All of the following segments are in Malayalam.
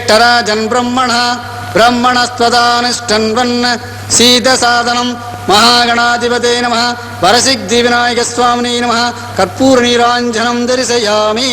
ജ്യേഷ്ഠരാജൻ ബ്രഹ്മണസ്ത്വദാനിഷ്ഠൻവൻ സീതസാദനം മഹാഗണാധിപതേ നമഃ വരസിദ്ധിവിനായക സ്വാമിനേ നമഃ കർപ്പൂരനീരാഞ്ജനം ദർശയാമി.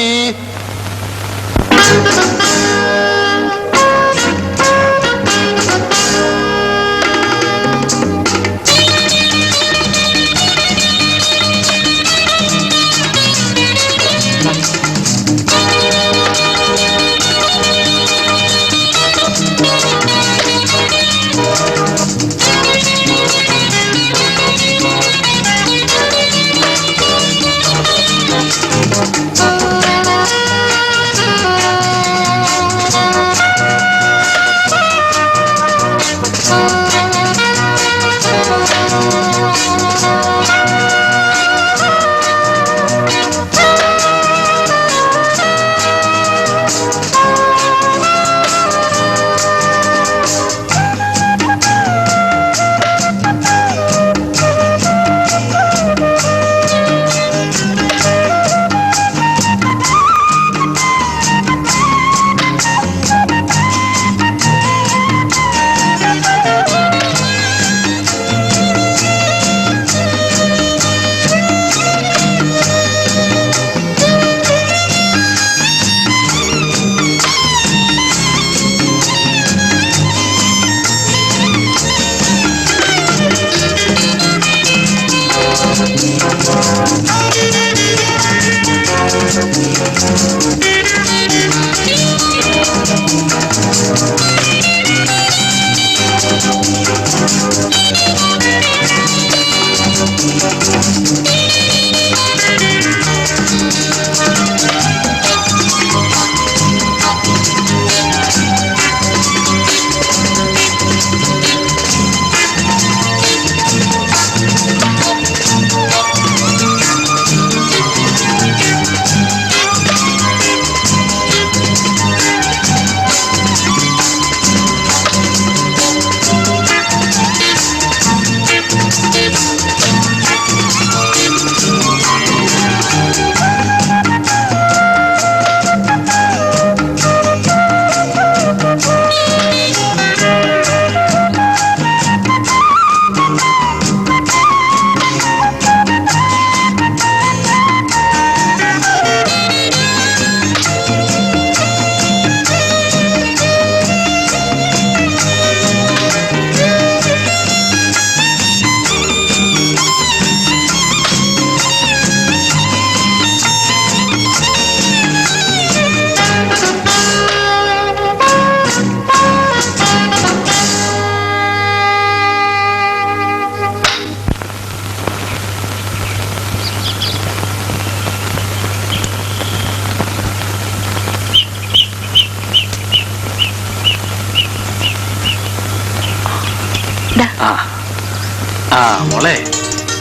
മോളെ,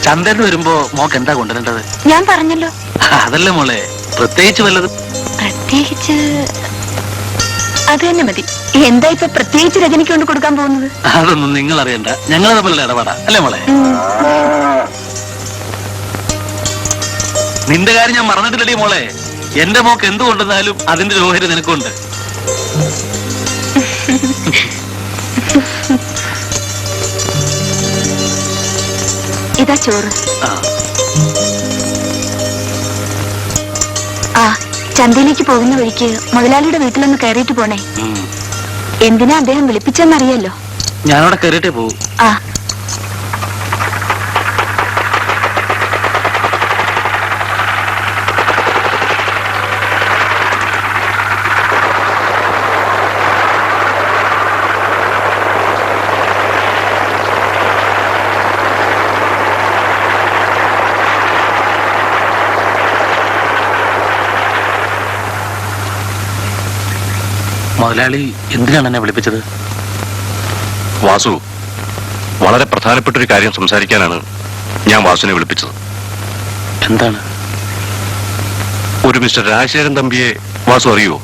ചന്തയിൽ വരുമ്പോ മോക്ക് എന്താ കൊണ്ടുവരേണ്ടത്? ഞാൻ പറഞ്ഞല്ലോ. അതല്ലേ മോളെ, പ്രത്യേകിച്ച് വല്ലതും? പ്രത്യേകിച്ച് അത് തന്നെ മതി. എന്താ ഇപ്പൊ പ്രത്യേകിച്ച് രജനിക്ക് കൊണ്ട് കൊടുക്കാൻ പോകുന്നത്? അതൊന്നും നിങ്ങൾ അറിയണ്ട, ഞങ്ങൾ തമ്മിലുള്ള ഇടപാടാ അല്ലേ മോളെ? നിന്റെ കാര്യം ഞാൻ മറന്നിട്ടില്ലടി മോളെ. എന്റെ മോക്ക് എന്ത് കൊണ്ടുവന്നാലും അതിന്റെ ഓഹരി നിനക്കുണ്ട്. ഇതാ ചോറ്. ആ, ചന്തയിലേക്ക് പോകുന്ന വഴിക്ക് മുതലാളിയുടെ വീട്ടിലൊന്ന് കയറിയിട്ട് പോണേ. എന്തിനാ അദ്ദേഹം വിളിപ്പിച്ചെന്നറിയാലോ. ഞാനവിടെ കയറിയിട്ടേ പോകും. ആ, മുതലാളി എന്തിനാണ് എന്നെ വിളിപ്പിച്ചത്? വാസു, വളരെ പ്രധാനപ്പെട്ട ഒരു കാര്യം സംസാരിക്കാനാണ് ഞാൻ വാസുവിനെ വിളിപ്പിച്ചത്. എന്താണ്? ഒരു മിസ്റ്റർ രാജശേഖരൻ തമ്പിയെ വാസു അറിയുമോ?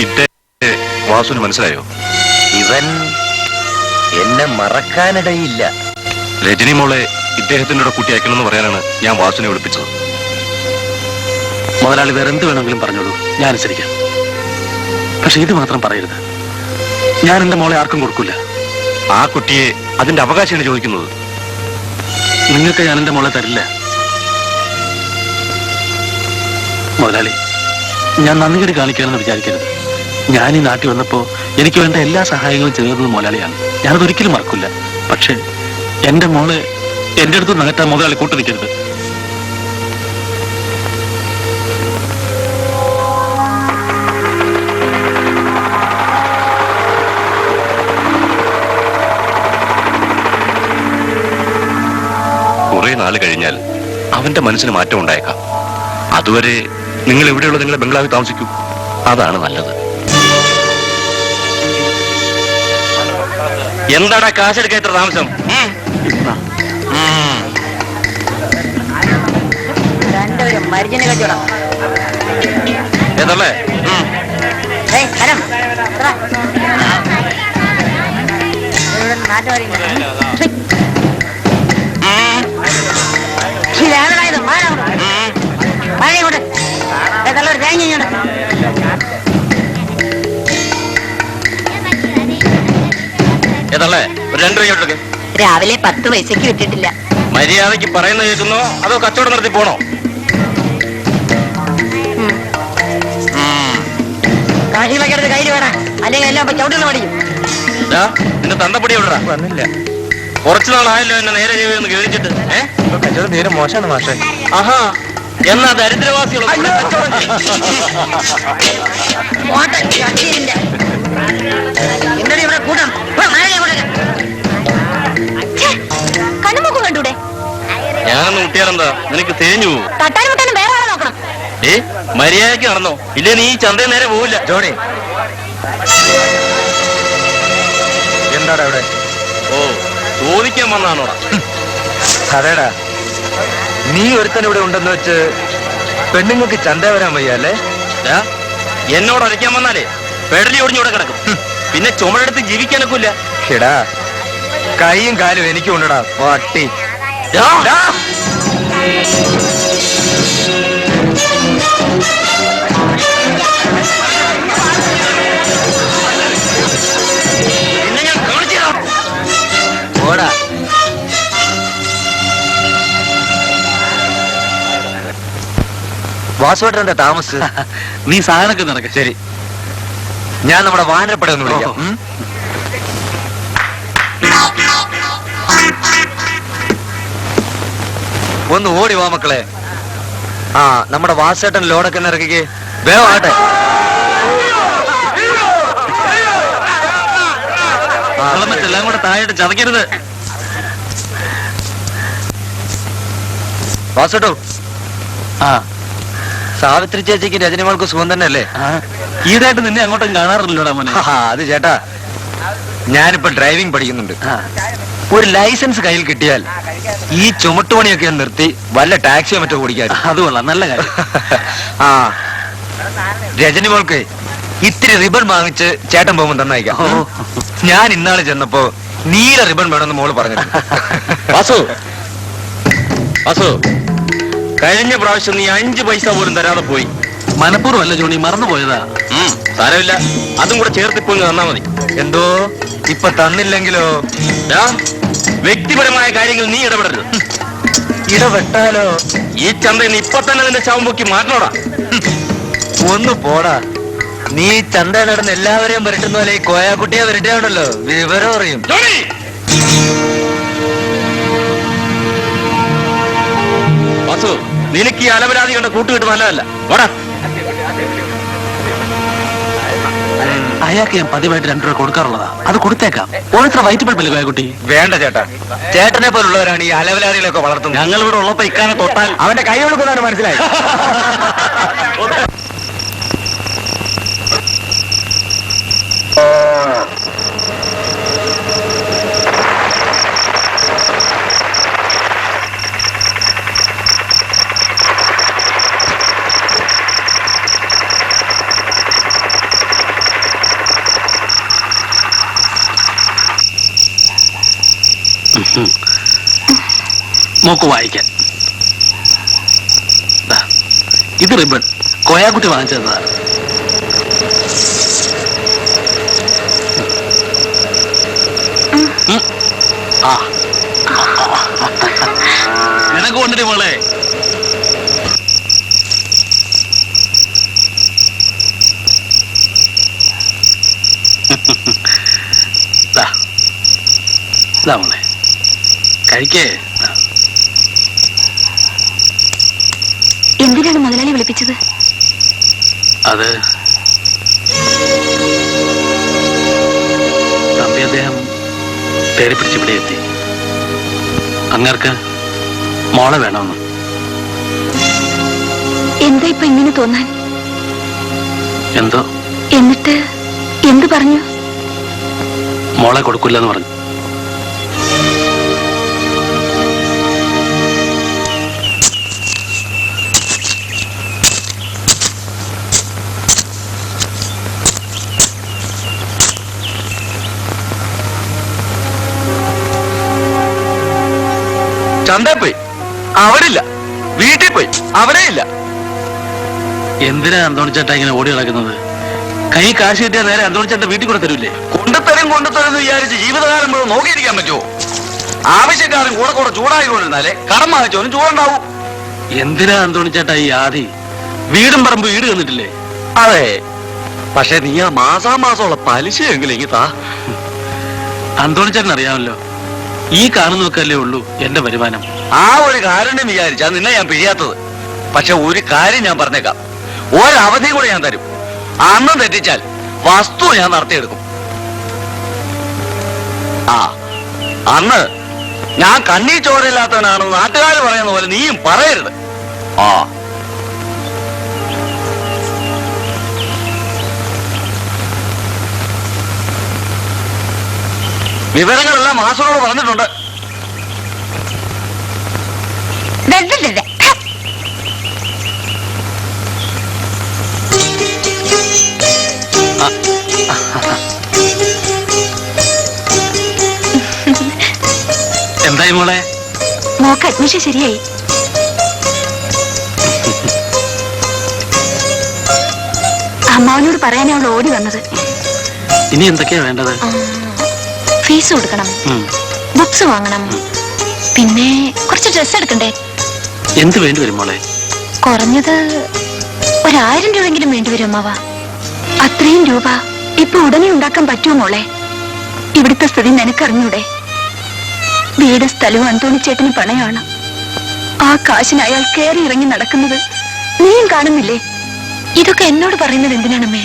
ഇദ്ദേഹത്തെ വാസുവിന് മനസ്സിലായോ? ഇവൻ എന്നെ മറക്കാനിടയില്ല. രജനി മോളെ ഇദ്ദേഹത്തിന്റെ കൂടെ കുട്ടി അയക്കണമെന്ന് പറയാനാണ് ഞാൻ വാസുവിനെ വിളിപ്പിച്ചത്. മുതലാളി വേറെ എന്ത് വേണമെങ്കിലും പറഞ്ഞോളൂ, ഞാൻ അനുസരിക്കാം. പക്ഷെ ഇത് മാത്രം പറയരുത്. ഞാൻ എന്റെ മോളെ ആർക്കും കൊടുക്കില്ല. ആ കുട്ടിയെ അതിന്റെ അവകാശമാണ് ചോദിക്കുന്നത്. നിങ്ങൾക്ക് ഞാൻ എന്റെ മോളെ തരില്ല. മുതലാളി, ഞാൻ നന്ദികേട് കാണിക്കാനെന്ന് വിചാരിക്കരുത്. ഞാൻ ഈ നാട്ടിൽ വന്നപ്പോ എനിക്ക് വേണ്ട എല്ലാ സഹായങ്ങളും ചെയ്യുന്നത് മുതലാളിയാണ്. ഞാനതൊരിക്കലും മറക്കില്ല. പക്ഷെ എന്റെ മോളെ എന്റെ അടുത്ത് നകറ്റാൻ മുതലാളി കൂട്ടു നിൽക്കരുത്. കുറെ നാൾ കഴിഞ്ഞാൽ അവന്റെ മനസ്സിന് മാറ്റം ഉണ്ടായേക്കാം. അതുവരെ നിങ്ങൾ എവിടെയുള്ള നിങ്ങളുടെ ബംഗ്ലാവിൽ താമസിക്കൂ. അതാണ് നല്ലത്. എന്താടാ കാശെടുക്കാത്ത താമസം? ഏതല്ലേ? ഏതല്ലേ? ഒരു 2 രൂപ ഇങ്ങോട്ടേക്ക്. രാവിലെ 10 പൈസക്ക് വിട്ടിട്ടില്ല. മര്യാദയ്ക്ക് പറയുന്നത് കേൾക്കുന്നോ അതോ കച്ചവടം നടത്തി പോണോ? കാശി വയ്ക്കരുത്, കയ്യിൽ വേണം, അല്ലെങ്കിൽ എല്ലാം ചവിട്ടുള്ള പഠിക്കും. നിന്റെ തന്തപ്പൊടി എവിടെടാ? വന്നില്ല. കുറച്ചു നാളായല്ലോ എന്നെ നേരെ ചെയ്യുമെന്ന് കേൾച്ചിട്ട്. കച്ചവടം തീരെ മോശമാണ് മാഷേ. ആഹാ, എന്നാ ദരിദ്രവാസികളോ? എന്താണ് ഇവിടെ കൂട്ടം? കണ്ണുമൂക്ക് കണ്ടൂടെ? ഞാനൊന്ന് മുട്ടിയാലെന്താ? നിനക്ക് തേഞ്ഞു പോകും. തട്ടാനും മുട്ടാനും വേറെ ആളെ നോക്കണം. മര്യാദയ്ക്ക് നടന്നോ, ഇല്ലേ നീ ചന്തയിൽ നേരെ പോവില്ല. ജോണി, എന്താടാ ഇവിടെ? ഓ, ചോദിക്കാൻ വന്നാണോടാ? അതേടാ, നീ ഒരുത്തൻ ഇവിടെ ഉണ്ടെന്ന് വെച്ച് പെണ്ണുങ്ങൾക്ക് ചന്ത വരാൻ വയ്യല്ലേ? എന്നോട് അരയ്ക്കാൻ വന്നാലേ പെടലി ഒടിഞ്ഞൂടെ കിടക്കും. പിന്നെ ചുമടെടുത്ത് ജീവിക്കാനൊക്കില്ല. എടാ, കൈയും കാലും എനിക്കും ഉണ്ടടാ പട്ടി. പിന്നെ ഞാൻ കാണിച്ചു ഓടാ. വാസുവേട്ടൻ എന്താ താമസിച്ചത്? നീ സാധനമൊക്കെ നടക്ക. ശരി, ഞാൻ നമ്മുടെ വാനരപ്പട ഒന്ന് വിളിക്കാം. ഒന്ന് ഓടി വാ മക്കളെ. ആ, നമ്മുടെ വാസേട്ടൻ ലോഡൊക്കെ ഒന്ന് ഇറക്കിക്കേ. വേഗം ആട്ടെ. എല്ലാം കൂടെ താഴെ ചതയ്ക്കരുത്. വാസേട്ടോ, സാവിത്രി ചേച്ചിക്ക് രജനിമോൾക്ക് സുഖം തന്നെ അല്ലേ? ഈടായിട്ട് നിന്നെ അങ്ങോട്ടും കാണാറില്ലല്ലോടാ മോനെ. അത് ചേട്ടാ, ഞാനിപ്പോ ഡ്രൈവിംഗ് പഠിക്കുന്നുണ്ട്. ഒരു ലൈസൻസ് കയ്യിൽ കിട്ടിയാൽ ഈ ചുമട്ടുപണിയൊക്കെ നിർത്തി വല്ല ടാക്സിയോ മറ്റോ ഓടിക്കാൻ. അത് കൊള്ളാം, നല്ല കാര്യം. ആ, രജനിമോൾക്ക് ഇത്തിരി റിബൺ വാങ്ങിച്ച് ചേട്ടൻ പോകുമ്പോൾ തന്നയക്കാം. ഞാൻ ഇന്നാള് ചെന്നപ്പോ നീല റിബൺ വേണമെന്ന് മോള് പറഞ്ഞു. വാസു, വാസു, കഴിഞ്ഞ പ്രാവശ്യം നീ 5 പൈസ പോലും തരാതെ പോയി. മനഃപൂർവ്വം അല്ല ജോണി, മറന്നു പോയതാ. സാരമില്ല, അതും കൂടെ ചേർത്തിപ്പോ തന്നാ മതി. എന്തോ ഇപ്പൊ തന്നില്ലെങ്കിലോ? വ്യക്തിപരമായ കാര്യങ്ങൾ നീ ഇടപെടരുത്. ഇടപെട്ടാലോ? ഈ ചന്തയിൽ നീ ഇപ്പൊ തന്നെ നിന്റെ ശവം പൊക്കി മാറ്റണോടാ. ഒന്ന് പോടാ. നീ ചന്ത നടന്ന് എല്ലാവരെയും വരട്ടുന്ന പോലെ ഈ കോയാക്കുട്ടിയെ വരട്ടുകയാണല്ലോ, വിവരം അറിയും. വാസു, നിനക്ക് ഈ അലവരാതി കണ്ട കൂട്ടുകെട്ട് നല്ലതല്ല. വാടാ. അയാൾക്ക് ഞാൻ പതിവായിട്ട് 2 രൂപ കൊടുക്കാറുള്ളതാ. അത് കൊടുത്തേക്കാം. ഓരോരുത്തർ വയറ്റ് പഴുപ്പില്ല കോയക്കുട്ടി. വേണ്ട ചേട്ടാ, ചേട്ടനെ പോലുള്ളവരാണ് ഈ അലവലാദികളൊക്കെ വളർത്തുന്നത്. ഞങ്ങൾ ഇവിടെ ഉള്ളപ്പോ ഇക്കാനെ തൊട്ടാൽ അവന്റെ കൈ കൊടുക്കുന്നതാണ് മനസ്സിലായി. മോക്ക് വായിക്കാൻ. ദാ, ഇത് റിബൺ കോയാക്കുട്ടി വാങ്ങിച്ചതാണ്. ആ നിനക്ക് കൊണ്ടിട്ട് മോളെ. മോളെ കഴിക്കേ. എന്തിനാണ് മുതലാളി വിളിപ്പിച്ചത്? അത് തമ്പി അദ്ദേഹം പേരെ പിടിച്ച് ഇവിടെ എത്തി. അങ്ങർക്ക് മോളെ വേണമെന്ന്. എന്താ ഇപ്പൊ ഇങ്ങനെ തോന്നാൻ? എന്തോ. എന്നിട്ട് എന്ത് പറഞ്ഞു? മോളെ കൊടുക്കില്ലെന്ന് പറഞ്ഞു. ചന്തയിൽ പോയി, അവരില്ല. വീട്ടിൽ പോയി, അവരെ ഇല്ല. എന്തിനാ അന്തോണിച്ചേട്ടാ ഇങ്ങനെ ഓടി നടക്കുന്നത്? കൈ കാശ് കിട്ടിയാൽ നേരെ അന്തോണിച്ചേട്ട വീട്ടിൽ കൂടെ തരൂല്ലേ? കൊണ്ടുതരും വിചാരിച്ച് ജീവിതകാലം മുഴുവൻ നോക്കിയിരിക്കാൻ പറ്റുമോ? ആവശ്യക്കാരൻ കൂടെ കൂടെ ചൂടായിക്കൊണ്ടിരുന്നാലേ കടം വാങ്ങിച്ചോനും ചൂടുണ്ടാവും. എന്തിനാ അന്തോണിച്ചേട്ടാ ഈ ആദി? വീടും പറമ്പ് വീട് തന്നിട്ടില്ലേ? അതെ, പക്ഷെ നീ ആ മാസാമാസമുള്ള പലിശയെങ്കിലും ഇങ്ങി താ. അന്തോണിച്ചേട്ടൻ അറിയാമല്ലോ, ഈ കാണുന്നൊക്കെയല്ലേ ഉള്ളൂ എന്റെ വരുമാനം. ആ ഒരു കാര്യം വിചാരിച്ചാ നിന്നെ ഞാൻ പിഴിയാത്തത്. പക്ഷെ ഒരു കാര്യം ഞാൻ പറഞ്ഞേക്കാം, ഒരവധി കൂടെ ഞാൻ തരും. അന്ന് തെറ്റിച്ചാൽ വസ്തു ഞാൻ നടത്തിയെടുക്കും. ആ അന്ന് ഞാൻ കണ്ണീർ ചോരയില്ലാത്തവനാണെന്ന് നാട്ടുകാർ പറയുന്ന പോലെ നീയും പറയരുത്. ആ വിവരങ്ങളെല്ലാം മാസോട് പറഞ്ഞിട്ടുണ്ട്. എന്തായി മോളെ? മോക്ക് അഡ്മിഷൻ ശരിയായി. അമ്മാവനോട് പറയാൻ അവൾ ഓടി വന്നത്. ഇനി എന്തൊക്കെയാ വേണ്ടത്? ഫീസ് കൊടുക്കണം, ബുക്സ് വാങ്ങണം, പിന്നെ കുറച്ച് ഡ്രസ് എടുക്കണ്ടേ? എന്ത് വേണ്ടി വരും മോളെ? കുറഞ്ഞത് 1000 രൂപയെങ്കിലും വേണ്ടി വരും അമ്മാവ. അത്രയും രൂപ ഇപ്പൊ ഉടനെ ഉണ്ടാക്കാൻ പറ്റുമോ മോളെ? ഇവിടുത്തെ സ്ഥിതി നിനക്കറിഞ്ഞൂടെ? വീട് സ്ഥലവും അന്തോണിച്ചേട്ടന് പണയാണ്. ആ കാശിന് അയാൾ കയറി ഇറങ്ങി നടക്കുന്നത് നീയും കാണുന്നില്ലേ? ഇതൊക്കെ എന്നോട് പറയുന്നത് എന്തിനാണമ്മേ?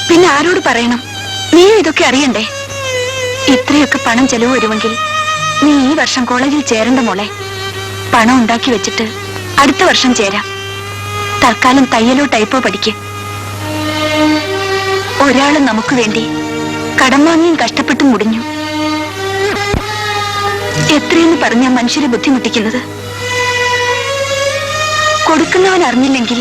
പിന്നെ ആരോട് പറയണം? നീയും ഇതൊക്കെ അറിയണ്ടേ? ഇത്രയൊക്കെ പണം ചെലവ് വരുമെങ്കിൽ നീ ഈ വർഷം കോളേജിൽ ചേരണ്ട മോളെ. പണം ഉണ്ടാക്കി വെച്ചിട്ട് അടുത്ത വർഷം ചേരാം. തൽക്കാലം തയ്യലോ ടൈപ്പോ പഠിക്ക്. ഒരാള് നമുക്ക് വേണ്ടി കടം വാങ്ങിയും കഷ്ടപ്പെട്ടും മുടിഞ്ഞു. എത്രയെന്ന് പറഞ്ഞാ മനുഷ്യരെ ബുദ്ധിമുട്ടിക്കുന്നത്? കൊടുക്കുന്നവൻ അറിഞ്ഞില്ലെങ്കിൽ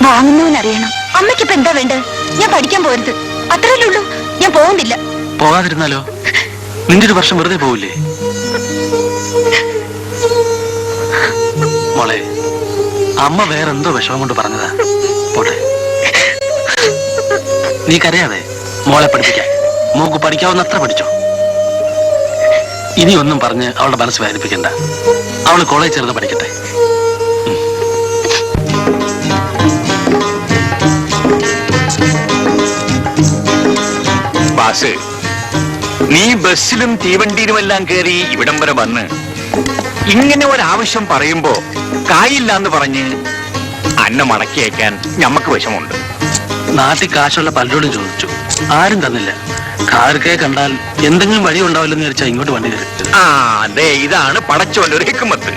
വാങ്ങുന്നവൻ അറിയണം. അമ്മയ്ക്കിപ്പോ എന്താ വേണ്ടത്? ഞാൻ പഠിക്കാൻ പോരുത്, അത്രയല്ലേ ഉള്ളൂ. ഞാൻ പോകുന്നില്ല. പോകാതിരുന്നാലോ? നിന്റെ ഒരു വർഷം വെറുതെ പോവില്ലേ മോളെ? അമ്മ വേറെന്തോ വിഷമം കൊണ്ട് പറഞ്ഞതാ. പോട്ടെ, നീ കരയാതെ. മോളെ പഠിപ്പിക്കാൻ മോക്ക് പഠിക്കാവുന്നത്ര പഠിച്ചോ. ഇനി ഒന്നും പറഞ്ഞ് അവളുടെ മനസ്സ് വേദനിപ്പിക്കണ്ട. അവള് കോളേജ് ചേർന്ന് പഠിക്കട്ടെ. ബാസ്, നീ ബസ്സിലും തീവണ്ടിയിലുമെല്ലാം കയറി ഇവിടം വരെ വന്ന് ഇങ്ങനെ ഒരാവശ്യം പറയുമ്പോ കായില്ല എന്ന് പറഞ്ഞ് അന്ന മടക്കി അയക്കാൻ ഞമ്മക്ക് വിഷമുണ്ട്. നാട്ടിൽ കാശുള്ള പലരോടും ചോദിച്ചു, ആരും തന്നില്ല. കാർക്കേ കണ്ടാൽ എന്തെങ്കിലും വഴി ഉണ്ടാവില്ലെന്ന് വിചാരിച്ചാ ഇങ്ങോട്ട് വണ്ടി തരും. ആ അതെ, ഇതാണ് പടച്ചോന്റെ ഒരു ഹിക്മത്ത്.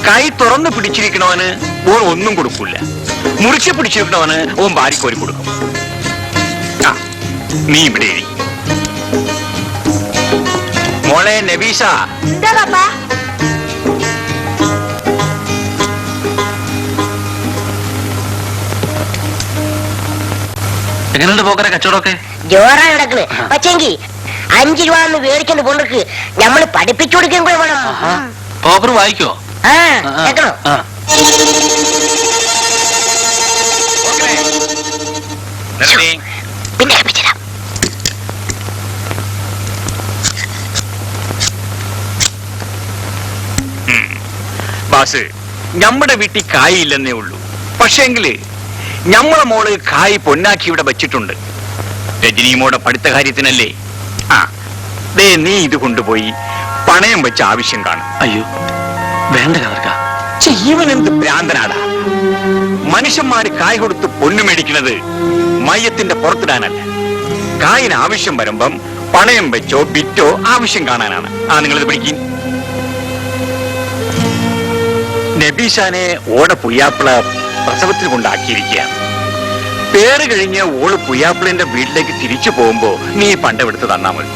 കൈ തുറന്ന് പിടിച്ചിരിക്കണവന് ഓൻ ഒന്നും കൊടുക്കൂല, മുറിച്ച് പിടിച്ചിരിക്കണവന് ഓൻ ഭാര്യക്കോരി കൊടുക്കും. ആ നീ ഇവിടെ ഇരി. മോളെ നബീസ, എങ്ങനെയുണ്ട് പോക്കരെ കച്ചവടമൊക്കെ? ജോറാ കിടക്കണ്. പക്ഷെങ്കി 5 രൂപ മേടിച്ചോണ്ട് പോണ്ടക്ക് നമ്മള് പഠിപ്പിച്ചു കൊടുക്കാൻ കൂടെ വേണം. പേപ്പർ വായിക്കോ? കേക്കണോ? ആ. പിന്നെ ഏൽപ്പിച്ചുതരാം. ബാസ്, നമ്മുടെ വീട്ടിൽ കായില്ലെന്നേ ഉള്ളൂ. പക്ഷേങ്കില് ഞമ്മളെ മോള് കായ് പൊന്നാക്കി ഇവിടെ വെച്ചിട്ടുണ്ട്. രജനിയുമോടെ പഠിത്ത കാര്യത്തിനല്ലേ. ആ ദേ, നീ ഇത് കൊണ്ടുപോയി പണയം വെച്ച ആവശ്യം കാണും. അയ്യോ വേണ്ട കാർക്ക. ഇവൻ എന്ത് ഭ്രാന്തനാടാ. മനുഷ്യന്മാര് കായ് കൊടുത്ത് പൊന്നു മേടിക്കുന്നത് മയ്യത്തിന്റെ പുറത്തിടാനല്ല. കായിന് ആവശ്യം വരുമ്പം പണയം വെച്ചോ വിറ്റോ ആവശ്യം കാണാനാണ്. ആ നിങ്ങളിത് പിടിക്കും. നബീഷാനെ ഓടെ പുയ്യാപ്പിള പ്രസവത്തിന് കൊണ്ടാക്കിയിരിക്കുകയാണ്. പേര് കഴിഞ്ഞ് ഓള് പുയ്യാപ്പിളിന്റെ വീട്ടിലേക്ക് തിരിച്ചു പോകുമ്പോ നീ പണ്ടെടുത്ത് തന്നാ മതി.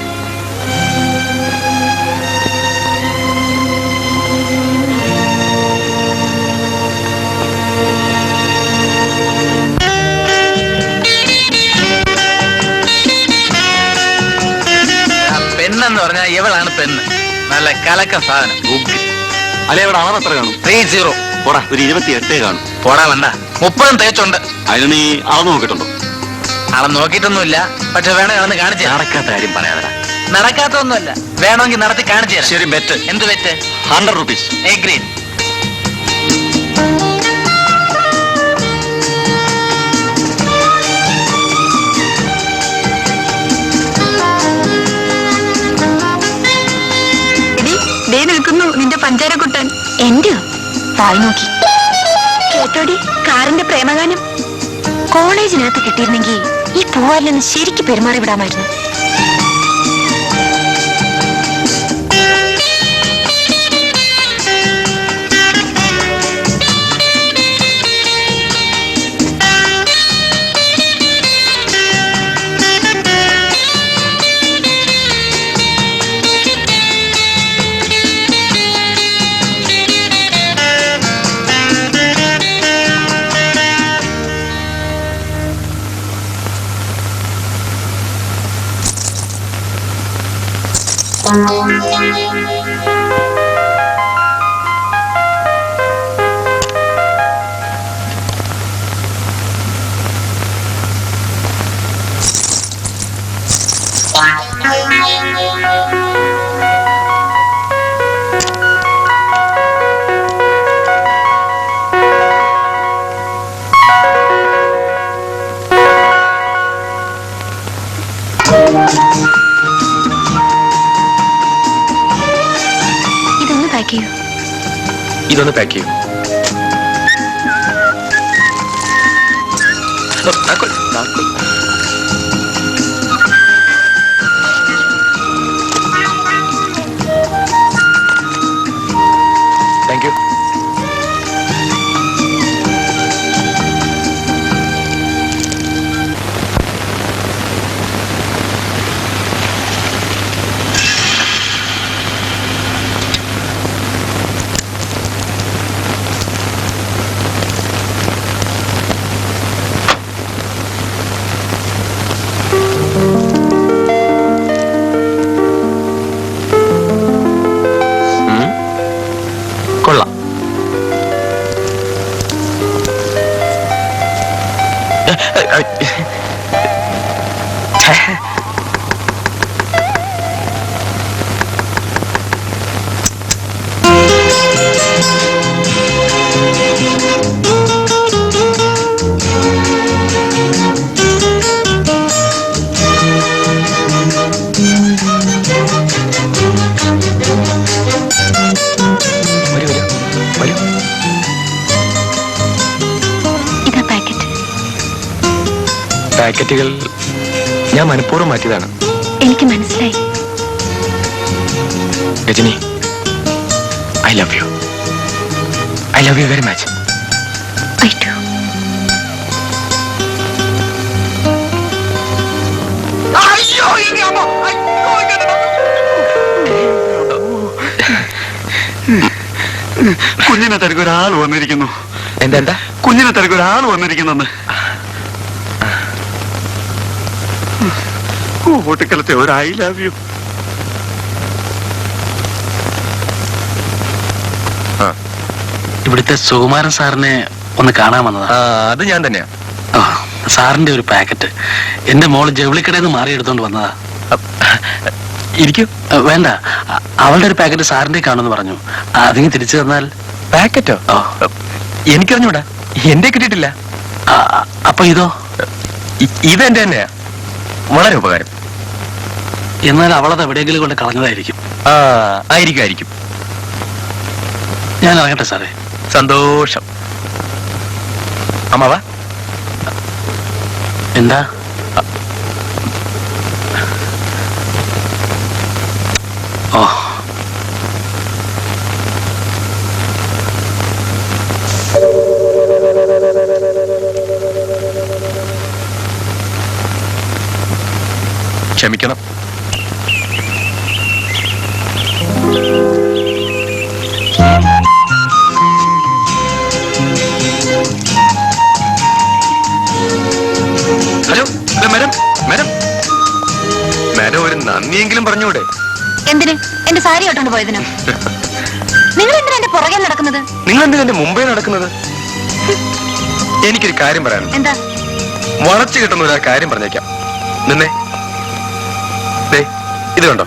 പെണ്ണെന്ന് പറഞ്ഞാൽ ഇവളാണ് പെണ്ണ്. നല്ല കലക്ക സാധനം. അല്ലെ അവിടെ അളവ് എത്ര കാണും? 30. പോടാ, ഒരു 28 കാണും. പോടാ വേണ്ട, 30 തേച്ചുണ്ട്. അതിന് നീ അളവ് നോക്കിയിട്ടുണ്ടോ? അളന്ന് നോക്കിയിട്ടൊന്നുമില്ല. പക്ഷെ വേണേ അളന്ന് കാണിച്ചു. നടക്കാത്ത കാര്യം പറയാതെ. നടക്കാത്തൊന്നുമല്ല, വേണമെങ്കിൽ നടത്തി കാണിച്ചു തരാം. ശരി, ബെറ്റ്. എന്ത് ബെറ്റ്? 100 rupees. എഗ്രീൻ. ദേ നിൽക്കുന്നു നിന്റെ പഞ്ചാരക്കുട്ടൻ. എന്റെയോ? തായി നോക്കി കേട്ടോടി കാറിന്റെ പ്രേമഗാനം. കോളേജിനകത്ത് കിട്ടിയിരുന്നെങ്കിൽ ഈ പൂവാലിന് ശരിക്ക് പെരുമാറി വിടാമായിരുന്നു. ഇതൊന്ന് പാക്ക് ചെയ്യൂ. ഇതൊന്ന് പാക്ക് ചെയ്യൂ. Thank you. കൊള്ളാം. ഇതാ പാക്കറ്റ്. പാക്കറ്റുകൾ ഞാൻ മനഃപൂർവ്വം മാറ്റിയതാണ്. എനിക്ക് മനസ്സിലായി. Rajani, I love you. I love you very much. I do. അയ്യോ, ഇനി അമ്മ, അയ്യോ, കുഞ്ഞിനെ തിരക്ക് ഒരാൾ വന്നിരിക്കുന്നു. എന്താ? കുഞ്ഞിനെ തിരക്ക് ഒരാൾ വന്നിരിക്കുന്നെന്ന്. ഒട്ടുക്കലത്തെ ഒരു ഐ ലവ് യു. ഇവിടുത്തെ സുകുമാരൻ സാറിനെ ഒന്ന് കാണാൻ വന്നതാ. അത് ഞാൻ തന്നെയാ. ആ, സാറിന്റെ ഒരു പാക്കറ്റ് എന്റെ മോള് ജൗളിക്കടയിൽ നിന്ന് മാറി എടുത്തോണ്ട് വന്നതാ. ഇരിക്കും. വേണ്ട, അവളുടെ ഒരു പാക്കറ്റ് സാറിന്റെ കാണുമെന്ന് പറഞ്ഞു. അതിന് തിരിച്ചു തന്നാൽ. പാക്കറ്റോ? എനിക്കറിഞ്ഞൂടാ, എന്റെ കിട്ടിയിട്ടില്ല. അപ്പൊ ഇതോ? ഇതെന്റെ തന്നെയാ. വളരെ ഉപകാരം. എന്നാൽ അവളത് എവിടെയെങ്കിലും കൊണ്ട് കളഞ്ഞതായിരിക്കും. ആയിരിക്കും. ഞാൻ ഇറങ്ങട്ടെ സാറേ. സന്തോഷം. അമ്മാവാ. എന്താ? ഓ, ക്ഷമിക്കണം. ഹലോ മാഡം, മാഡം, മാഡം ഒരു നന്ദിയെങ്കിലും പറഞ്ഞൂടെ? എന്തിന്? എന്റെ സാരി ഓട്ടോണ്ട് പോയതിനോ? നിങ്ങൾ എന്തിനാ എന്റെ പുറകെ നടക്കുന്നത്? നിങ്ങൾ എന്തിനാ എന്റെ മുമ്പേ നടക്കുന്നത്? എനിക്കൊരു കാര്യം പറയാനുണ്ട്. എന്താ? വളച്ചു കിട്ടുന്ന ഒരു കാര്യം പറഞ്ഞേക്കാം. നിന്നേ, ദേ, ഇത് കണ്ടോ?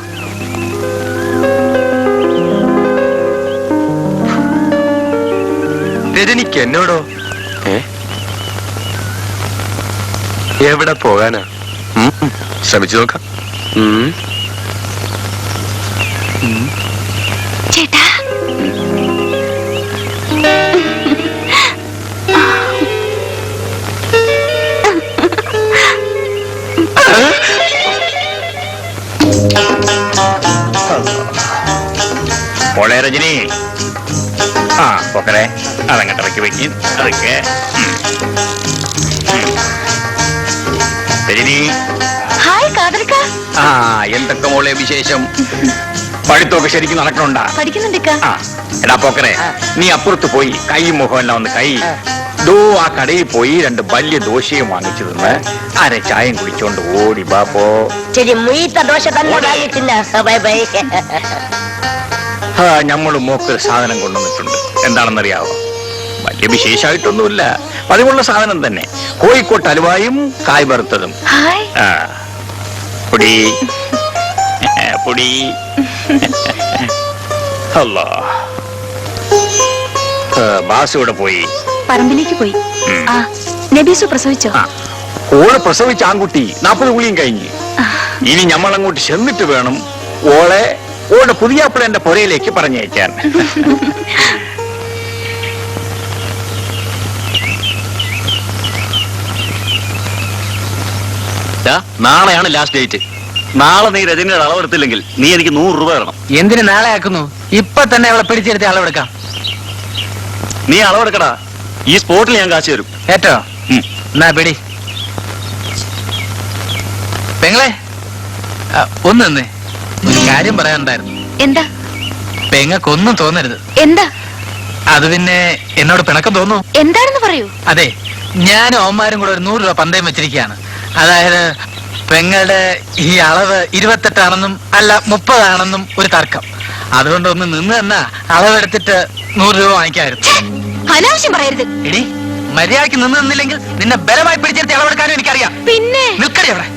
രജനിക്ക് എന്നോടോ? എവിടെ പോകാനാ? ശ്രമിച്ചു നോക്കാം. ചേട്ടാ, മോളെ രജനി, പൊക്കരെ അതങ്ങട്ട് ഇറക്കി വെക്കും. അതൊക്കെ രജനി. ഹായ് കാതർക്ക. എന്തൊക്കെ മോളെ വിശേഷം? പഠിത്തമൊക്കെ ശരിക്കും നടക്കണുണ്ടാ? പഠിക്കുന്നുണ്ട്. എടാ പോക്കരെ, നീ അപ്പുറത്ത് പോയി കൈ മുഖമെല്ലാം ഒന്ന് കൈ ദോ ആ കടയിൽ പോയി 2 വലിയ ദോശയും വാങ്ങിച്ചു തിന്ന് അര ചായം കുടിച്ചോണ്ട് ഓടി ബാപ്പോ. ഞമ്മള് മോക്കൊരു സാധനം കൊണ്ടുവന്നിട്ടുണ്ട്. എന്താണെന്നറിയാവോ? വലിയ വിശേഷമായിട്ടൊന്നുമില്ല, പതിവുള്ള സാധനം തന്നെ. കോഴിക്കോട്ട് അലുവായും കായ് വറുത്തതും. പൊടി പൊടി. അല്ലാ, ബാസ് ഇവിടെ പോയി? പറമ്പിലേക്ക് പോയി. നബീസു പ്രസവിച്ചോ? ഓള് പ്രസവിച്ച ആൺകുട്ടി 40 കുളിയും കഴിഞ്ഞ്. ഇനി ഞമ്മളങ്ങോട്ട് ചെന്നിട്ട് വേണം ഓടെ പുതിയാപ്പിള എന്റെ പുരയിലേക്ക് പറഞ്ഞയക്കാൻ. നാളെയാണ് ലാസ്റ്റ് ഡേറ്റ്. നാളെ നീ രജനിയുടെ അളവെടുത്തില്ലെങ്കിൽ നീ എനിക്ക് 100 രൂപ തരണം. എന്തിനു നാളെ ആക്കുന്നു? ഇപ്പൊ തന്നെ അവളെ പിടിച്ചെടുത്ത് അളവെടുക്കാം. നീ അളവെടുക്കടാ, ഈ സ്പോട്ടിൽ ഞാൻ കാശ് തരും. ഏറ്റോ? എന്നാ പിടി. പെങ്ങളെ, ഒന്ന് നിന്നേ, ഒരു കാര്യം പറയാനുണ്ടായിരുന്നു. എന്താ? പെങ്ങക്കൊന്നും തോന്നരുത്. എന്താ? അത് പിന്നെ എന്നോട് പിണക്കം തോന്നുന്നു. എന്താണെന്ന് പറയൂ. അതെ, ഞാനും അവന്മാരും കൂടെ ഒരു 100 രൂപ പന്തയം വെച്ചിരിക്കുകയാണ്. അതായത് പെങ്ങളുടെ ഈ അളവ് 28 ആണെന്നും അല്ല 30 ആണെന്നും ഒരു തർക്കം. അതുകൊണ്ട് ഒന്ന് നിന്ന് തന്നാ അളവെടുത്തിട്ട് 100 രൂപ വാങ്ങിക്കായിരുന്നു. അനാവശ്യം പറയരുത്. എടി, മര്യാദയ്ക്ക് നിന്ന് നിന്നില്ലെങ്കിൽ നിന്നെ ബലമായി പിടിച്ചെടുത്ത് അളവെടുക്കാനും എനിക്കറിയാം. പിന്നെ നിൽക്കടി അവിടെ.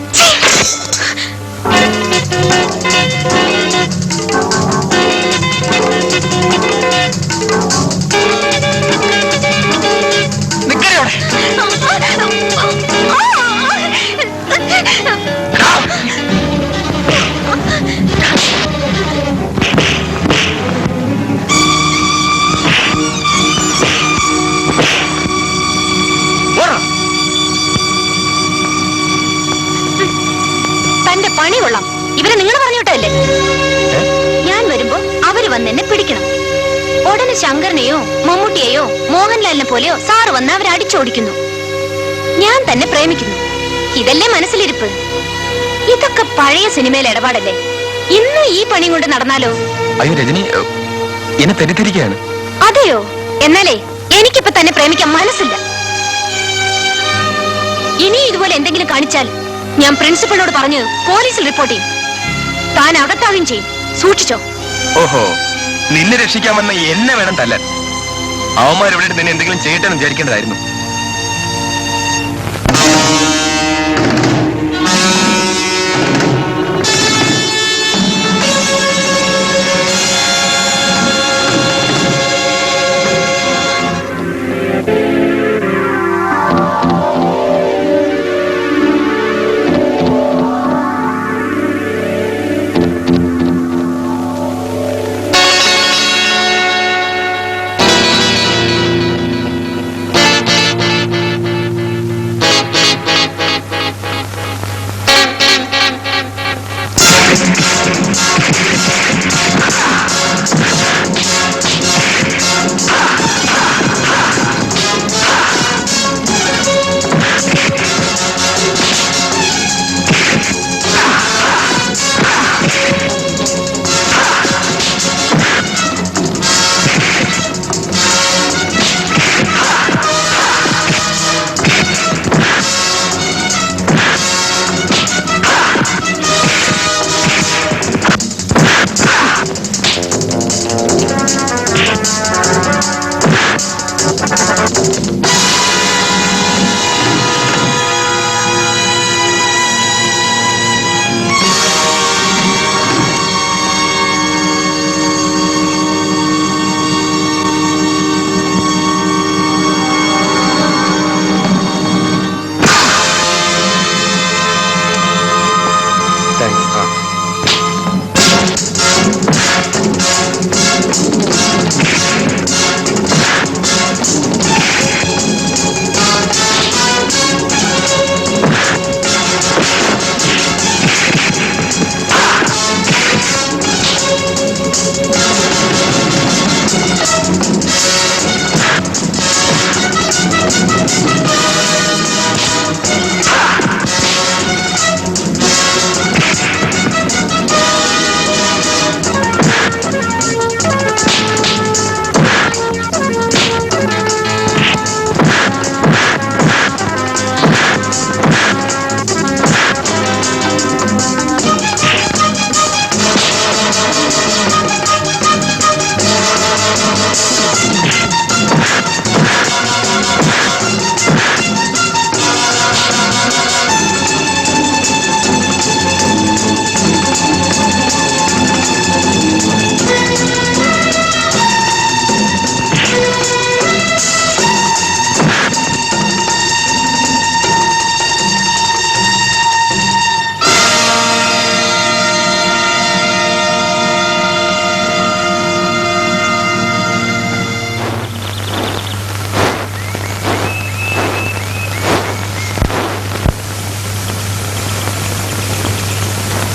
നിൽക്കടി അവിടെ. തന്റെ പണി കൊള്ളാം. ഇവരെ നിങ്ങൾ പറഞ്ഞു വിട്ടല്ലേ? ഞാൻ വരുമ്പോ അവര് വന്ന് എന്നെ പിടിക്കണം. ഉടനെ ശങ്കരനെയോ മമ്മൂട്ടിയെയോ മോഹൻലാലിനെ പോലെയോ സാറ് വന്ന് അവരെ അടിച്ചോടിക്കുന്നു. ഞാൻ തന്നെ പ്രേമിക്കുന്നു. ഇതല്ലേ മനസ്സിലിരിപ്പ്? ഇതൊക്കെ പഴയ സിനിമയിലെ ഇടപാടല്ലേ? ഇന്ന് ഈ പണി കൊണ്ട് നടന്നാലോ? അയ്യോ രജനി, എന്നെ തെറ്റിദ്ധരിക്കുകയാണ്. അതെയോ? എന്നാലേ എനിക്കിപ്പോ തന്നെ പ്രേമിക്കാൻ മനസ്സില്ല. ഇനി ഇതുപോലെ എന്തെങ്കിലും കാണിച്ചാൽ ഞാൻ പ്രിൻസിപ്പളിനോട് പറഞ്ഞ് പോലീസിൽ റിപ്പോർട്ട് ചെയ്യും. താൻ അകത്താകുകയും ചെയ്യും. സൂക്ഷിച്ചോ. ഓഹോ, നിന്നെ രക്ഷിക്കാമെന്ന് എന്നെ വേണം തല്ലാൻ. അവന്മാർ ഇവിടെ തന്നെ എന്തെങ്കിലും ചെയ്യട്ടെ എന്ന് വിചാരിക്കേണ്ടതായിരുന്നു.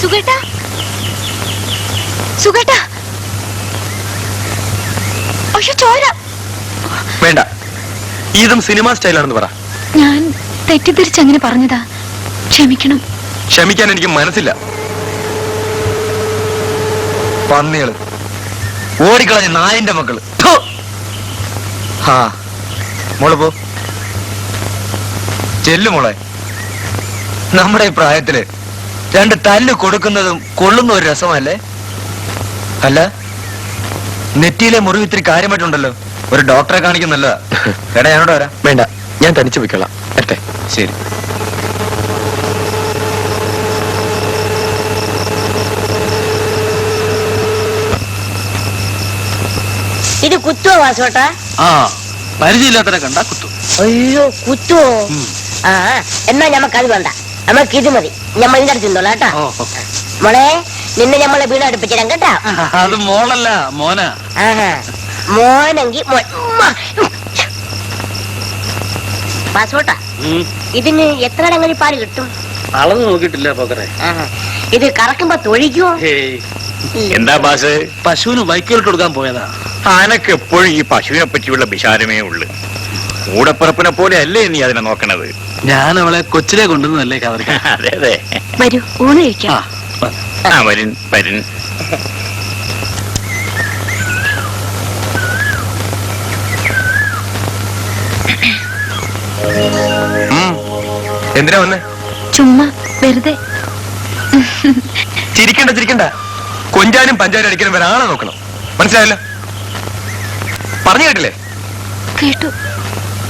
സുഖേട്ടാ, സുഖേട്ടാ, അയ്യോ ചോര. വേണ്ട, ഇതും സിനിമ സ്റ്റൈലാണെന്ന് പറ. ഞാൻ തെറ്റിദ്ധരിച്ച് അങ്ങനെ പറഞ്ഞതാ, ക്ഷമിക്കണം. ക്ഷമിക്കാൻ എനിക്ക് മനസ്സില്ല. പന്നികള്, ഓടിക്കളഞ്ഞ നായിന്റെ മക്കള്. മോള് പോ, ചെല്ലു മോളെ. നമ്മുടെ ഈ പ്രായത്തില് രണ്ട് തല്ല് കൊടുക്കുന്നതും കൊള്ളുന്ന ഒരു രസമല്ലേ? അല്ല, നെറ്റിയിലെ മുറിവ് ഇത്തിരി കാര്യമായിട്ടുണ്ടല്ലോ. ഒരു ഡോക്ടറെ കാണിക്കുന്നല്ലോ. എടാ, ഞാനോട് വരാം. വേണ്ട, ഞാൻ തനിച്ചു പോയിക്കൊള്ളാം. എട്ടെ, ശരി. ഇത് കുത്തുവോ വാസോട്ടാ? ആ, പരിചയമില്ലാത്തവരെ കണ്ടാ കുത്തും. അയ്യോ, കുത്തുവോ? ആ, എന്നാ ഞമ്മക്കത് വേണ്ട, നമുക്ക് ഇത് മതി. ഞമ്മ ഇതിന്റെ അടുത്തുണ്ടല്ലോ കേട്ടാ. മോളെ, നിന്നെ ഞമ്മളെ വീട് അടുപ്പിച്ചിടാം കേട്ടാ. അത് മോളല്ല, മോനാ. ആഹാ, മോനെങ്കി വാസോട്ടാ, ഇതിന് എത്ര അടങ്ങി പാല് കിട്ടും? അളവ് നോക്കിയിട്ടില്ല പോകറെ. ഇത് കറക്കുമ്പോ തൊഴിക്കുവോ? എന്താ ബാസ്? പശുവിന് വൈക്കോൽ കൊടുക്കാൻ പോയതാ. ആനക്ക് എപ്പോഴും ഈ പശുവിനെ പറ്റിയുള്ള വിചാരമേ ഉള്ളു. കൂടപ്പിറപ്പിനെ പോലെ അല്ലേ നീ അതിനെ നോക്കണത്? ഞാൻ അവളെ കൊച്ചിലെ കൊണ്ടുവന്നല്ലേ കവർ. അതെ അതെ. വരൂ, ഊണ് കഴിക്കാം. വരും വരും. എന്തിനാ വന്നേ? ചുമ്മാ വെറുതെ. ചിരിക്കണ്ട ചിരിക്കണ്ട. കൊഞ്ചാനും പഞ്ചാനും അടിക്കാനും വരെ ആളെ നോക്കണം. മനസ്സിലായല്ലോ? പറഞ്ഞു കേട്ടില്ലേ? കേട്ടു.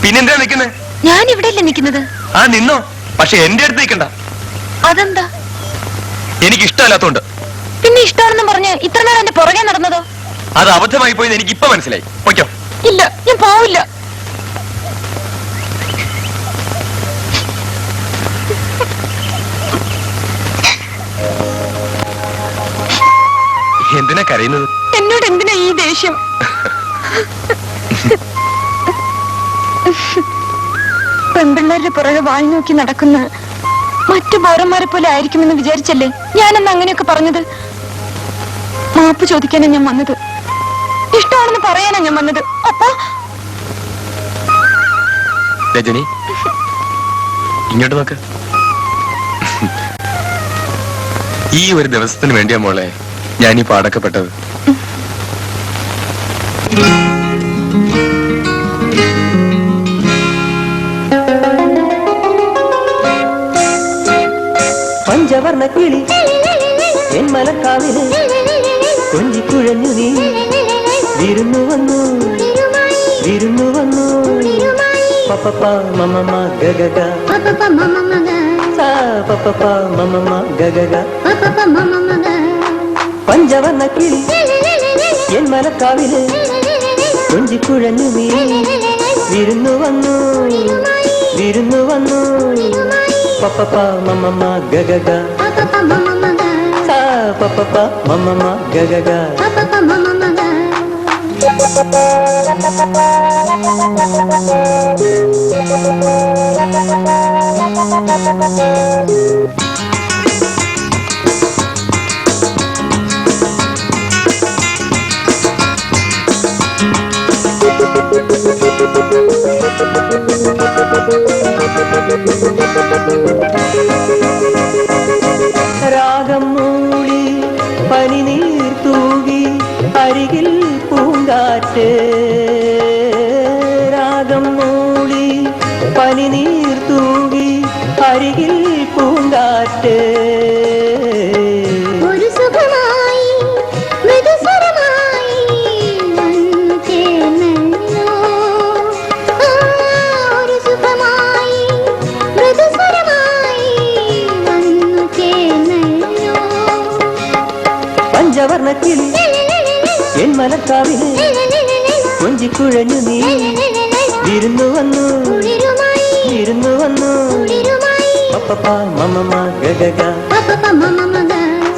പിന്നെന്താ നിൽക്കുന്നേ? ഞാൻ ഇവിടെയല്ലേ നിൽക്കുന്നത്. ആ നിന്നോ, പക്ഷെ എന്റെ അടുത്ത് നിൽക്കണ്ട. അതെന്താ? എനിക്ക് ഇഷ്ടമല്ലാത്തോണ്ട്. പിന്നെ ഇഷ്ടമാണെന്ന് പറഞ്ഞ് ഇത്ര നേരം എന്റെ പുറകെ നടന്നതോ? അത് അബദ്ധമായി പോയെന്ന് എനിക്ക് ഇപ്പൊ മനസ്സിലായി. ഓക്കോ? ഇല്ല, ഞാൻ പോവില്ല. എന്തിനാ കരയുന്നത്? എന്നോട് എന്തിനാ ഈ ദേഷ്യം? പെൺപിള്ളേരുടെ പുറകെ വായി നോക്കി നടക്കുന്ന മറ്റു പൗരന്മാരെ പോലെ ആയിരിക്കുമെന്ന് വിചാരിച്ചല്ലേ ഞാനെന്ന് അങ്ങനെയൊക്കെ പറഞ്ഞത്. മാപ്പ് ചോദിക്കാനാ ഞാൻ വന്നത്. ഇഷ്ടമാണെന്ന് പറയാനാ ഞാൻ വന്നത്. അപ്പൊ രജനി, ഇങ്ങോട്ട് നോക്ക്. ഈ ഒരു ദിവസത്തിന് വേണ്ടിയാ മോളെ ഞാൻ ഈ പാടക്കപ്പെട്ടത്. പഞ്ചവർണ്ണ കിളി എൻ മലക്കാവില് കൊഞ്ചിക്കുഴഞ്ഞു നീ വിരുന്നു വന്നു വിരുന്നു വന്നു. പപ്പ മമ ഗഗ സാ പപ്പ മമ ഗഗ. പഞ്ചവർണ്ണ കിളി എൻ മലക്കാവില് കൊഞ്ചിക്കുഴഞ്ഞു നീ വിരുന്നു വന്നു വിരുന്നു വന്നു. പപ്പ മമ ഗഗ സാ പപ്പ മമ ഗഗ. രാഗം മൂളി പനിനീർ തൂകി അരികിൽ പൂങ്കാറ്റ്. രാഗം മൂളി പനിനീർ തൂകി അരികിൽ പൂങ്കാറ്റ്. ഒരു സുഖമായി മൃദുസ്വരമായി വന്നു ചേർന്നല്ലോ. ഒരു സുഖമായി മൃദുസ്വരമായി വന്നു ചേർന്നല്ലോ. പഞ്ചവർണ്ണ കിളി എൻ മലക്കാവില് കൊഞ്ചിക്കുഴഞ്ഞു നീ വിരുന്നു വന്നു വിരുന്നു വന്നു. പപ്പ മമ ഗഗ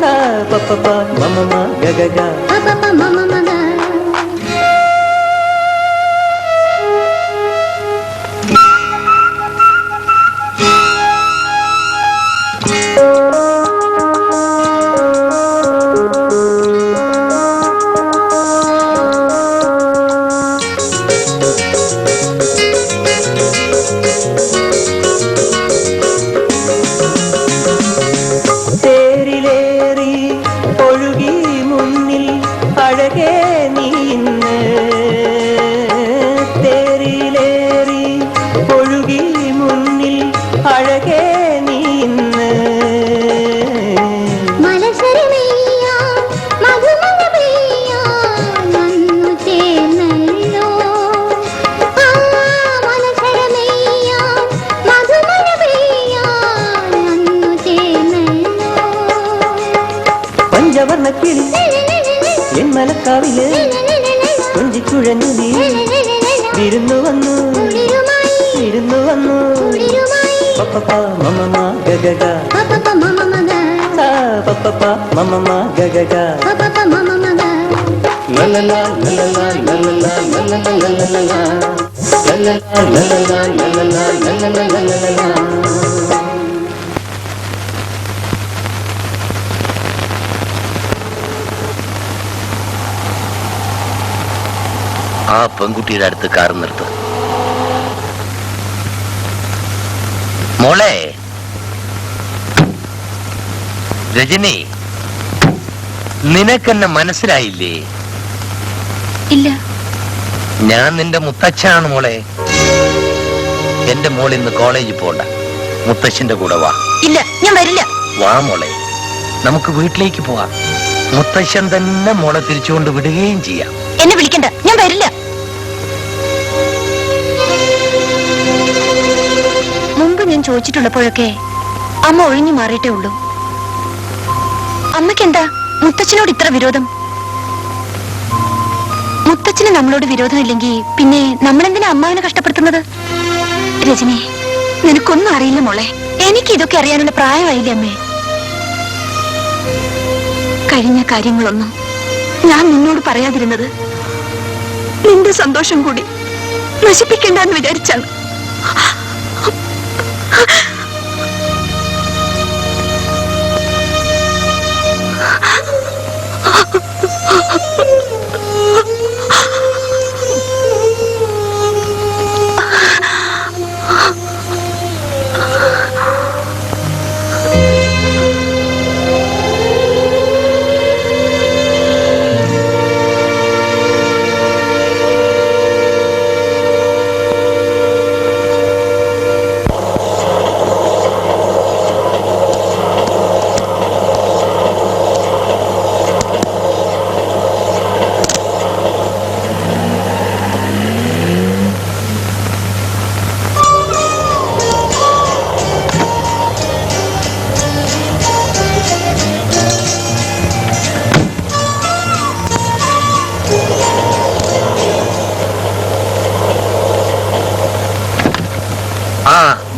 സാ പപ്പ മമ ഗഗ. തേരിലേറി ഒഴുകി മുന്നിൽ അഴകേ നീ ഇന്ന്. തേരിലേറി ഒഴുകി മുന്നിൽ അഴകേ നീ ഇന്ന്. പഞ്ചവർണ്ണ കിളി എൻ മലക്കാവില് കൊഞ്ചിക്കുഴഞ്ഞു നീ വിരുന്നു വന്നു വിരുന്നു വന്നു. പപ്പ മമ ഗഗ സാ പപ്പ മമ ഗഗ. ലലല ലലല ലലല ലലല ലലല ലലല ലലല ലലല ലലല. ആ പെൺകുട്ടിയുടെ അടുത്ത് കാർ നിർത്ത്. മോളെ രജനി, നിനക്കെന്നെ മനസ്സിലായില്ലേ? ഇല്ല. ഞാൻ നിന്റെ മുത്തച്ഛനാണ് മോളെ. എന്റെ മോൾ ഇന്ന് കോളേജിൽ പോണ്ട, മുത്തച്ഛന്റെ കൂടെ വാ. ഇല്ല, ഞാൻ വരില്ല. വാ മോളെ, നമുക്ക് വീട്ടിലേക്ക് പോവാം. മുത്തച്ഛൻ തന്നെ മോളെ തിരിച്ചുകൊണ്ട് വിടുകയും ചെയ്യാം. എന്നെ വിളിക്കണ്ട, ഞാൻ വരില്ല. ഞാൻ ചോദിച്ചിട്ടുള്ളപ്പോഴൊക്കെ അമ്മ ഒഴിഞ്ഞു മാറിയിട്ടേ ഉള്ളൂ. അമ്മയ്ക്കെന്താ മുത്തച്ഛനോട് ഇത്ര വിരോധം? മുത്തച്ഛന് നമ്മളോട് വിരോധമില്ലെങ്കിൽ പിന്നെ നമ്മളെന്തിനാ അമ്മാവിനെ കഷ്ടപ്പെടുത്തുന്നത്? രജനി, നിനക്കൊന്നും അറിയില്ല മോളെ. എനിക്ക് ഇതൊക്കെ അറിയാനുള്ള പ്രായമായില്ലേ അമ്മേ? കഴിഞ്ഞ കാര്യങ്ങളൊന്നും ഞാൻ നിന്നോട് പറയാതിരുന്നത് നിന്റെ സന്തോഷം കൂടി നശിപ്പിക്കണ്ടെന്ന് വിചാരിച്ചാണ്.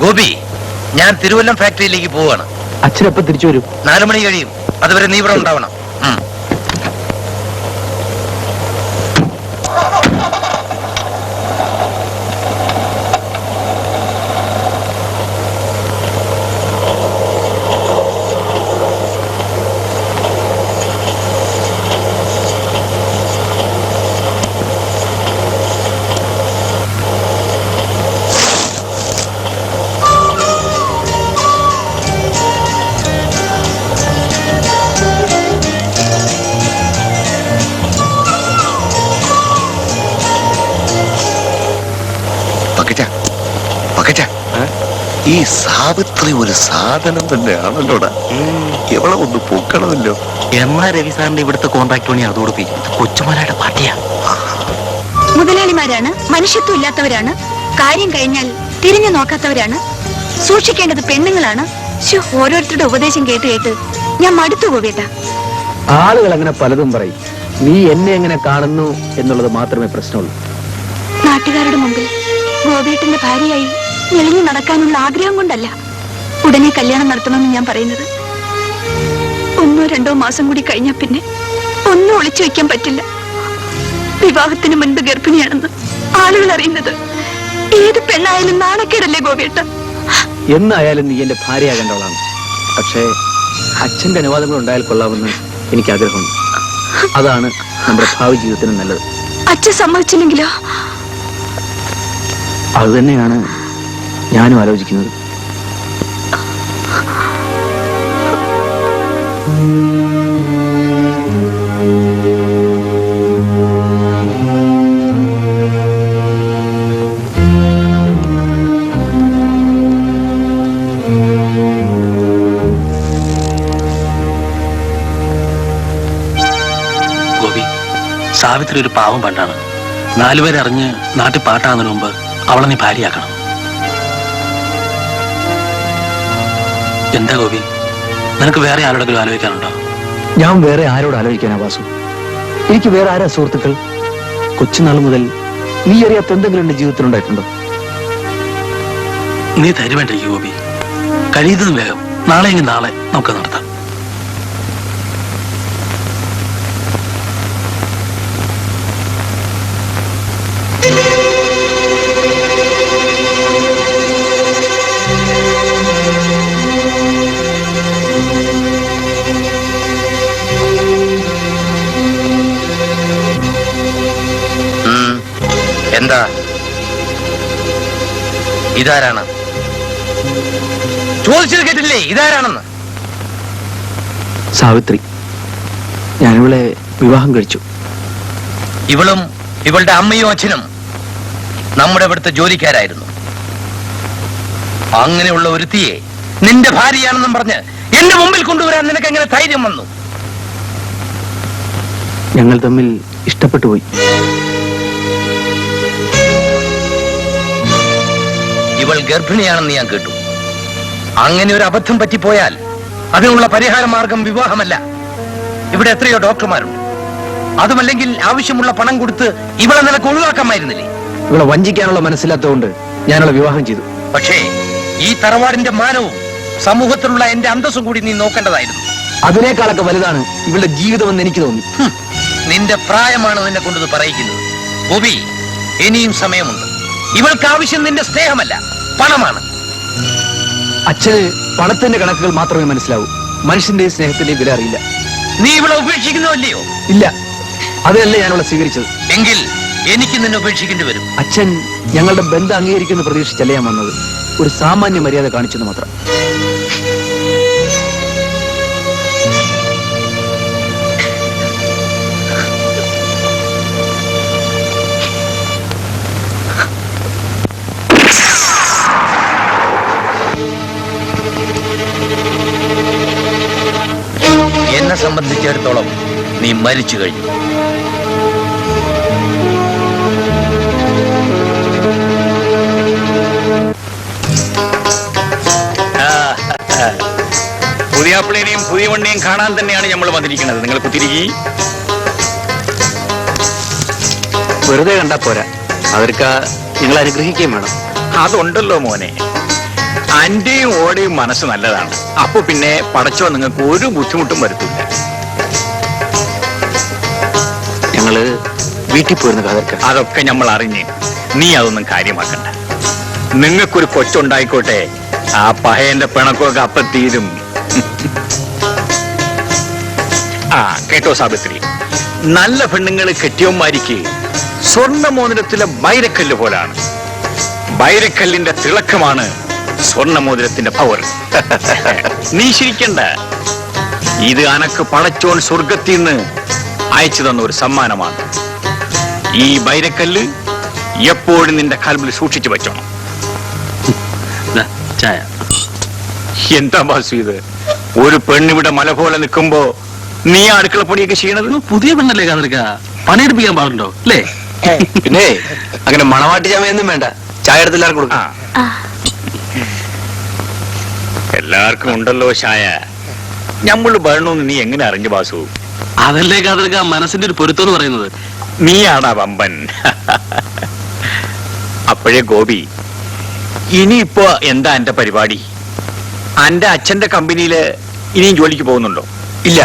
ഗോപി, ഞാൻ തിരുവല്ലം ഫാക്ടറിയിലേക്ക് പോവാണ്. അച്ഛനെപ്പം തിരിച്ചു വരും? 4 മണി കഴിയും. അതുവരെ നീ ഇവിടെ ഉണ്ടാവണം. ഈ സാവിത്രി ഒരു സാധനം തന്നെയാണല്ലോടാ. എവളെ ഒന്ന് പൊക്കണമല്ലോ. എന്നാ രവി സാറിന്റെ ഇവിടുത്തെ കോൺട്രാക്ട് പണി അതോട് പോയി. കൊച്ചുമാരുടെ പാർട്ടിയാ. മുതലാളിമാരാണ്, മനുഷ്യത്വം ഇല്ലാത്തവരാണ്, കാര്യം കഴിഞ്ഞാൽ തിരിഞ്ഞു നോക്കാത്തവരാണ്, സൂക്ഷിക്കേണ്ടത് പെണ്ണുങ്ങളാണ്. ഓരോരുത്തരുടെ ഉപദേശം കേട്ട് കേട്ട് ഞാൻ മടുത്തു പോവേട്ടാ. ആളുകൾ അങ്ങനെ പലതും പറയും. നീ എന്നെ എങ്ങനെ കാണുന്നു എന്നുള്ളത് മാത്രമേ പ്രശ്നമുള്ളൂ. നാട്ടുകാരുടെ മുമ്പിൽ ഗോപേട്ടന്റെ ഭാര്യയായി ഞെളിഞ്ഞു നടക്കാനുള്ള ആഗ്രഹം കൊണ്ടല്ല ഉടനെ കല്യാണം നടത്തണമെന്ന് ഞാൻ പറയുന്നത്. 1-2 മാസം കൂടി കഴിഞ്ഞാൽ പിന്നെ ഒന്നും ഒളിച്ചു വെക്കാൻ പറ്റില്ല. വിവാഹത്തിന് മുൻപ് ഗർഭിണിയാണെന്ന് ആളുകൾ അറിയുന്നത് ഏത് പെണ്ണായാലും നാണക്കേടല്ലേ ഗോപേട്ട? എന്നായാലും നീ എന്റെ ഭാര്യയാകേണ്ടവളാണ്. പക്ഷേ അച്ഛന്റെ അനുവാദങ്ങൾ ഉണ്ടായാൽ കൊള്ളാമെന്ന് എനിക്ക് ആഗ്രഹമുണ്ട്. അതാണ് നമ്മുടെ ഭാവി ജീവിതത്തിന് നല്ലത്. അച്ഛൻ സമ്മതിച്ചില്ലെങ്കിലോ? അത് തന്നെയാണ് ഞാനും ആലോചിക്കുന്നത്. ഗോപി, സാവിത്രി ഒരു പാവം പണ്ടാണ്. 4 പേരെ അറിഞ്ഞ് നാട്ടിൽ പാട്ടാകുന്നതിന് മുമ്പ് അവളെ നീ ഭാര്യയാക്കണം. എന്താ ഗോപി, നിനക്ക് വേറെ ആരോടെങ്കിലും ആലോചിക്കാനുണ്ടോ? ഞാൻ വേറെ ആരോട് ആലോചിക്കാനാ വാസു? എനിക്ക് വേറെ ആരാ സുഹൃത്തുക്കൾ? കൊച്ചുനാൾ മുതൽ നീ അറിയാത്ത എന്തെങ്കിലും എന്റെ ജീവിതത്തിലുണ്ടായിട്ടുണ്ടോ? നീ തരുവേണ്ടിരിക്കും ഗോപി. കഴിയുന്നതും വേഗം നാളെയെങ്കിൽ നാളെ നമുക്ക് നടത്താം. എന്താ? ഇതാരാണ്? ചോദിച്ചത് കേട്ടില്ലേ? ഇതാരാണെന്ന്? സാവിത്രി. ഞാനിവളെ വിവാഹം കഴിച്ചു. ഇവളും ഇവളുടെ അമ്മയും അച്ഛനും നമ്മുടെ ഇവിടുത്തെ ജോലിക്കാരായിരുന്നു. അങ്ങനെയുള്ള ഒരുത്തിയെ നിന്റെ ഭാര്യയാണെന്നും പറഞ്ഞ് എന്റെ മുമ്പിൽ കൊണ്ടുവരാൻ നിനക്ക് എങ്ങനെ ധൈര്യം വന്നു? ഞങ്ങൾ തമ്മിൽ ഇഷ്ടപ്പെട്ടു പോയി. ഇവൾ ഗർഭിണിയാണെന്ന് ഞാൻ കേട്ടു. അങ്ങനെ ഒരു അബദ്ധം പറ്റിപ്പോയാൽ അതിനുള്ള പരിഹാര മാർഗം വിവാഹമല്ല. ഇവിടെ എത്രയോ ഡോക്ടർമാരുണ്ട്. അതുമല്ലെങ്കിൽ ആവശ്യമുള്ള പണം കൊടുത്ത് ഇവളെ നിലക്ക് ഒഴിവാക്കാമായിരുന്നില്ലേ? ഇവിടെ വഞ്ചിക്കാനുള്ള മനസ്സിലാത്തതുകൊണ്ട് ഞാനുള്ള വിവാഹം ചെയ്തു. പക്ഷേ ഈ തറവാടിന്റെ മാനവും സമൂഹത്തിലുള്ള എന്റെ അന്തസ്സും കൂടി നീ നോക്കേണ്ടതായിരുന്നു. അതിനേക്കാളൊക്കെ വലുതാണ് ഇവളുടെ ജീവിതമെന്ന് എനിക്ക് തോന്നി. നിന്റെ പ്രായമാണ് നിന്നെ കൊണ്ടത് പറയിക്കുന്നത്. ഗോപി, ഇനിയും സമയമുണ്ട്. ഇവൾക്ക് ആവശ്യം നിന്റെ സ്നേഹമല്ല, പണമാണ്. അച്ഛന് പണത്തിന്റെ കണക്കുകൾ മാത്രമേ മനസ്സിലാവൂ. മനുഷ്യന്റെയും സ്നേഹത്തിന്റെയും വില അറിയില്ല. നീ ഇവളെ ഉപേക്ഷിക്കുന്നുവല്ലയോ? ഇല്ല, അതല്ലേ ഞാനുള്ള സ്വീകരിച്ചത്. എങ്കിൽ എനിക്ക് നിന്നെ ഉപേക്ഷിക്കേണ്ടി വരും. അച്ഛൻ ഞങ്ങളുടെ ബന്ധം അംഗീകരിക്കുന്ന പ്രതീക്ഷിച്ചല്ല ഞാൻ വന്നത്. ഒരു സാമാന്യ മര്യാദ കാണിച്ചെന്ന് മാത്രം. എന്നെ സംബന്ധിച്ചിടത്തോളം നീ മരിച്ചു കഴിഞ്ഞു. പുതിയ ആപ്പിളിനെയും പുതിയ വണ്ടിയും കാണാൻ തന്നെയാണ് നമ്മൾ വന്നിരിക്കുന്നത്. നിങ്ങൾ കുത്തിരിക്കി വെറുതെ കണ്ടാ പോരാ, അവർക്ക് നിങ്ങൾ അനുഗ്രഹിക്കുകയും വേണം. അതുണ്ടല്ലോ മോനെ. അന്റെയും ഓടെയും മനസ്സ് നല്ലതാണ്. അപ്പൊ പിന്നെ പടച്ചോ നിങ്ങൾക്ക് ഒരു ബുദ്ധിമുട്ടും വരുത്തില്ല. ഞങ്ങള് വീട്ടിൽ പോയിരുന്ന കാതർക്ക. അതൊക്കെ നമ്മൾ അറിഞ്ഞ് നീ അതൊന്നും കാര്യമാക്കണ്ട. നിങ്ങൾക്കൊരു കൊച്ചുണ്ടായിക്കോട്ടെ, ആ പഹയന്റെ പിണക്കമൊക്കെ അപ്പത്തീരും. ആ കേട്ടോ സാവിത്രി, നല്ല പെണ്ണുങ്ങള് കെട്ടിയന്മാരിക്ക് സ്വർണ്ണ മോതിരത്തിലെ വൈരക്കല്ല് പോലാണ്. വൈരക്കല്ലിന്റെ തിളക്കമാണ് സ്വർണ്ണ മോതിരത്തിന്റെ പവർ. നീ ശരിക്കണ്ട. ഇത് അനക്ക് പടച്ചോൻ സ്വർഗത്തിൽ നിന്ന് അയച്ചു തന്ന ഒരു സമ്മാനമാണ്. ഈ വൈരക്കല്ല് എപ്പോഴും നിന്റെ കൽബിൽ സൂക്ഷിച്ചു വെച്ചോണം. ചായ. എന്താ ബാസു ഇത്? ഒരു പെണ്ണിവിടെ മല പോലെ നിൽക്കുമ്പോ നീ അടുക്കള പണിയൊക്കെ ചെയ്യണത്? പുതിയ പെണ്ണല്ലേ കാതർക്ക, പണിയെടുപ്പിക്കാൻ പാടുണ്ടോ അല്ലേ? പിന്നെ അങ്ങനെ മണവാട്ടി ചമയൊന്നും വേണ്ട. ചായ എടുത്ത് എല്ലാവർക്കും കൊടുക്കാം. എല്ലാവർക്കും ഉണ്ടല്ലോ ചായ. ഞമ്മള് വരണമെന്ന് നീ എങ്ങനെ അറിഞ്ഞു ബാസു? അതല്ലേ കാതർക്ക മനസ്സിന്റെ ഒരു പൊരുത്തം എന്ന് പറയുന്നത്. നീയാടാ വമ്പൻ. അപ്പോഴേ ഗോപി, ഇനിയിപ്പോ എന്താ എന്റെ പരിപാടി? എന്റെ അച്ഛന്റെ കമ്പനിയില് ഇനിയും ജോലിക്ക് പോകുന്നുണ്ടോ? ഇല്ല,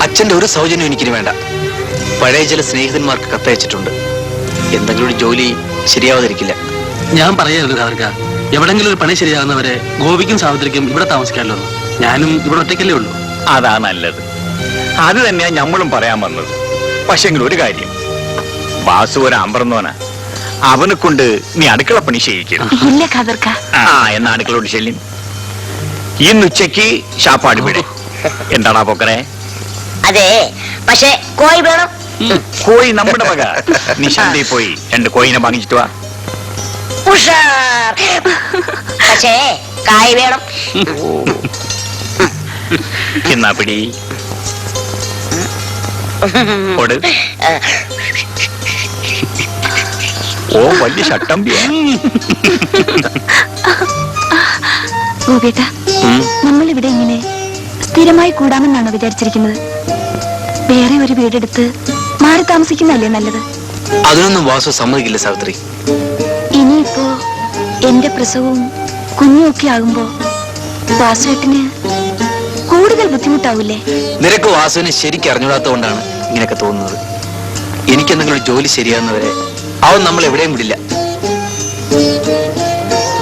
അച്ഛന്റെ ഒരു സൗജന്യം എനിക്കിനി വേണ്ട. പഴയ ചില സ്നേഹിതന്മാർക്ക് കത്തയച്ചിട്ടുണ്ട്. എന്തെങ്കിലും ഒരു ജോലി ശരിയാവാതിരിക്കില്ല. ഞാൻ പറയായിരുന്നു കാതർക്ക, എവിടെങ്കിലും ഒരു പണി ശരിയാകുന്നവരെ ഗോപിക്കും സാവിത്രിക്കും ഇവിടെ താമസിക്കാമല്ലോ. ഞാനും ഇവിടെ ഒറ്റയ്ക്കല്ലേ ഉള്ളൂ. അതാ നല്ലത്. അത് തന്നെയാ ഞമ്മളും പറയാൻ വന്നത്. പക്ഷെങ്കിൽ ഒരു കാര്യം, ബാസു ഒരു അമ്പറന്നോനാ. അവനെ കൊണ്ട് നീ അടുക്കള പണി ചെയ്യിക്കണം. ഇല്ല ഖാദർക്ക. ആ എന്നാ അടുക്കളോട് ചെല്ലും. ഇന്ന് ഉച്ചക്ക് ശാപ്പാട് വിടെ. എന്താടാ പോക്കറെ? അതെ, പക്ഷെ കോഴി വേണം. കോഴി നമ്മുടെ വക. നീ ശാന്തയിൽ പോയി 2 കോഴിനെ വാങ്ങിച്ചിട്ട് വാ. ഉഷാർ. പക്ഷേ കായ് വേണം. എന്നാ പിടി കൊടു. ഓ വലിയ ഷട്ടമ്പിയാ. ഗോപിയേട്ടാ, നമ്മൾ ഇവിടെ ഇങ്ങനെ സ്ഥിരമായി കൂടാമെന്നാണോ വിചാരിച്ചിരിക്കുന്നത്? വേറെ ഒരു വീടെടുത്ത് മാറി താമസിക്കുന്നല്ലേ നല്ലത്? അതിനൊന്നും വാസു സമ്മതിക്കില്ല സാവിത്രി. ഇനിയിപ്പോ എന്റെ പ്രസവവും കുഞ്ഞും ഒക്കെ ആകുമ്പോ വാസുവേട്ടന് കൂടുതൽ ബുദ്ധിമുട്ടാവൂലേ? നിനക്ക് വാസുവിനെ ശരിക്കും അറിഞ്ഞൂടാത്തതുകൊണ്ടാണ് ഇങ്ങനെയൊക്കെ തോന്നുന്നത്. എനിക്കെന്തെങ്കിലും ഒരു ജോലി ശരിയാകുന്നവരെ അവൻ നമ്മൾ എവിടെയും വിടില്ല.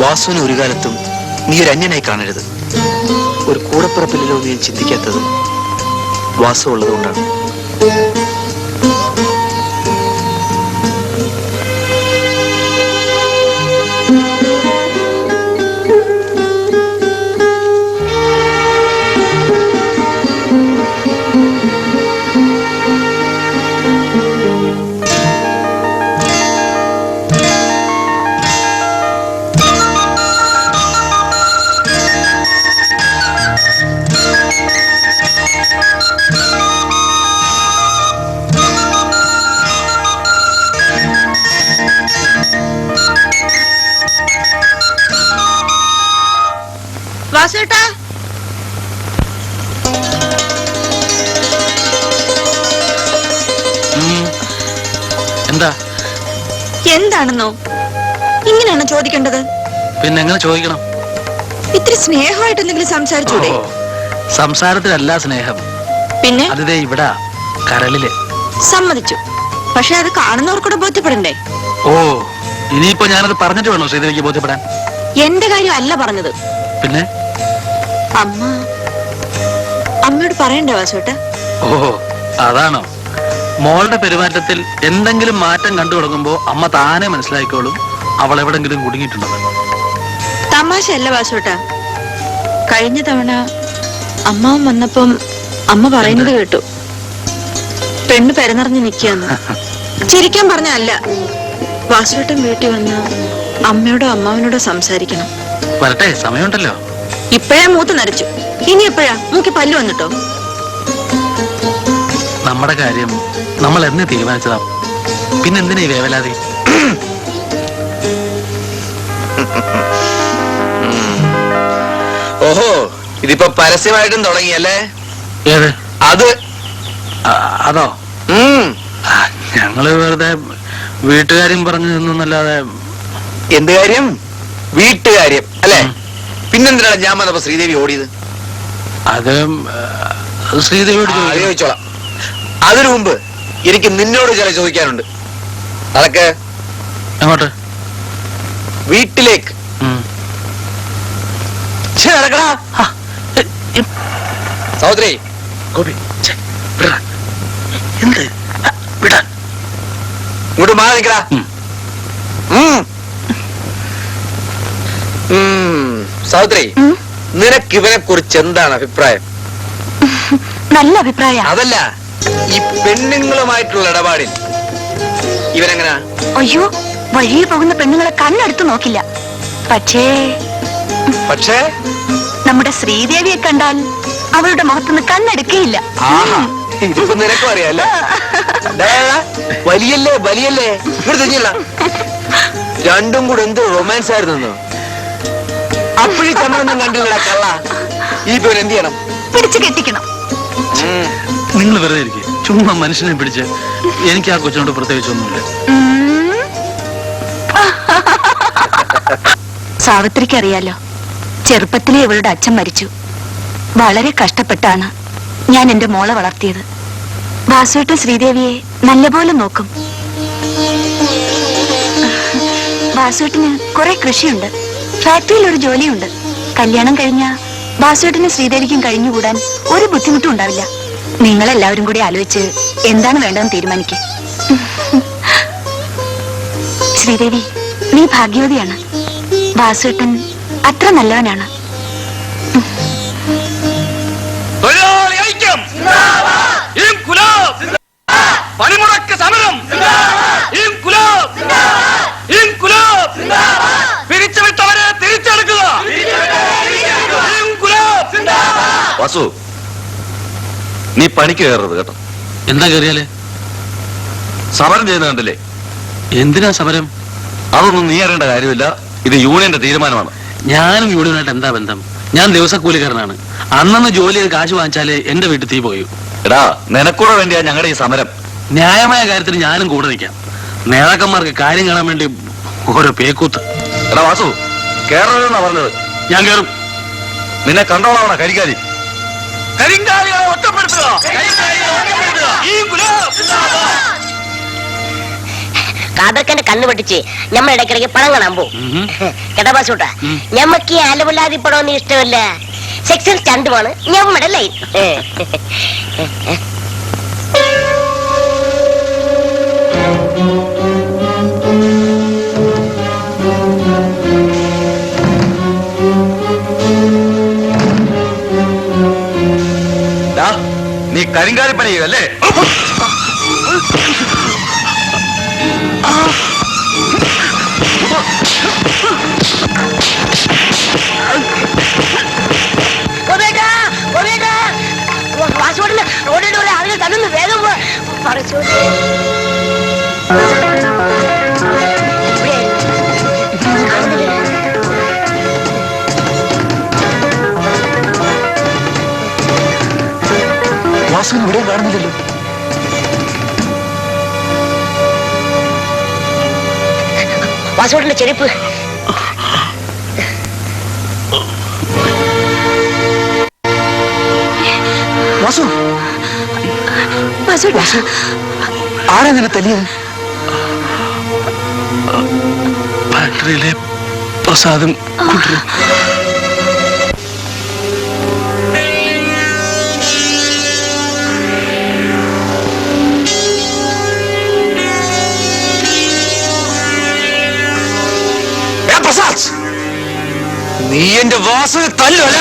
വാസുവിനെ ഒരു കാലത്തും നീ ഒരു അന്യനായി കാണരുത്. ഒരു കൂടപ്പിറപ്പില്ലല്ലോ എന്ന് ഞാൻ ചിന്തിക്കാത്തത് വാസു ഉള്ളതുകൊണ്ടാണ്. എന്താ? എന്താണെന്നോ? ഇങ്ങനെയാണോ ചോദിക്കേണ്ടത്? പിന്നെ എങ്ങനെ ചോദിക്കണം? ഇത്തിരി സ്നേഹമായിട്ട് എന്തെങ്കിലും സംസാരിച്ചൂടെ? ഓ, സംസാരത്തിലല്ല സ്നേഹം. പിന്നെ അതിതേ ഇവിടെ കരളില്. സമ്മതിച്ചു. പക്ഷെ അത് കാണുന്നവർക്കൂടെ ബോധ്യപ്പെടണ്ടേ? ഓ, ഇനിയിപ്പോ ഞാനത് പറഞ്ഞിട്ട് വേണോ ശ്രീദേവിക്ക് ബോധ്യപ്പെടാൻ? എന്റെ കാര്യം അല്ല പറഞ്ഞത്. പിന്നെ അമ്മയോട് പറയണ്ടേ വാസുവേട്ട? ഓ, അതാണോ? മോളുടെ പെരുമാറ്റത്തിൽ എന്തെങ്കിലും മാറ്റം കണ്ടു തുടങ്ങുമ്പോ അമ്മ താനെ മനസ്സിലാക്കിക്കോളും അവൾ എവിടെങ്കിലും കുടുങ്ങിയിട്ടുണ്ടെന്ന്. തമാശയല്ല വാസുവേട്ട. കഴിഞ്ഞ തവണ അമ്മാവൻ വന്നപ്പം അമ്മ പറയുന്നത് കേട്ടു, പെണ്ണ് പെരനിറഞ്ഞ് നിൽക്കാന്ന്. ചിരിക്കാൻ പറഞ്ഞല്ല. വാസുവേട്ടൻ വീട്ടിൽ വന്ന് അമ്മയോടോ അമ്മാവനോടോ സംസാരിക്കണം. വരട്ടെ, സമയമുണ്ടല്ലോ. ഇപ്പഴേ മൂത്ത് നരച്ചു, ഇനി എപ്പോഴാ മൂക്കി പല്ലു വന്നിട്ടോ? നമ്മുടെ കാര്യം നമ്മൾ എന്നെ തീരുമാനിച്ചതാ, പിന്നെന്തിനാ ഈ വേവലാതി? ഓഹോ, ഇതിപ്പോ പരസ്യമായിട്ടും തുടങ്ങിയല്ലേ? ഏത്? അത് അതോ? ഞങ്ങള് വെറുതെ വീട്ടുകാര്യം പറഞ്ഞു നിന്നല്ലാതെ. എന്ത് കാര്യം? വീട്ടുകാര്യം അല്ലേ? പിന്നെന്തിനാണ് ഞാൻ വന്നപ്പോ ശ്രീദേവി ഓടിയത്? അത് ശ്രീദേവിയോട് ചോദിച്ചോളാം. അതിനു മുമ്പ് എനിക്ക് നിന്നോട് ചില ചോദിക്കാനുണ്ട്. അതൊക്കെ അങ്ങോട്ട് വീട്ടിലേക്ക്. സഹോദരി ഗോപി, എന്ത് വിടാൻ? ഇങ്ങോട്ട് മാറി നിൽക്കടാ. സഹോദരി, നിനക്ക് ഇവനെ കുറിച്ച് എന്താണ് അഭിപ്രായം? നല്ല അഭിപ്രായ. അതല്ല, ഈ പെണ്ണുങ്ങളുമായിട്ടുള്ള ഇടപാടിൽ ഇവനെങ്ങനാ? അയ്യോ, വഴിയെ പോകുന്ന പെണ്ണുങ്ങളെ കണ്ണെടുത്ത് നോക്കില്ല. പക്ഷേ നമ്മുടെ ശ്രീദേവിയെ കണ്ടാൽ അവളുടെ മുഖത്തുനിന്ന് കണ്ണെടുക്കുകയില്ല. ഇതിപ്പോ നിനക്കും അറിയാല്ലേ? വലിയല്ലേ വലിയല്ലേ, ഇവിടെ തെറ്റിയല്ല. രണ്ടും കൂടെ എന്ത് റൊമാൻസ് ആയിരുന്നു. അപ്പോഴീ ചന്ദ്രൊന്നും കണ്ടില്ല കള്ള. ഈ പേര് എന്ത് ചെയ്യണം? പിടിച്ചു കെട്ടിക്കണം. നിങ്ങൾ വെറുതെ ഇരിക്കും, ചുമ്മാ മനുഷ്യനെ പിടിച്ച്. എനിക്ക് ആ കൊച്ചിനോട് പ്രത്യേകിച്ചൊന്നുമില്ല. സാവിത്രിക്ക് അറിയാലോ, ചെറുപ്പത്തിലേ ഇവളുടെ അച്ഛൻ മരിച്ചു. വളരെ കഷ്ടപ്പെട്ടാണ് ഞാൻ എന്റെ മോളെ വളർത്തിയത്. വാസുവേട്ടൻ ശ്രീദേവിയെ നല്ലപോലെ നോക്കും. വാസുവേട്ടന് കുറെ കൃഷിയുണ്ട്, ഫാക്ടറിയിൽ ഒരു ജോലിയുണ്ട്. കല്യാണം കഴിഞ്ഞ വാസുവേട്ടനും ശ്രീദേവിക്കും കഴിഞ്ഞുകൂടാൻ ഒരു ബുദ്ധിമുട്ടും ഉണ്ടാവില്ല. നിങ്ങളെല്ലാവരും കൂടി ആലോചിച്ച് എന്താണ് വേണ്ടതെന്ന് തീരുമാനിക്കേ. ശ്രീദേവി, നീ ഭാഗ്യവതിയാണ്. വാസുവേട്ടൻ അത്ര നല്ലവനാണ്. പണിമുടക്ക് സമരം, പിരിച്ചുവിട്ടവരെ തിരിച്ചെടുക്കുക. വാസു, നീ പണിക്ക് കയറരുത് കേട്ടോ. എന്താ കയറിയാല്? സമരം ചെയ്യുന്ന കണ്ടില്ലേ? എന്തിനാ സമരം? അതൊന്നും നീ അറിയേണ്ട കാര്യമില്ല. ഇത് യൂണിയന്റെ തീരുമാനമാണ്. ഞാനും യൂണിയനായിട്ട് എന്താ ബന്ധം? ഞാൻ ദിവസക്കൂലിക്കാരനാണ്. അന്നന്ന് ജോലി ചെയ്ത് കാശ് വാങ്ങിച്ചാലേ എന്റെ വീട്ടിൽ തീ പോയു. എടാ, നിനക്കൂടെ വേണ്ടിയാ ഞങ്ങളുടെ ഈ സമരം. ന്യായമായ കാര്യത്തിന് ഞാനും കൂടെ നിൽക്കാം. നേതാക്കന്മാർക്ക് കാര്യം കാണാൻ വേണ്ടി ഓരോ പേക്കൂത്ത്. എടാ വാസു, കേരളമെന്നാ പറഞ്ഞത്. ഞാൻ കയറും. നിന്നെ കണ്ടോളാവണ കരിക്കാലി. കരിങ്കാലികളെ ഒറ്റപ്പെടുത്തുക. കാതർക്കന്റെ കണ്ണു പൊട്ടിച്ച് നമ്മൾ ഇടയ്ക്കിടയ്ക്ക് പണം കാണാൻ പോകും. കേട്ടാ പാസൂട്ടാ, ഞമ്മക്ക് ഈ അലവലാതി പടമൊന്നും ഇഷ്ടമല്ല. സെക്ഷൻ ചണ്ടുമാണ് ഞമ്മടെ ലൈൻ. നീ കരിങ്കാലിപ്പണി ചെയ്യുകയല്ലേ? വാസുവിന്റെ റോഡിലൂടെ ആളുകൾ തന്നു വേഗം പറച്ചു. വാസുവിന് ഇവിടെ കാണുന്നില്ലല്ലോ. വാസുവിന്റെ ചെരുപ്പ്. വാസു, വാസുട്ടാ, ആരാ നിന്നെ തല്ലിയത്? ഫാക്ടറിയിലെ പ്രസാദം കൂട്ടരും. പ്രസാദ്, നീ എന്റെ വാസുവിനെ തല്ലുവല്ല.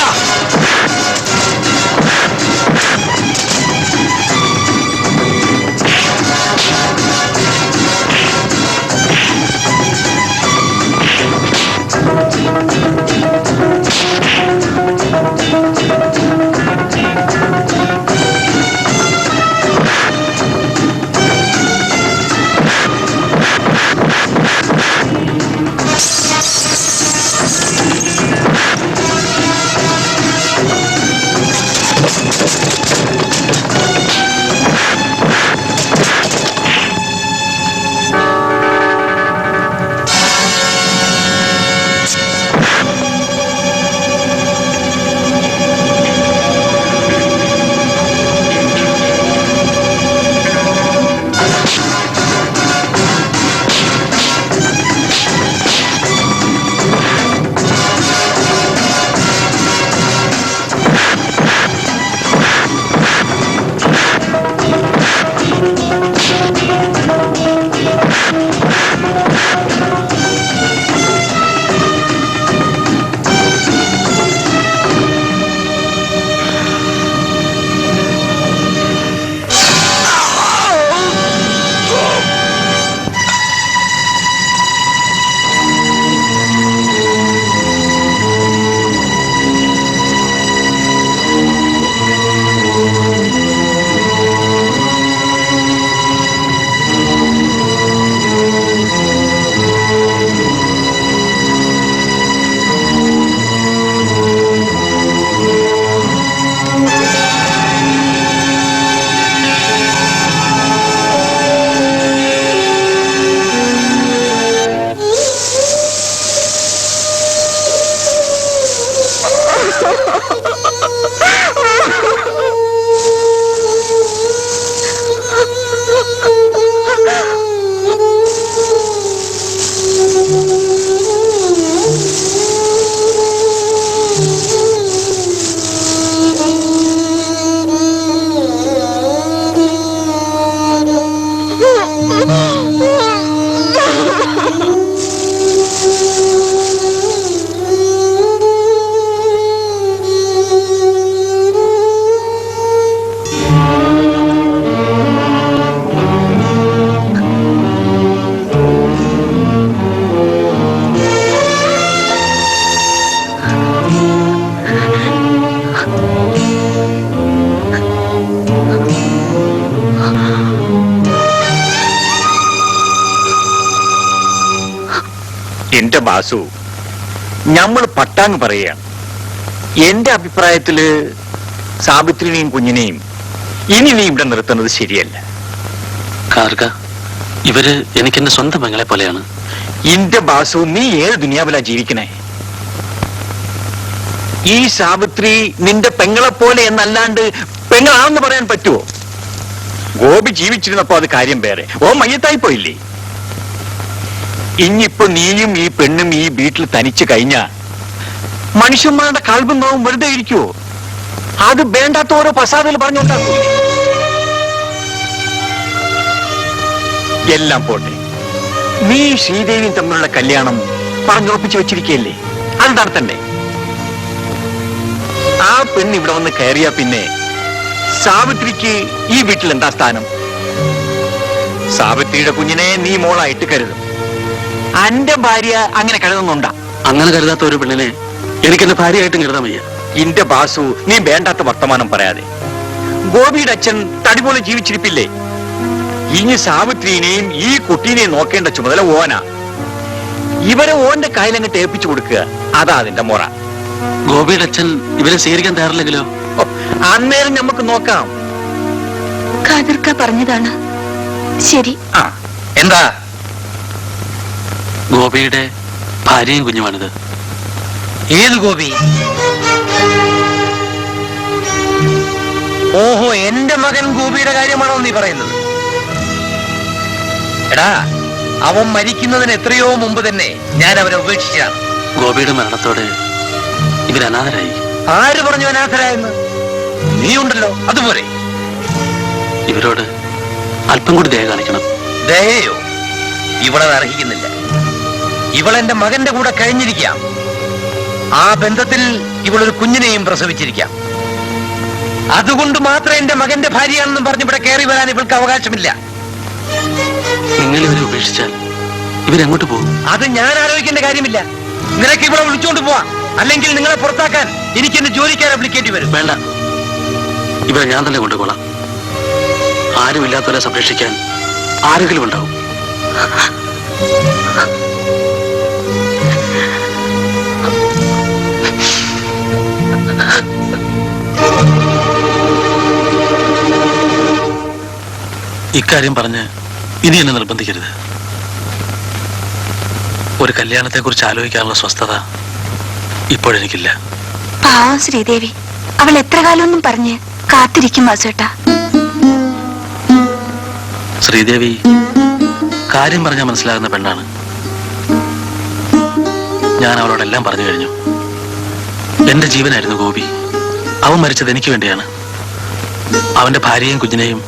എന്റെ ബാസു, നമ്മൾ പട്ടാങ് പറയുകയാണ്. എന്റെ അഭിപ്രായത്തില് സാവിത്രിനെയും കുഞ്ഞിനെയും ഇനി നീ ഇവിടെ നിർത്തുന്നത് ശരിയല്ല. കാർഗ, ഇവര് എനിക്ക് എന്റെ സ്വന്തം പെങ്ങളെ പോലെയാണ്. എന്റെ ബാസു, നീ ഏത് ദുനിയാവിലാ ജീവിക്കണേ? ഈ സാവിത്രി നിന്റെ പെങ്ങളെ പോലെ എന്നല്ലാണ്ട് പെങ്ങളാണെന്ന് പറയാൻ പറ്റുമോ? ഗോപി ജീവിച്ചിരുന്നപ്പോ അത് കാര്യം വേറെ. ഓ മയ്യത്തായി പോയില്ലേ? ഇനിയിപ്പോ നീയും ഈ പെണ്ണും ഈ വീട്ടിൽ തനിച്ചു കഴിഞ്ഞാ മനുഷ്യന്മാരുടെ കൽബും നോവും വെറുതെ ഇരിക്കുവോ? അത് വേണ്ടാത്ത ഓരോ പ്രസാദങ്ങൾ പറഞ്ഞുണ്ടാക്കൂലേ? എല്ലാം പോട്ടെ, നീ ശ്രീദേവിയും തമ്മിലുള്ള കല്യാണം പറഞ്ഞുറപ്പിച്ചു വെച്ചിരിക്കുകയല്ലേ? അത് നടത്തണ്ടേ? ആ പെണ്ണ് ഇവിടെ വന്ന് കയറിയാ പിന്നെ സാവിത്രിക്ക് ഈ വീട്ടിൽ എന്താ സ്ഥാനം? സാവിത്രിയുടെ കുഞ്ഞിനെ നീ മോളായിട്ട് കരുതും. അന്റെ ഭാര്യ അങ്ങനെ കരുതുന്നുണ്ടാ? അങ്ങനെ കരുതാത്ത ഒരു പെണ്ണിനെ എനിക്ക് എന്റെ ഭാര്യയായിട്ടും കരുതാൻ വയ്യ. ഇന്റെ ബാസു, നീ വേണ്ടാത്ത വർത്തമാനം പറയാതെ. ഗോപിയുടെ അച്ഛൻ തടിപോലെ ജീവിച്ചിരിപ്പില്ലേ? ഇനി സാവിത്രിനെയും ഈ കുട്ടീനെയും നോക്കേണ്ട ചുമതല ഓനാ. ഇവരെ ഓന്റെ കയ്യിലങ്ങട്ട് ഏൽപ്പിച്ചു കൊടുക്കുക, അതാ അതിന്റെ മുറ. ഗോപിയുടെ അച്ഛൻ ഇവരെ സ്വീകരിക്കാൻ തയ്യാറില്ലെങ്കിലോ? അന്നേരം നമുക്ക് നോക്കാം. ഖാദിർക്ക പറഞ്ഞതാണ് ശരി. എന്താ ഗോപിയുടെ ഭാര്യയും കുഞ്ഞുമാണിത്. ഏത് ഗോപി? ഓഹോ, എന്റെ മകൻ ഗോപിയുടെ കാര്യമാണോ നീ പറയുന്നത്? എടാ, അവൻ മരിക്കുന്നതിന് എത്രയോ മുമ്പ് തന്നെ ഞാൻ അവനെ ഉപേക്ഷിച്ചതാണ്. ഗോപിയുടെ മരണത്തോടെ ഇവർ അനാഥരായി. ആര് പറഞ്ഞു അനാഥരായെന്ന്? നീ ഉണ്ടല്ലോ, അതുപോലെ. ഇവരോട് അല്പം കൂടി ദയ കാണിക്കണം. ദയയോ? ഇവളത് അർഹിക്കുന്നില്ല. ഇവളെന്റെ മകന്റെ കൂടെ കഴിഞ്ഞിരിക്കാം. ആ ബന്ധത്തിൽ ഇവളൊരു കുഞ്ഞിനെയും പ്രസവിച്ചിരിക്കാം. അതുകൊണ്ട് മാത്രം എന്റെ മകന്റെ ഭാര്യയാണെന്നും പറഞ്ഞ് ഇവിടെ കയറി വരാൻ ഇവൾക്ക് അവകാശമില്ല. നിങ്ങൾ ഇവരെ ഉപേക്ഷിച്ചാൽ ഇവരെങ്ങോട്ട് പോകും? അത് ഞാൻ ആലോചിക്കേണ്ട കാര്യമില്ല. നിനക്ക് ഇവിടെ വിളിച്ചോണ്ട് പോവാ, അല്ലെങ്കിൽ നിങ്ങളെ പുറത്താക്കാൻ എനിക്ക് എന്റെ ജോലിക്കാരെ വിളിക്കേണ്ടി വരും. വേണ്ട, ഇവരെ ഞാൻ തന്നെ കൊണ്ടുപോകാം. ആരുമില്ലാത്തവരെ സംരക്ഷിക്കാൻ ആരെങ്കിലും ഉണ്ടാവും. ഇക്കാര്യം പറഞ്ഞ് ഇനി എന്നെ നിർബന്ധിക്കരുത്. ഒരു കല്യാണത്തെക്കുറിച്ച് ആലോചിക്കാനുള്ള സ്വസ്ഥത ഇപ്പോഴെനിക്കില്ല. പാവം ശ്രീദേവി, അവൾ എത്ര കാലമൊന്നും പറഞ്ഞ് കാത്തിരിക്കും വാസുവേട്ടാ. ശ്രീദേവി കാര്യം പറഞ്ഞാൽ മനസ്സിലാകുന്ന പെണ്ണാണ്. ഞാൻ അവളോടെല്ലാം പറഞ്ഞു കഴിഞ്ഞു. എന്റെ ജീവനായിരുന്നു ഗോപി. അവൻ മരിച്ചത് എനിക്ക് വേണ്ടിയാണ്. അവന്റെ ഭാര്യയും കുഞ്ഞിനെയും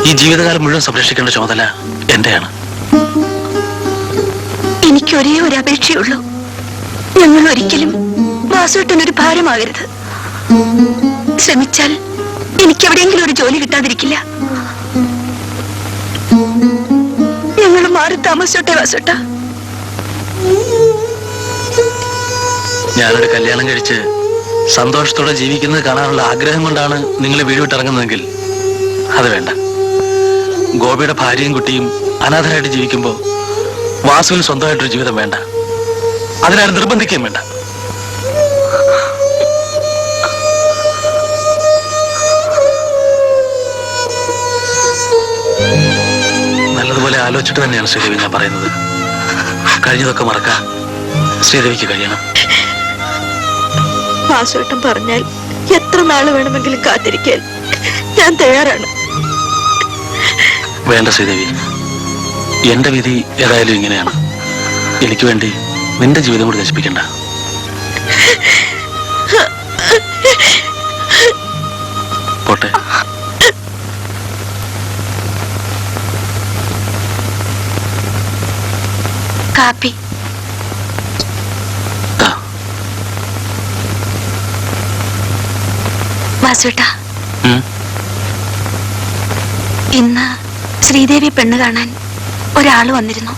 ഈ ജീവിതകാലം മുഴുവൻ സംരക്ഷിക്കേണ്ട ചുമതല എന്റെയാണ്. എനിക്ക് ഒരേ ഒരു അപേക്ഷയുള്ളൂ. ഞങ്ങൾ ഒരിക്കലും വാസുവേട്ടനൊരു ഭാരമാകരുത്. ശ്രമിച്ചാൽ എനിക്ക് എവിടെയെങ്കിലും ഒരു ജോലി കിട്ടാതിരിക്കില്ല. ഞങ്ങൾ മാറി താമസിച്ചോട്ടെ വാസുവേട്ടാ. ഞാനൊരു കല്യാണം കഴിച്ച് സന്തോഷത്തോടെ ജീവിക്കുന്നത് കാണാനുള്ള ആഗ്രഹം കൊണ്ടാണ് നിങ്ങൾ വീട് വിട്ടിറങ്ങുന്നതെങ്കിൽ അത് വേണ്ട. ഗോപിയുടെ ഭാര്യയും കുട്ടിയും അനാഥരായിട്ട് ജീവിക്കുമ്പോൾ വാസുവിന് സ്വന്തമായിട്ടൊരു ജീവിതം വേണ്ട. അതിനാരും നിർബന്ധിക്കുകയും വേണ്ട. നല്ലതുപോലെ ആലോചിച്ചിട്ട് തന്നെയാണ് ശ്രീദേവി ഞാൻ പറയുന്നത്. കഴിഞ്ഞതൊക്കെ മറക്കാൻ ശ്രീദേവിക്ക് കഴിയണം. വാസുവേട്ടൻ പറഞ്ഞാൽ എത്ര നാള് വേണമെങ്കിലും കാത്തിരിക്കാൻ ഞാൻ തയ്യാറാണ്. വേണ്ട ശ്രീദേവി, എന്റെ വിധി ഏതായാലും ഇങ്ങനെയാണ്. എനിക്ക് വേണ്ടി നിന്റെ ജീവിതം കൂടി നശിപ്പിക്കണ്ട. പോട്ടെ. കാപ്പി. വാസുവേട്ടാ, ഇന്ന് ശ്രീദേവി പെണ്ണ് കാണാൻ ഒരാള് വന്നിരുന്നു.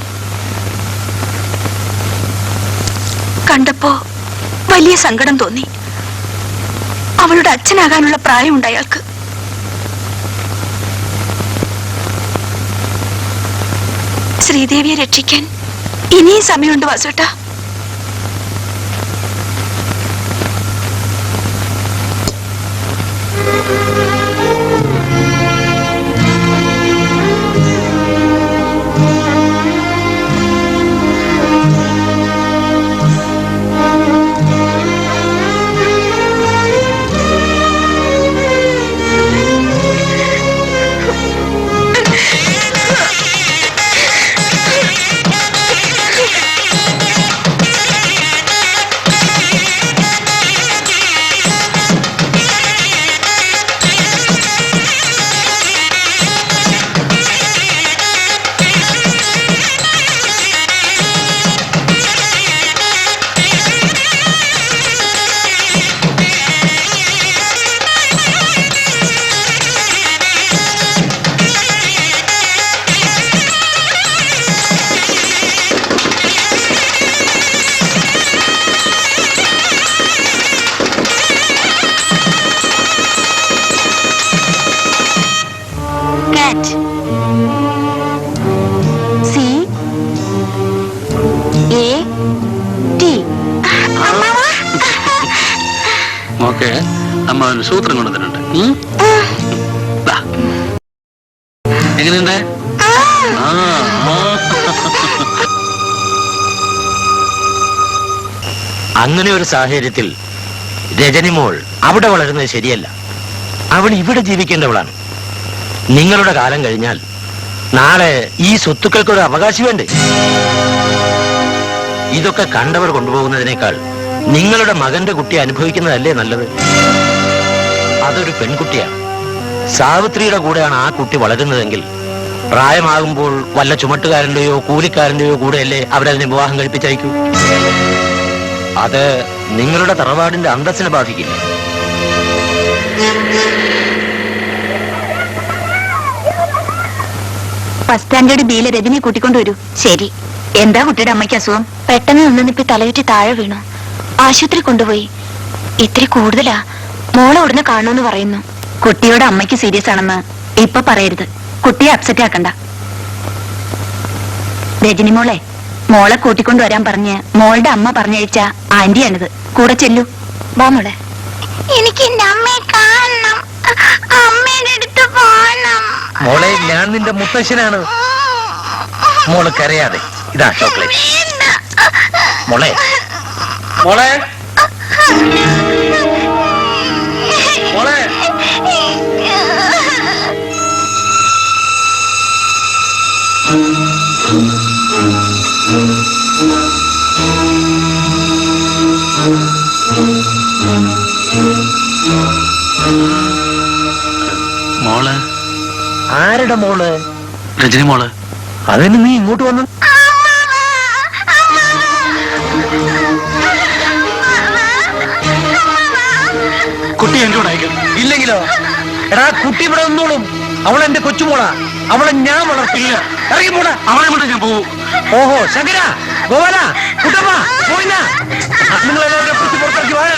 കണ്ടപ്പോ വലിയ സങ്കടം തോന്നി. അവളുടെ അച്ഛനാകാനുള്ള പ്രായമുണ്ട് അയാൾക്ക്. ശ്രീദേവിയെ രക്ഷിക്കാൻ ഇനിയും സമയമുണ്ട് വാസുവേട്ടാ. മോക്കെ അമ്മ ഒരു സൂത്രം കൊണ്ടുവന്നിട്ടുണ്ട്. എങ്ങനെയുണ്ട്? അങ്ങനെ ഒരു സാഹചര്യത്തിൽ രജനിമോൾ അവിടെ വളരുന്നത് ശരിയല്ല. അവൾ ഇവിടെ ജീവിക്കേണ്ടവളാണ്. നിങ്ങളുടെ കാലം കഴിഞ്ഞാൽ നാളെ ഈ സ്വത്തുക്കൾക്കൊരു അവകാശം വേണ്ടേ? ഇതൊക്കെ കണ്ടവർ കൊണ്ടുപോകുന്നതിനേക്കാൾ നിങ്ങളുടെ മകന്റെ കുട്ടി അനുഭവിക്കുന്നതല്ലേ നല്ലത്? അതൊരു പെൺകുട്ടിയാണ്. സാവിത്രിയുടെ കൂടെയാണ് ആ കുട്ടി വളരുന്നതെങ്കിൽ പ്രായമാകുമ്പോൾ വല്ല ചുമട്ടുകാരന്റെയോ കൂലിക്കാരന്റെയോ കൂടെയല്ലേ അവരതിനെ വിവാഹം കഴിപ്പിച്ചയക്കൂ. അത് നിങ്ങളുടെ തറവാടിന്റെ അന്തസ്സിനെ ബാധിക്കില്ല. ഫസ്റ്റ് സ്റ്റാൻഡേർഡ് ബിയിലെ രജനി കൂട്ടിക്കൊണ്ടുവരൂ. ശരി. എന്താ കുട്ടിയുടെ അമ്മയ്ക്ക് അസുഖം? പെട്ടെന്ന് നിന്നിപ്പി തലയുറ്റി താഴെ വീണു. ആശുപത്രി കൊണ്ടുപോയി. ഇത്തിരി കൂടുതലാ. മോളെ ഉടനെ കാണുമെന്ന് പറയുന്നു. കുട്ടിയുടെ അമ്മയ്ക്ക് സീരിയസ് ആണെന്ന് ഇപ്പൊ പറയരുത്. കുട്ടിയെ അപ്സെറ്റ് ആക്കണ്ട. രജനി മോളെ കൂട്ടിക്കൊണ്ടുവരാൻ പറഞ്ഞ് മോളുടെ അമ്മ പറഞ്ഞയച്ച ആന്റിയാണിത്. കൂടെ ചെല്ലു. വാ മോളെ. എനിക്ക് എന്റെ അമ്മയെ കാണണം, അമ്മയുടെ അടുത്ത് പോകണം. മോളെ, ഞാൻ നിന്റെ മുത്തശ്ശനാണ്. മോള് കരയാതെ. ഇതാ ചോക്ലേറ്റ്. മോളെ മോളെ മോളെ മോള് ആരുടെ മോള്? രജനി മോള്. അതിന് നീ ഇങ്ങോട്ട് വന്നു? കുട്ടി എന്റെ കൂടെ അയക്കും. ഇല്ലെങ്കിലോ? എടാ, കുട്ടി ഇവിടെ വന്നോളും. അവളെന്റെ കൊച്ചുമോളാ. അവളെ ഞാൻ വളർത്തില്ല. ഇറങ്ങി പോടാ. അവളെ കൊണ്ട് ഞാൻ പോവും. ഓഹോ, ശങ്കര, ഗോപാല, കുട്ടമ്മ, പോയില്ല. നിങ്ങളെല്ലാവരും പുറത്തേക്ക് വാഴ.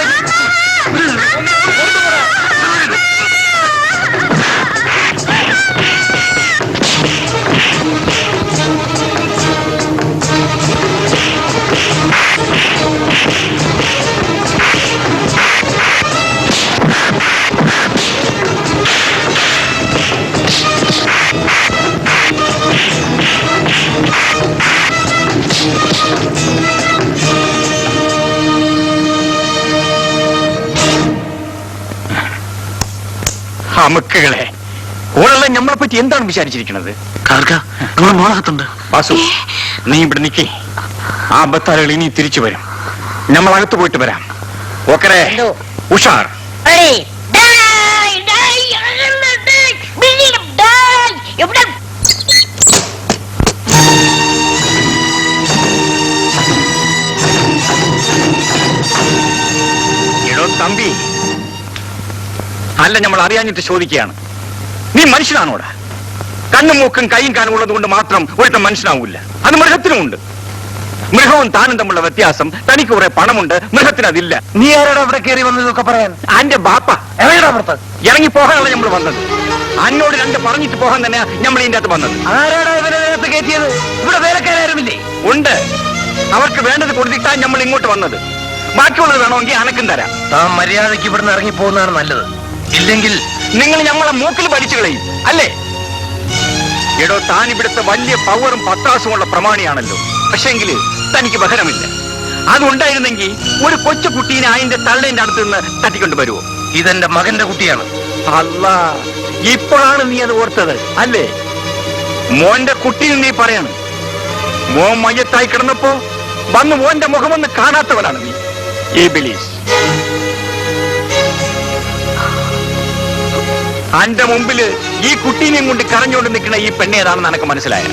അമുക്കുകളെ, ഓളെല്ലാം നമ്മളെ പറ്റി എന്താണ് വിചാരിച്ചിരിക്കുന്നത്? നമ്മളെ മോളകത്തുണ്ട്. വാസു, നീ ഇവിടെ നിൽക്കേ. ആ ബത്താലുകൾ ഇനി തിരിച്ചു വരും. നമ്മൾ അകത്ത് പോയിട്ട് വരാം. ഓക്കേ, ഉഷാർ. എടോ തമ്പി, അല്ല, നമ്മൾ അറിയാഞ്ഞിട്ട് ചോദിക്കുകയാണ്. നീ മനുഷ്യനാണോടാ? കണ്ണും മൂക്കും കൈയും കാനും ഉള്ളത് കൊണ്ട് മാത്രം ഒരുത്തം മനുഷ്യനാവില്ല. അത് മൃഗത്തിനുമുണ്ട്. മൃഗവും താനും തമ്മിലുള്ള വ്യത്യാസം. തനിക്ക് കുറെ പണമുണ്ട്, മൃഗത്തിന് അതില്ല. നീ ആരോടാ ഇവിടെ കയറി വന്നതൊക്കെ പറയാൻ? അന്റെ ബാപ്പ എവിടെയാ പുറത്ത്? ഇറങ്ങി പോകാനാണ് നമ്മൾ വന്നത്. അന്നോട് രണ്ട് പറഞ്ഞിട്ട് പോകാൻ തന്നെയാ നമ്മൾ ഇതിന്റെ അകത്ത് വന്നത്. ആരാടാ ഇവരകത്ത് കയറ്റിയത്? ഇവിടെ വേലക്കാരാരുമില്ലേ? ഉണ്ട്. അവർക്ക് വേണ്ടത് കൊടുത്തിട്ടാണ് നമ്മൾ ഇങ്ങോട്ട് വന്നത്. ബാക്കിയുള്ളത് വേണമെങ്കിൽ അനക്കും തരാം. താൻ മര്യാദയ്ക്ക് ഇവിടുന്ന് ഇറങ്ങി പോകുന്നതാണ് നല്ലത്. ഇല്ലെങ്കിൽ നിങ്ങൾ നമ്മളെ മൂക്കിൽ പഠിച്ചു കളയും അല്ലേ? എടോ, താൻ ഇവിടുത്തെ വലിയ പവറും പത്താസുമുള്ള പ്രമാണിയാണല്ലോ. പക്ഷെങ്കില് തനിക്ക് ബഹരമില്ല. അതുണ്ടായിരുന്നെങ്കിൽ ഒരു കൊച്ചു കുട്ടീനെ അതിന്റെ തള്ളേന്റെ അടുത്ത് നിന്ന് തട്ടിക്കൊണ്ട് വരുമോ? ഇതെന്റെ മകന്റെ കുട്ടിയാണ്. അല്ല, ഇപ്പോഴാണ് നീ അത് ഓർത്തത് അല്ലേ? മോന്റെ കുട്ടിയിൽ നീ പറയാണ്. മോൻ മയ്യത്തായി കിടന്നപ്പോ വന്ന് മോന്റെ മുഖമൊന്ന് കാണാത്തവനാണ് നീ. ഇബ്ലീസ്. അന്റെ മുമ്പില് ഈ കുട്ടീനെയും കൊണ്ട് കരഞ്ഞുകൊണ്ട് നിൽക്കുന്ന ഈ പെണ്ണേതാണെന്ന് എനിക്ക് മനസ്സിലായ.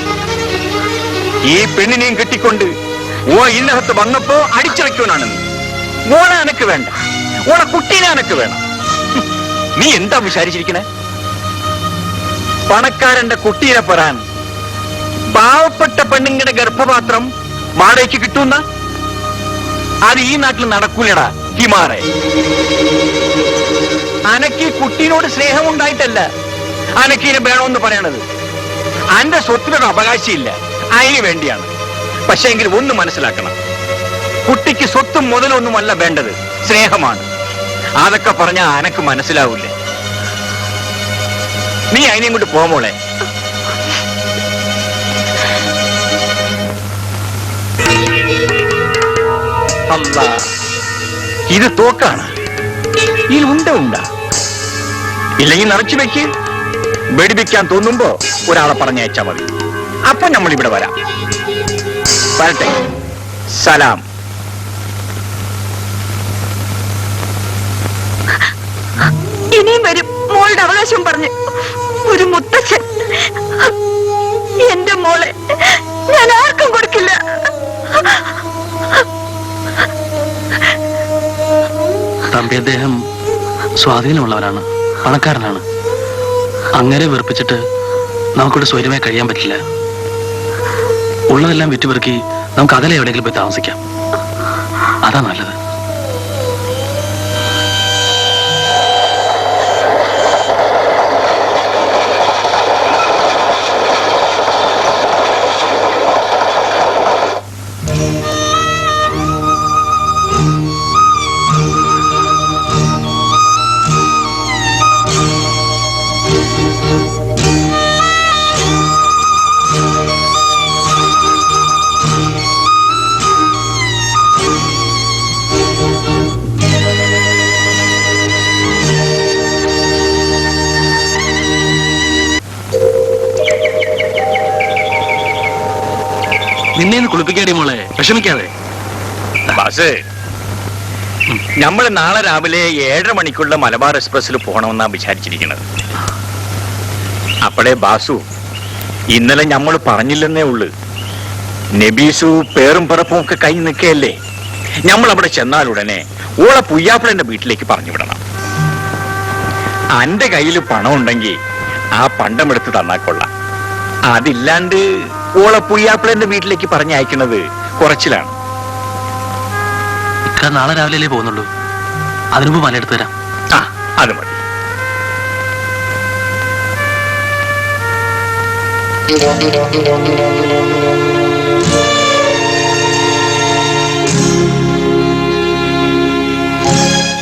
ഈ പെണ്ണിനെയും കെട്ടിക്കൊണ്ട് ഓ ഇന്നകത്ത് വന്നപ്പോ അടിച്ചിറക്കുവാനാണ് നീ. ഓളെ എനക്ക് വേണ്ട, ഓളെ കുട്ടീനെ എനക്ക് വേണം. നീ എന്താ വിചാരിച്ചിരിക്കണേ? പണക്കാരന്റെ കുട്ടീനെ പറയാൻ പാവപ്പെട്ട പെണ്ണുങ്ങളുടെ ഗർഭപാത്രം വാടകയ്ക്ക് കിട്ടുന്ന അത് ഈ നാട്ടിൽ നടക്കൂലടാ ഹിമാറെ. അനക്ക് ഈ കുട്ടീനോട് സ്നേഹമുണ്ടായിട്ടല്ല അനക്കീനെ വേണമെന്ന് പറയണത്. അന്റെ സ്വത്തിനൊരു അവകാശമില്ല, അതിന് വേണ്ടിയാണ്. പക്ഷേ എങ്കിൽ ഒന്ന് മനസ്സിലാക്കണം, കുട്ടിക്ക് സ്വത്തും മുതലൊന്നുമല്ല വേണ്ടത്, സ്നേഹമാണ്. അതൊക്കെ പറഞ്ഞാൽ അനക്ക് മനസ്സിലാവൂലേ? നീ അതിനെയും കൊണ്ട് പോമോളെ. അല്ലാ, ഇത് തോക്കാണ്. ഇതിൽ ഉണ്ടാ ഇല്ലെങ്കിൽ നിറച്ചു വെക്ക്. വെടിവെക്കാൻ തോന്നുമ്പോ ഒരാളെ പറഞ്ഞയച്ചാ മതി. അപ്പൊ നമ്മൾ ഇവിടെ വരാം. വരട്ടെ. സലാം. ഇനിയും വരും മോളുടെ അവകാശം പറഞ്ഞ് ഒരു മുത്തച്ഛൻ. എന്റെ മോളെ ഞാൻ ആർക്കും കൊടുക്കില്ല. തമ്പി അദ്ദേഹം സ്വാധീനമുള്ളവനാണ്, പണക്കാരനാണ്. അങ്ങനെ വെറുപ്പിച്ചിട്ട് നമുക്കിവിടെ സ്വൈര്യമായി കഴിയാൻ പറ്റില്ല. ഉള്ളതെല്ലാം വിറ്റുപെറുക്കി നമുക്ക് അകലെ എവിടെയെങ്കിലും പോയി താമസിക്കാം. അതാ നല്ലത്. നിന്നെ കുളിപ്പിക്കാടി മോളെ, വിഷമിക്കാതെ. ബസ് നമ്മൾ നാളെ രാവിലെ 7:30 മണിക്കുള്ള മലബാർ എക്സ്പ്രസ്സിൽ പോകണമെന്നാ വിചാരിച്ചിരിക്കുന്നത്. അപ്പോഴേ ബാസു ഇന്നലെ നമ്മൾ പറഞ്ഞില്ലെന്നേ ഉള്ളു. നബീസു പേറും പിറപ്പും ഒക്കെ കൈ നിൽക്കുകയല്ലേ. നമ്മൾ അവിടെ ചെന്നാലുടനെ ഓളെ പുയ്യാപ്പിളന്റെ വീട്ടിലേക്ക് പറഞ്ഞു വിടണം. അന്റെ കയ്യിൽ പണം ഉണ്ടെങ്കിൽ ആ പണ്ടമെടുത്ത് തന്നാക്കൊള്ളാം. അതില്ലാണ്ട് ഓളെ പുയ്യാപ്പിളന്റെ വീട്ടിലേക്ക് പറഞ്ഞയക്കുന്നത് കുറച്ചിലാണ്. നാളെ രാവിലെ പോകുന്നുള്ളൂ. അതിനുമ്പ് മലയെടുത്ത് തരാം. ആ, അത് മതി.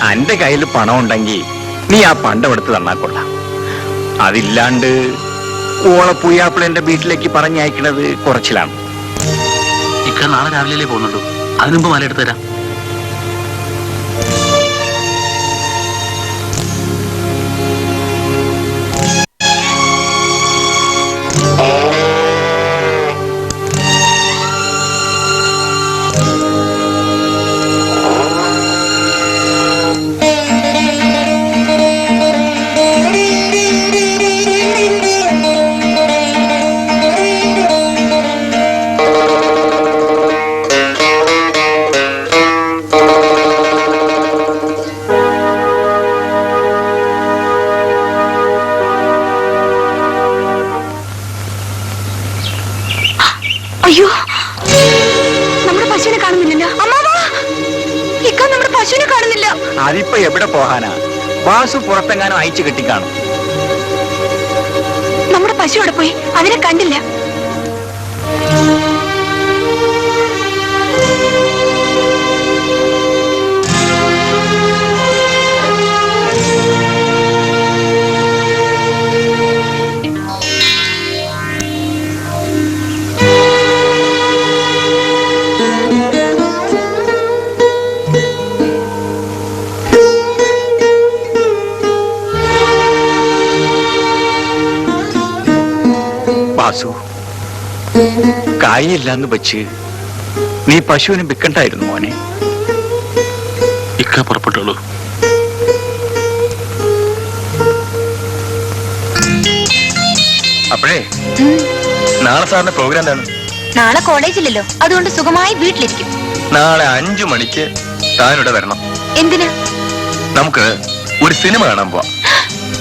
അന്റെ കയ്യിൽ പണം ഉണ്ടെങ്കിൽ നീ ആ പണ്ടം എടുത്ത് തന്നാക്കൊള്ളാം. അതില്ലാണ്ട് ഓളെ പുയ്യാപ്പിളന്റെ വീട്ടിലേക്ക് പറഞ്ഞയക്കുന്നത് കുറച്ചിലാണ്. നാളെ രാവിലെ പോകുന്നുള്ളൂ. അതിനുമ്പ് മലയെടുത്ത് തരാം. അയ്യോ, നമ്മുടെ പശുവിനെ കാണുന്നില്ലല്ലോ. അമ്മാവാ, ഇക്ക നമ്മുടെ പശുവിനെ കാണുന്നില്ല. അതിപ്പോ എവിടെ പോകാനാ? ബാസു പുറത്തെങ്ങാനും അയച്ചു കെട്ടിക്കാണും. നമ്മുടെ പശു അവിടെ പോയി, അതിനെ കണ്ടില്ല. ബാസു, കായില്ലാന്ന് വെച്ച് നീ പശുവിനെ വിൽക്കണ്ടായിരുന്നു മോനെ. ഇക്ക പുറപ്പെട്ടോളൂ. അപ്പോഴേ നാളെ സാറിന്റെ പ്രോഗ്രാം എന്താണ്? നാളെ കോളേജില്ലല്ലോ, അതുകൊണ്ട് സുഖമായി വീട്ടിലിരിക്കും. നാളെ 5 മണിക്ക് താനിവിടെ വരണം. എന്തിന്? നമുക്ക് ഒരു സിനിമ കാണാൻ പോവാം.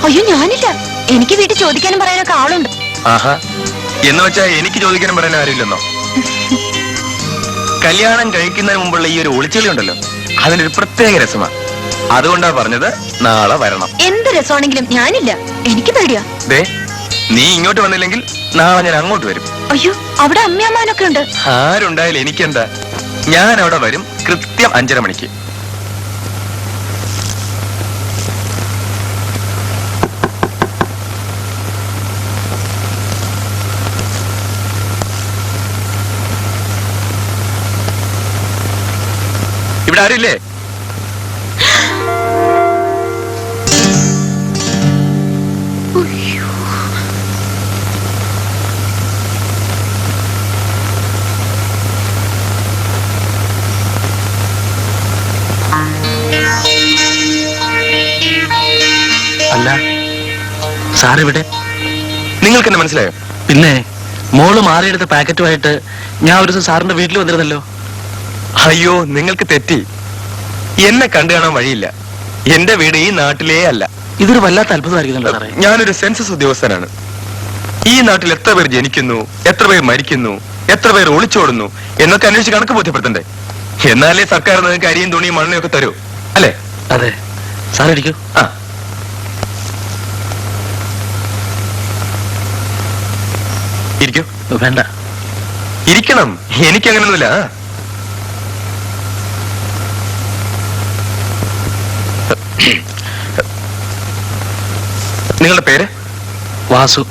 അയ്യോ, ഞാനില്ല. എനിക്ക് വീട്ടിൽ ചോദിക്കാനും പറയാനൊക്കെ ആളുണ്ട്. ആഹാ, എന്ന് വെച്ചാ എനിക്ക് ചോദിക്കാനും പറയാൻ ആരുമില്ലെന്നോ? കല്യാണം കഴിക്കുന്നതിന് മുമ്പുള്ള ഈ ഒരു ഒളിച്ചെളി ഉണ്ടല്ലോ, അതിനൊരു പ്രത്യേക രസമാണ്. അതുകൊണ്ടാ പറഞ്ഞത് നാളെ വരണം. എന്ത് രസമാണെങ്കിലും ഞാനില്ല. എനിക്ക് പേടിയാ. ദേ, നീ ഇങ്ങോട്ട് വന്നില്ലെങ്കിൽ നാളെ ഞാൻ അങ്ങോട്ട് വരും. അയ്യോ, അവിടെ അമ്മയമ്മാനൊക്കെ ഉണ്ട്. ആരുണ്ടായാലും എനിക്കെന്താ, ഞാൻ അവിടെ വരും കൃത്യം 5:30 മണിക്ക്. ഇവിടെ ആരില്ലേ? സാറിവിടെ? നിങ്ങൾക്ക് എന്നെ മനസ്സിലായോ? പിന്നെ മോള് മാറിയെടുത്ത പാക്കറ്റുമായിട്ട് ഞാൻ ഒരു ദിവസം സാറിന്റെ വീട്ടിൽ വന്നിരുന്നല്ലോ. അയ്യോ, നിങ്ങൾക്ക് തെറ്റി. എന്നെ കണ്ടു കാണാൻ വഴിയില്ല. എന്റെ വീട് ഈ നാട്ടിലേ അല്ല. ഇതൊരു വല്ലാത്ത അത്ഭുതമായിരിക്കുന്നുണ്ടോ സാറേ? ഞാനൊരു സെൻസസ് ഉദ്യോഗസ്ഥനാണ്. ഈ നാട്ടിൽ എത്ര പേർ ജനിക്കുന്നു, എത്ര പേർ മരിക്കുന്നു, എത്ര പേർ ഒളിച്ചോടുന്നു എന്നൊക്കെ അന്വേഷിച്ച് കണക്ക് ബോധ്യപ്പെടുത്തണ്ടേ? എന്നാലേ സർക്കാർ നിങ്ങൾക്ക് അരിയും തുണിയും മണ്ണയും ഒക്കെ തരൂ, അല്ലേ? അതെ. സാർ ഇരിക്കൂ. ആ, ഇരിക്കൂ. വേണ്ട, ഇരിക്കണം. എനിക്കങ്ങനൊന്നുമില്ല. നിങ്ങളുടെ പേര്? വാസു.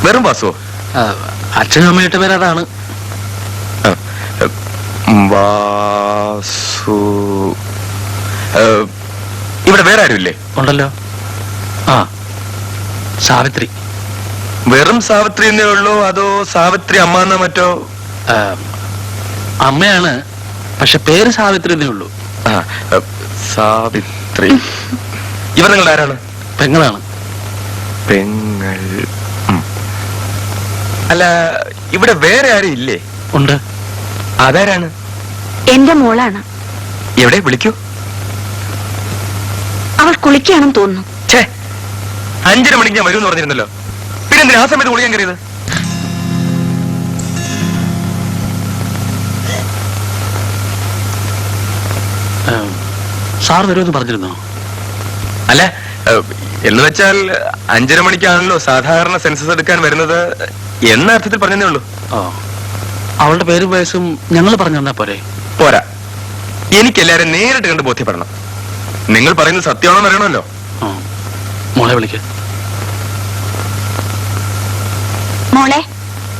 വെറും വാസുവോ? അച്ഛനും അമ്മയുടെ പേര് അതാണ്. വാസു. ഇവിടെ വേറെ ആരുമില്ലേ? ഉണ്ടല്ലോ. ആ, സാവിത്രി. വെറും സാവിത്രി എന്നേ ഉള്ളൂ, അതോ സാവിത്രി അമ്മ എന്നോ മറ്റോ? അമ്മയാണ്, പക്ഷെ പേര് സാവിത്രി എന്നേ ഉള്ളൂ. സാവിത്രി. ഇവർ നിങ്ങളുടെ ആരാണ്? പെങ്ങളാണ്. പെങ്ങൾ. അല്ല, ഇവിടെ വേറെ ആരും ഇല്ലേ? ഉണ്ട്. അതാരാണ്? എന്റെ മോളാണ്. എവിടെ? വിളിക്കൂ. അവൾ കുളിക്കുകയാണെന്ന് തോന്നുന്നു. 5:30 മണിക്ക് ഞാൻ വരുമെന്ന് പറഞ്ഞിരുന്നല്ലോ. പിന്നെ എന്തിനാ ആ സമയത്ത് കുളിക്കാൻ കയറിയത്? സാർ വരുമെന്ന് പറഞ്ഞിരുന്നോ? അല്ല, എന്ന് വെച്ചാൽ 5:30 മണിക്കാണല്ലോ സാധാരണ സെൻസസ് എടുക്കാൻ വരുന്നത് എന്ന അർത്ഥത്തിൽ പറഞ്ഞതേ ഉള്ളൂ. ഓ, അവളുടെ പേരും വയസ്സും ഞങ്ങൾ പറഞ്ഞു തന്നാ പോരെ? പോരാ, എനിക്ക് എല്ലാരും നേരിട്ട് കണ്ട് ബോധ്യപ്പെടണം. നിങ്ങൾ പറയുന്നത് സത്യമാണെന്ന് അറിയണമല്ലോ. മോളെ വിളിക്ക. മോളെ,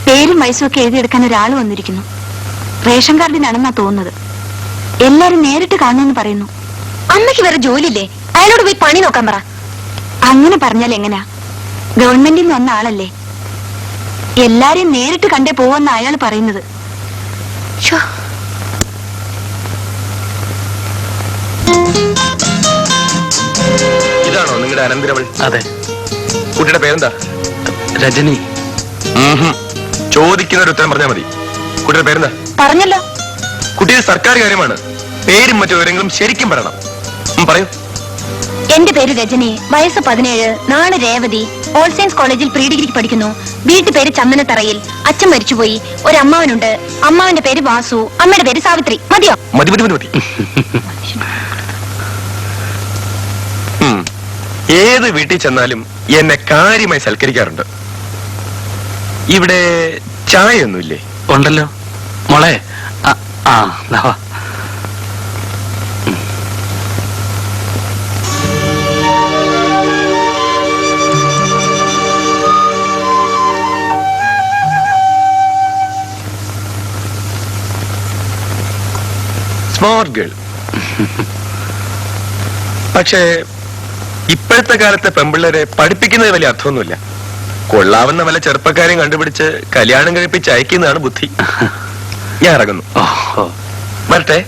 പേരും വയസ്സും ഒക്കെ എഴുതിയെടുക്കാൻ ഒരാൾ വന്നിരിക്കുന്നു. റേഷൻ കാർഡിനാണെന്നാ തോന്നുന്നത്. എല്ലാരും നേരിട്ട് കാണുമെന്ന് പറയുന്നു. അമ്മയ്ക്ക് വേറെ ജോലിയില്ലേ? അയാളോട് പോയി പണി നോക്കാൻ പറ. അങ്ങനെ പറഞ്ഞാൽ എങ്ങനാ? ഗവൺമെന്റിൽ നിന്ന് വന്ന ആളല്ലേ. എല്ലാരെയും നേരിട്ട് കണ്ടേ പോവെന്ന അയാൾ പറയുന്നത്. ഇതാണോ നിങ്ങളുടെ അനന്തരവൾ? അതെ. കുട്ടിയുടെ പേരെന്താ? രജനി. ചോദിക്കുന്ന ഒരു ഉത്തരം പറഞ്ഞാൽ മതി. കുട്ടിയുടെ പേരെന്താ? പറഞ്ഞല്ലോ. കുട്ടിയുടെ സർക്കാർ കാര്യമാണ്. പേരും മറ്റു വിവരങ്ങളും ശരിക്കും പറയണം. പറയൂ. എന്റെ പേര് രജനി, വയസ്സ് 17, നാളെ രേവതി, ഓൾ സയൻസ് കോളേജിൽ പ്രീ ഡിഗ്രിക്ക് പഠിക്കുന്നു. വീട്ടു പേര് ചന്ദനത്തറയിൽ. അച്ഛൻ മരിച്ചുപോയി. ഒരു അമ്മാവനുണ്ട്. അമ്മാവന്റെ പേര് വാസു, അമ്മയുടെ പേര് സാവിത്രി. മതിയോ? മതി മതി മതി മതി. ഏത് വീട്ടിൽ ചെന്നാലും എന്നെ കാര്യമായി സൽക്കരിക്കാറുണ്ട്. ഇവിടെ ചായയൊന്നുമില്ലേ? ഉണ്ടല്ലോ മോളെ. Smart girl. പക്ഷേ ഇപ്പോഴത്തെ കാലത്തെ പെമ്പിള്ളേരെ പഠിപ്പിക്കുന്നത് വലിയ അർത്ഥമൊന്നുമില്ല. കൊള്ളാവുന്ന വല്ല ചെറുപ്പക്കാരെയും കണ്ടുപിടിച്ച് കല്യാണം കഴിപ്പിച്ച് അയക്കുന്നതാണ് ബുദ്ധി. ഞാൻ ഇറങ്ങുന്നു. വരട്ടെ.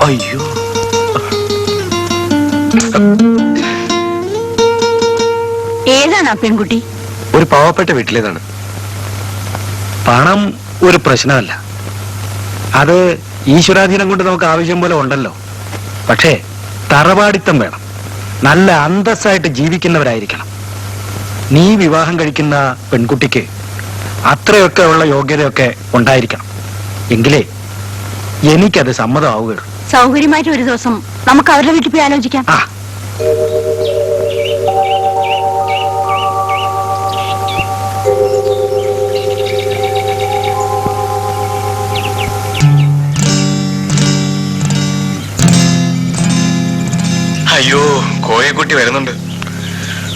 അയ്യോ, ഏതാണ് ആ പെൺകുട്ടി? ഒരു പാവപ്പെട്ട വീട്ടിലേതാണ്. പണം ഒരു പ്രശ്നമല്ല. അത് ഈശ്വരാധീനം കൊണ്ട് നമുക്ക് ആവശ്യം പോലെ ഉണ്ടല്ലോ. പക്ഷേ തറവാടിത്തം വേണം. നല്ല അന്തസ്സായിട്ട് ജീവിക്കുന്നവരായിരിക്കണം. നീ വിവാഹം കഴിക്കുന്ന പെൺകുട്ടിക്ക് അത്രയൊക്കെ ഉള്ള യോഗ്യതയൊക്കെ ഉണ്ടായിരിക്കണം. എങ്കിലേ എനിക്കത് സമ്മതമാവുകയുള്ളൂ. സൗകര്യമായിട്ട് ഒരു ദിവസം നമുക്ക് അവരുടെ വീട്ടിൽ പോയി ആലോചിക്കാം. അയ്യോ, കോയക്കുട്ടി വരുന്നുണ്ട്.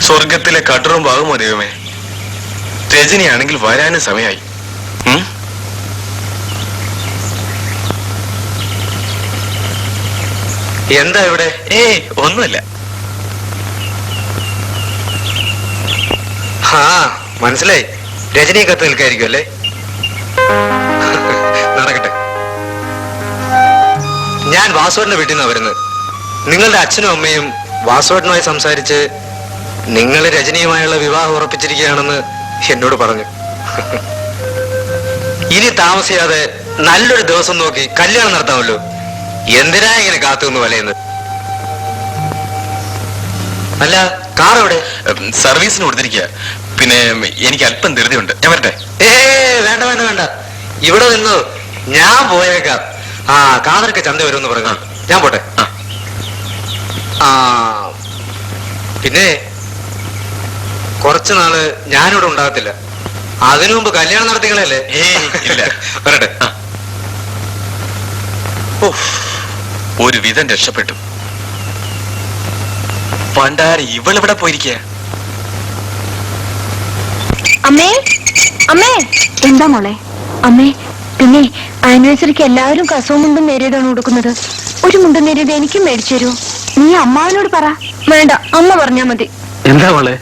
സ്വർഗത്തിലെ കട്ടറും ഭാഗമോ ദൈവമേ. രജനിയാണെങ്കിൽ വരാനും സമയമായി. എന്താ ഇവിടെ? ഒന്നുമില്ല. ആ മനസ്സിലായി. രജനിയെ കത്ത് നിൽക്കായിരിക്കും അല്ലേ? നടക്കട്ടെ. ഞാൻ വാസുവേട്ടന്റെ വീട്ടിൽ നിന്നാണ് വരുന്നത്. നിങ്ങളുടെ അച്ഛനും അമ്മയും വാസുവേട്ടനുമായി സംസാരിച്ച് നിങ്ങൾ രജനിയുമായുള്ള വിവാഹം ഉറപ്പിച്ചിരിക്കുകയാണെന്ന് എന്നോട് പറഞ്ഞു. ഇനി താമസിയാതെ നല്ലൊരു ദിവസം നോക്കി കല്യാണം നടത്താമല്ലോ. എന്തിനാ ഇങ്ങനെ കാത്തുനിന്ന് വലയുന്നത്? അല്ല, കാർ എവിടെ? സർവീസിന് കൊടുത്തിരിക്കുക. പിന്നെ എനിക്ക് അല്പം ധൃതിയുണ്ട്. ഞാൻ വരട്ടെ? വേണ്ട വേണ്ട വേണ്ട, ഇവിടെ നിന്ന് ഞാൻ പോയേക്കാം. ആ കാതർക്ക് ചന്ത വരുമെന്ന് പറഞ്ഞു. ഞാൻ പോട്ടെ. ആ പിന്നെ കുറച്ചു നാള് ഞാനിവിടെ ഉണ്ടാകത്തില്ല. അതിനു മുമ്പ് കല്യാണം നടത്തികളല്ലേ? ഇല്ല, വരട്ടെ. ഒരു വിധം രക്ഷപ്പെട്ടു. പണ്ടാര ഇവളിവിടെ പോയിരിക്കുക. അമ്മേ അമ്മേ. എന്താ മോളെ? അമ്മേ, പിന്നെ ആനിവേഴ്സറിക്ക് എല്ലാവരും കസവും മുണ്ടും നേരിയതാണ് കൊടുക്കുന്നത്. ഒരു മുണ്ടും നേരിയത് എനിക്കും മേടിച്ചു തരൂ. നീ അമ്മാവനോട് പറ. വേണ്ട, അമ്മ പറഞ്ഞാ മതി. എന്താ മോളെ?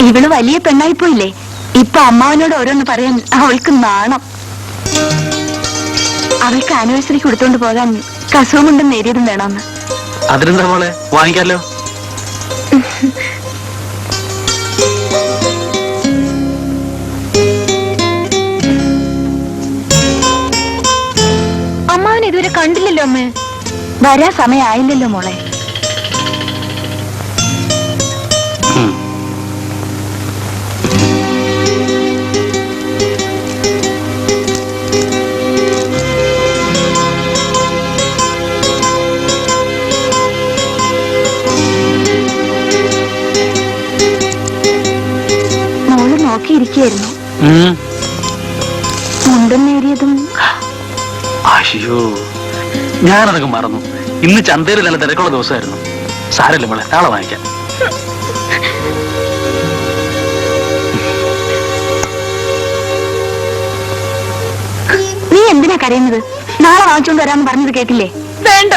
ഇവള് വലിയ പെണ്ണായി പോയില്ലേ? ഇപ്പൊ അമ്മാവനോട് ഓരോന്ന് പറയാൻ അവൾക്ക് നാണം. അവൾക്ക് ആനിവേഴ്സറിക്ക് കൊടുത്തോണ്ട് പോകാൻ കസവും മുണ്ടും നേരിയതും വേണമെന്ന്. അതിനെന്താ മോളെ, വാങ്ങിക്കാലോ. അമ്മാവൻ ഇതുവരെ കണ്ടില്ലല്ലോ അമ്മേ. വരാൻ സമയമായില്ലല്ലോ മോളെ. മോള് നോക്കിയിരിക്കുകയായിരുന്നു. മുണ്ടും നേരിയതും. അയ്യോ, ഞാനതൊക്കെ മറന്നു. ഇന്ന് ചന്തയിൽ നല്ല തിരക്കുള്ള ദിവസമായിരുന്നു. സാരമില്ല മോളെ, നാളെ വാങ്ങിക്കാം. നീ എന്തിനാ കരയുന്നത്? നാളെ വാങ്ങിച്ചോണ്ട് വരാന്ന് പറഞ്ഞത് കേട്ടില്ലേ? വേണ്ട,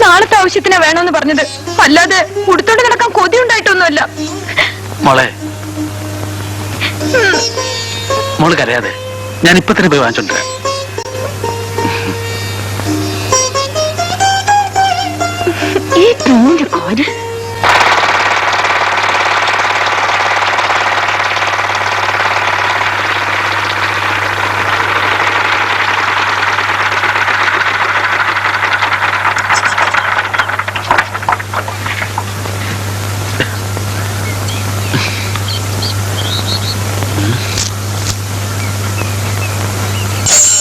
നാളത്തെ ആവശ്യത്തിനാ വേണമെന്ന് പറഞ്ഞത്, അല്ലാതെ ഉടുത്തോണ്ട് നടക്കാൻ കൊതിയുണ്ടായിട്ടൊന്നുമല്ല. മോളെ, മോള് കരയാതെ, ഞാൻ ഇപ്പൊ തന്നെ പോയി വാങ്ങിച്ചോണ്ടിരാം. ഈ പെണ്ണിന്റെ കാര്യം.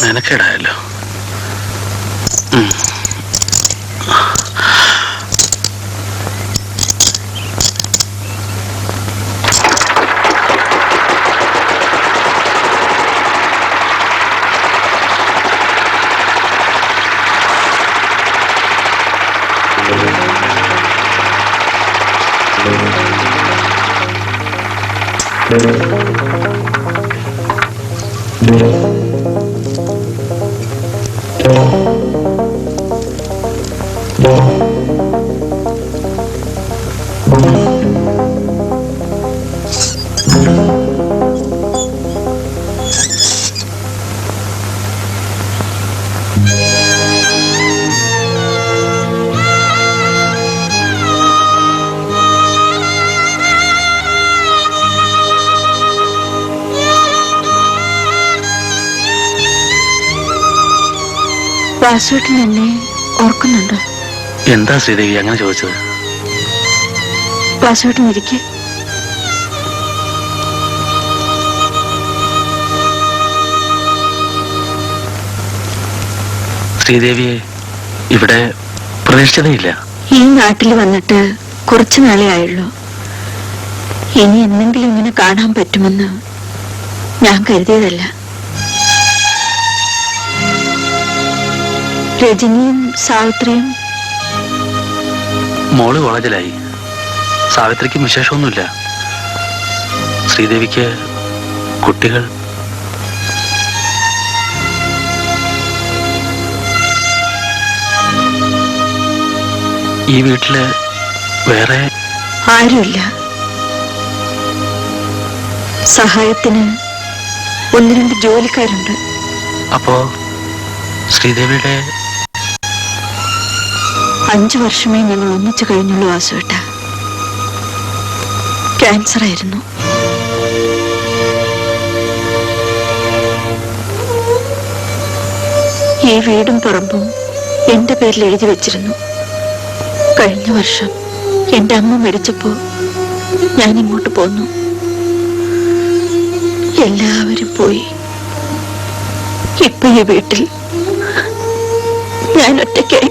മെനക്കേടായല്ലോ. വാസുവേട്ടൻ എന്നെ ഓർക്കുന്നുണ്ടോ? എന്താ ശ്രീദേവി അങ്ങനെ ചോദിച്ചത്? വാസുവേട്ടൻ ഇരിക്കെ. ശ്രീദേവിയെ ഇവിടെ പ്രതീക്ഷിച്ചതേയില്ല. ഈ നാട്ടിൽ വന്നിട്ട് കുറച്ചു നാളേ ആയുള്ളൂ. ഇനി എന്തെങ്കിലും ഇങ്ങനെ കാണാൻ പറ്റുമെന്ന് ഞാൻ കരുതിയതല്ല. രജനിയും സാവിത്രിയും. മോള് കോളേജിലായി. സാവിത്രിക്കും വിശേഷമൊന്നുമില്ല. ശ്രീദേവിക്ക് കുട്ടികൾ. ഈ വീട്ടില് വേറെ ആരുമില്ല. സഹായത്തിന് 1-2 ജോലിക്കാരുണ്ട്. അപ്പോ ശ്രീദേവിയുടെ 5 വർഷമേ ഞങ്ങൾ ഒന്നിച്ചു കഴിഞ്ഞുള്ളൂ വാസുവേട്ട. ക്യാൻസർ ആയിരുന്നു. ഈ വീടും പറമ്പും എന്റെ പേരിൽ എഴുതി വെച്ചിരുന്നു. കഴിഞ്ഞ വർഷം എന്റെ അമ്മ മരിച്ചപ്പോ ഞാൻ ഇങ്ങോട്ട് പോന്നു. എല്ലാവരും പോയി. ഇപ്പൊ ഈ വീട്ടിൽ ഞാൻ ഒറ്റയ്ക്കായി.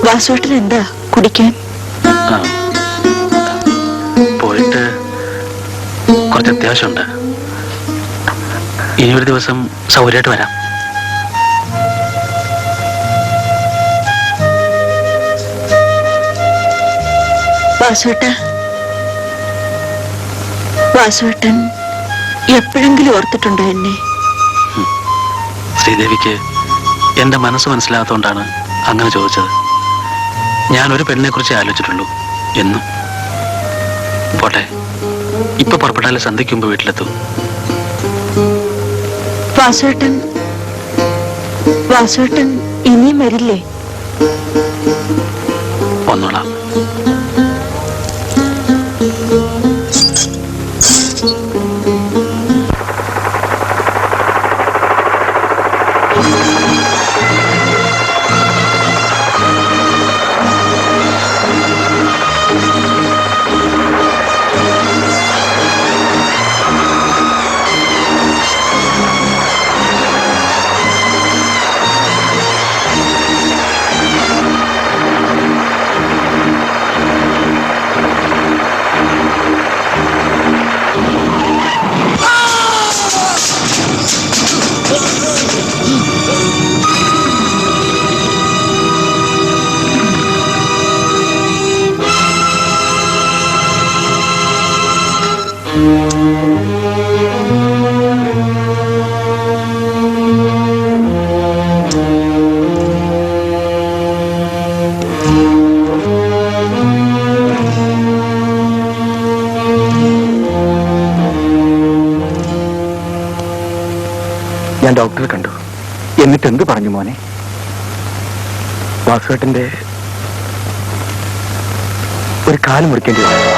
വാസുവേട്ടൻ എന്താ കുടിക്കാൻ? പോയിട്ട് കുറച്ച് അത്യാവശ്യമുണ്ട്. ഇനി ഒരു ദിവസം സൗകര്യമായിട്ട് വരാം. വാസുവേട്ടൻ എപ്പോഴെങ്കിലും ഓർത്തിട്ടുണ്ടോ എന്നെ? ശ്രീദേവിക്ക് എന്റെ മനസ്സ് മനസ്സിലാകാത്തോണ്ടാണ് അങ്ങനെ ചോദിച്ചത്. ഞാൻ ഒരു പെണ്ണിനെ കുറിച്ച് ആലോചിച്ചിട്ടുള്ളൂ എന്നും. പോട്ടെ, ഇപ്പൊ പുറപ്പെട്ടാലും സന്ധ്യയ്ക്ക് മുമ്പ് വീട്ടിലെത്തും. വാസുവേട്ടൻ ഇനിയും വരില്ലേ? ഒന്നോളാം. ഞാൻ ഡോക്ടറെ കണ്ടു. എന്നിട്ട് എന്ത് പറഞ്ഞു മോനെ? വാസുവേട്ടന്റെ ഒരു കാല് മുറിക്കേണ്ടി വന്നു.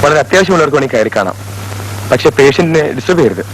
വളരെ അത്യാവശ്യമുള്ളവർക്ക് വേണമെങ്കിൽ കയറി കാണാം. പക്ഷെ പേഷ്യന്റിനെ ഡിസ്റ്റർബ് ചെയ്യരുത്.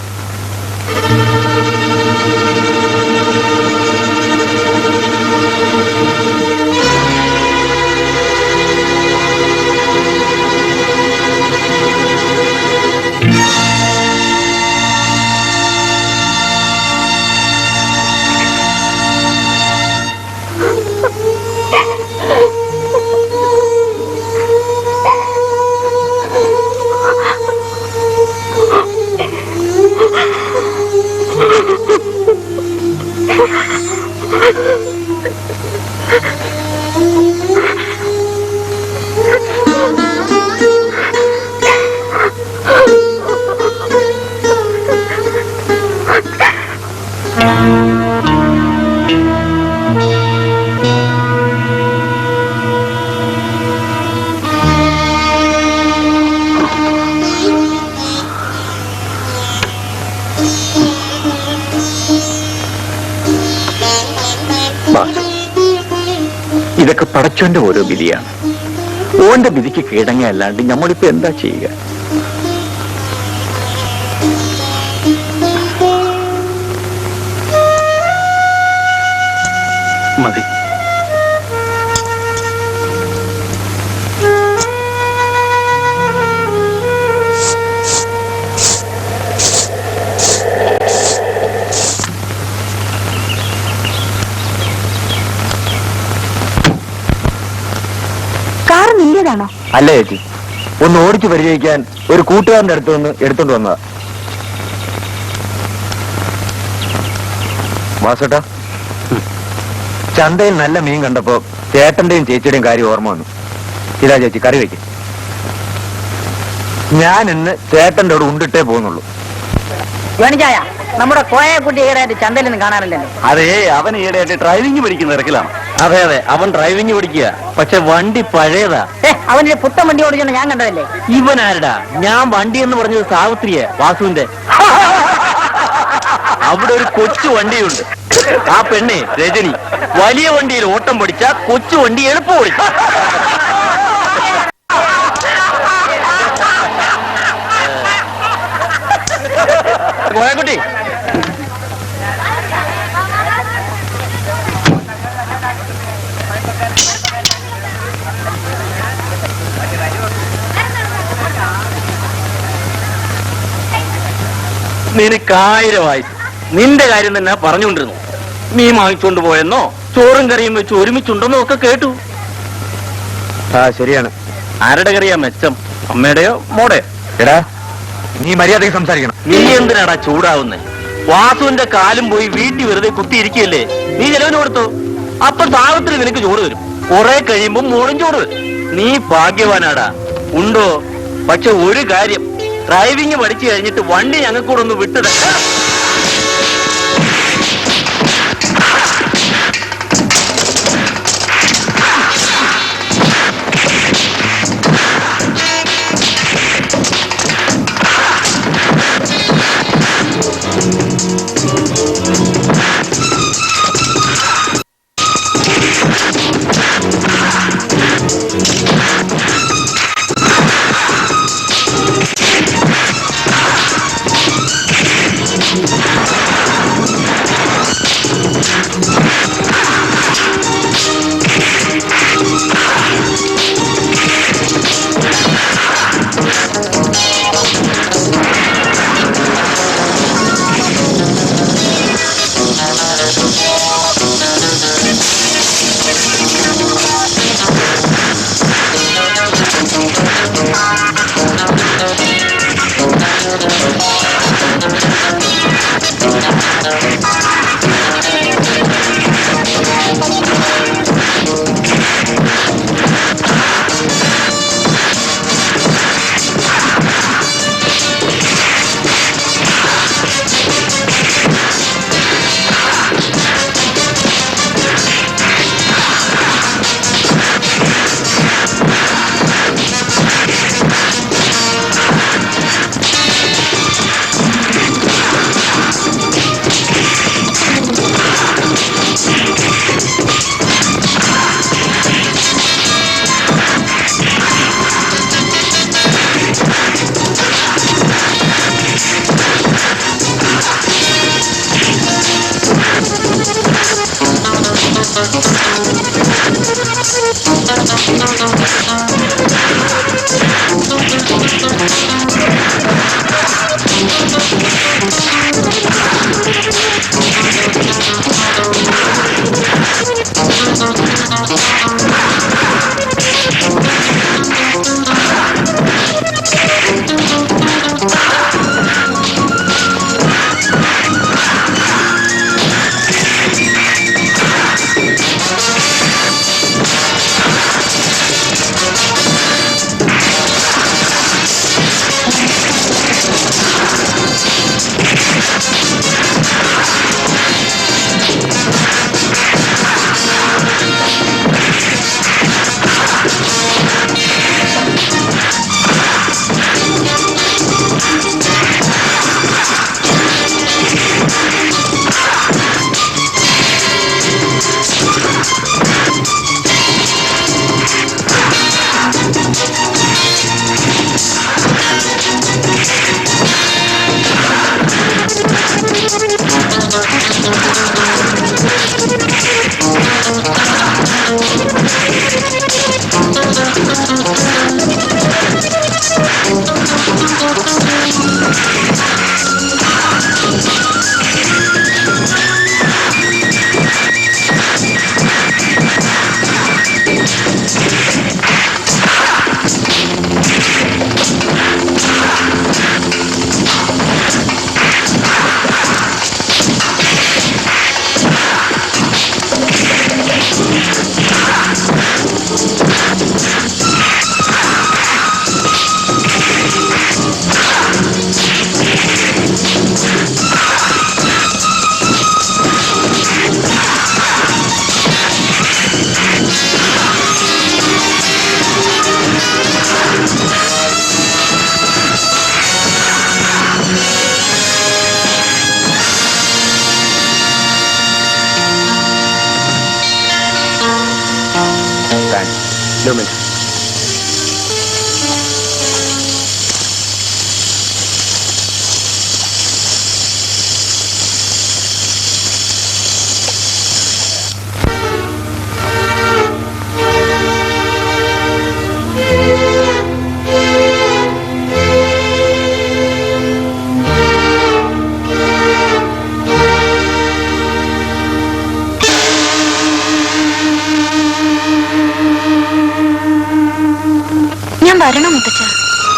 ഇതൊക്കെ പടച്ചോന്റെ ഓരോ വിധിയാണ്. ഓന്റെ വിധിക്ക് കീഴടങ്ങയല്ലാണ്ട് നമ്മളിപ്പോ എന്താ ചെയ്യുക? മതി. കാർ നിന്റേതാണോ? അല്ല ചേച്ചി, ഒന്ന് ഓടിച്ചു പരിചയിക്കാൻ ഒരു കൂട്ടുകാരന്റെ അടുത്ത് നിന്ന് എടുത്തോണ്ട് വന്നതാ. വാസുട്ടാ, ചന്തയിൽ നല്ല മീൻ കണ്ടപ്പോ ചേട്ടന്റെയും ചേച്ചിയുടെയും കാര്യം ഓർമ്മ വന്നു. ഇതാ ചേച്ചി കറി വയ്ക്കും. ഞാൻ ഇന്ന് ചേട്ടന്റെ കൂടെ ഉണ്ടിട്ടേ പോകുന്നുള്ളൂ. യോനിച്ചായ, നമ്മുടെ കോയക്കുട്ടി ഈടായിട്ട് ചന്തയിൽ നിന്ന് കാണാറില്ലല്ലോ. അതേ, അവൻ ഈടെയായിട്ട് ഡ്രൈവിംഗ് പഠിക്കുന്ന തിരക്കിലാണ്. അതെ അതെ, അവൻ ഡ്രൈവിംഗ് പഠിക്കുക. പക്ഷെ വണ്ടി പഴയതാ. അവന്റെ പുത്തൻ വണ്ടി ഓടിച്ചോണ്ട് ഞാൻ കണ്ടതല്ലേ. ഇവൻ ആരടാ? ഞാൻ വണ്ടി എന്ന് പറഞ്ഞത് സാവിത്രിയെ, വാസുവിന്റെ. അവിടെ ഒരു കൊച്ചു വണ്ടിയുണ്ട്. ആ പെണ്ണെ രജനി വലിയ വണ്ടിയിൽ ഓട്ടം പഠിച്ച കൊച്ചു വണ്ടി എളുപ്പം ഓടിക്കും. കോയക്കുട്ടി, നിനക്കായിരമായി. നിന്റെ കാര്യം തന്നെ പറഞ്ഞുകൊണ്ടിരുന്നു. മീൻ വാങ്ങിച്ചോണ്ട് പോയെന്നോ ചോറും കറിയും വെച്ച് ഒരുമിച്ചുണ്ടെന്നോ ഒക്കെ കേട്ടു. ആ ശരിയാണ്. ആരുടെ കറിയാ മെച്ചം, അമ്മയുടെയോ മോടെയോ? എടാ, നീ മര്യാദയ്ക്ക് സംസാരിക്കണം. നീ എന്തിനാടാ ചൂടാവുന്നേ? വാസുവിന്റെ കാലും പോയി വീട്ടിൽ വെറുതെ കുത്തിയിരിക്കുകയല്ലേ? നീ ചെലവിന് കൊടുത്തു. അപ്പൊ സാവിത്രി നിനക്ക് ചോറ് തരും. കുറെ കഴിയുമ്പോ മോളും ചോറ് തരും. നീ ഭാഗ്യവാനാടാ. ഉണ്ടോ? പക്ഷെ ഒരു കാര്യം, ഡ്രൈവിംഗ് പഠിച്ചു കഴിഞ്ഞിട്ട് വണ്ടി ഞങ്ങൾക്ക് കൂടെ ഒന്ന് വിട്ടു തരാം.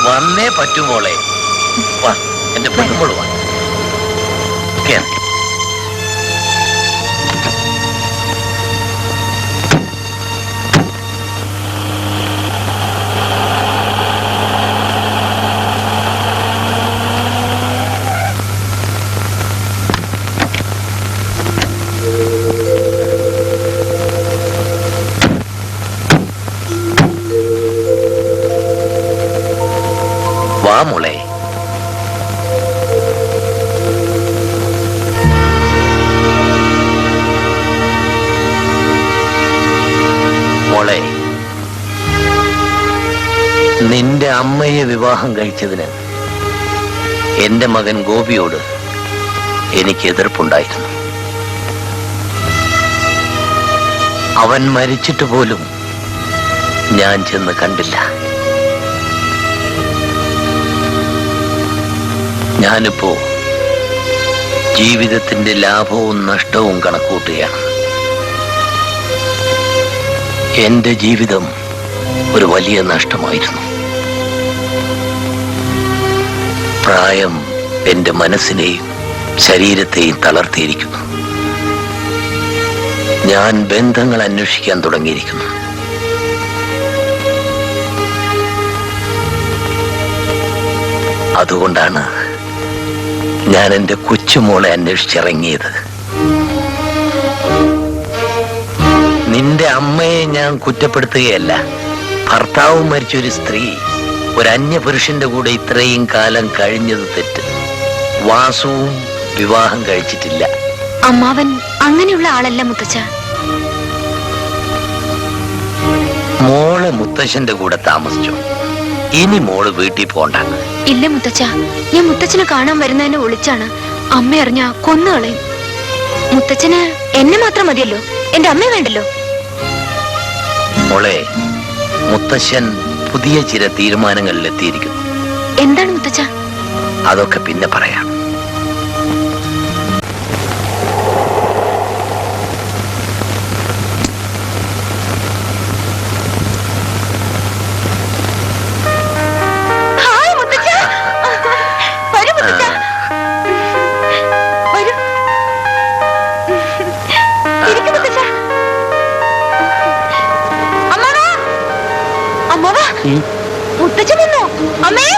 വന്നേ പറ്റൂ മോളെ. വാ, എന്റെ പെണ്ണുമ്പോൾ വാ. കേറ്. വാ മോളെ. മോളെ, നിന്റെ അമ്മയെ വിവാഹം കഴിച്ചതിന് എന്റെ മകൻ ഗോപിയോട് എനിക്ക് എതിർപ്പുണ്ടായിരുന്നു. അവൻ മരിച്ചിട്ട് പോലും ഞാൻ ചെന്ന് കണ്ടില്ല. ഞാനിപ്പോ ജീവിതത്തിന്റെ ലാഭവും നഷ്ടവും കണക്കൂട്ടുകയാണ്. എന്റെ ജീവിതം ഒരു വലിയ നഷ്ടമായിരുന്നു. പ്രായം എന്റെ മനസ്സിനെയും ശരീരത്തെയും തളർത്തിയിരിക്കുന്നു. ഞാൻ ബന്ധങ്ങൾ അന്വേഷിക്കാൻ തുടങ്ങിയിരിക്കുന്നു. അതുകൊണ്ടാണ് ഞാൻ എന്റെ കൊച്ചുമോളെ അന്വേഷിച്ചിറങ്ങിയത്. നിന്റെ അമ്മയെ ഞാൻ കുറ്റപ്പെടുത്തുകയല്ല. ഭർത്താവ് മരിച്ചൊരു സ്ത്രീ ഒരു അന്യപുരുഷന്റെ കൂടെ ഇത്രയും കാലം കഴിഞ്ഞത് തെറ്റ്. വാസുവും വിവാഹം കഴിച്ചിട്ടില്ല. അമ്മാവൻ അങ്ങനെയുള്ള ആളല്ല മുത്തച്ഛ. മോള് മുത്തശ്ശന്റെ കൂടെ താമസിച്ചു. ഇനി മോള് വീട്ടിൽ പോണ്ട. ഇല്ല മുത്തച്ഛ, ഞാൻ മുത്തച്ഛനെ കാണാൻ വരുന്നതിനെ ഒളിച്ചാണ്. അമ്മ അറിഞ്ഞ കൊന്നുകളയും. മുത്തച്ഛന് എന്നെ മാത്രം മതിയല്ലോ, എന്റെ അമ്മ വേണ്ടല്ലോ. മോളെ, മുത്തശ്ശൻ പുതിയ ചില തീരുമാനങ്ങളിൽ എത്തിയിരിക്കുന്നു. എന്താണ് മുത്തച്ഛ? അതൊക്കെ പിന്നെ പറയാം. മുത്തച്ഛൻ വന്നോ? അമ്മേ,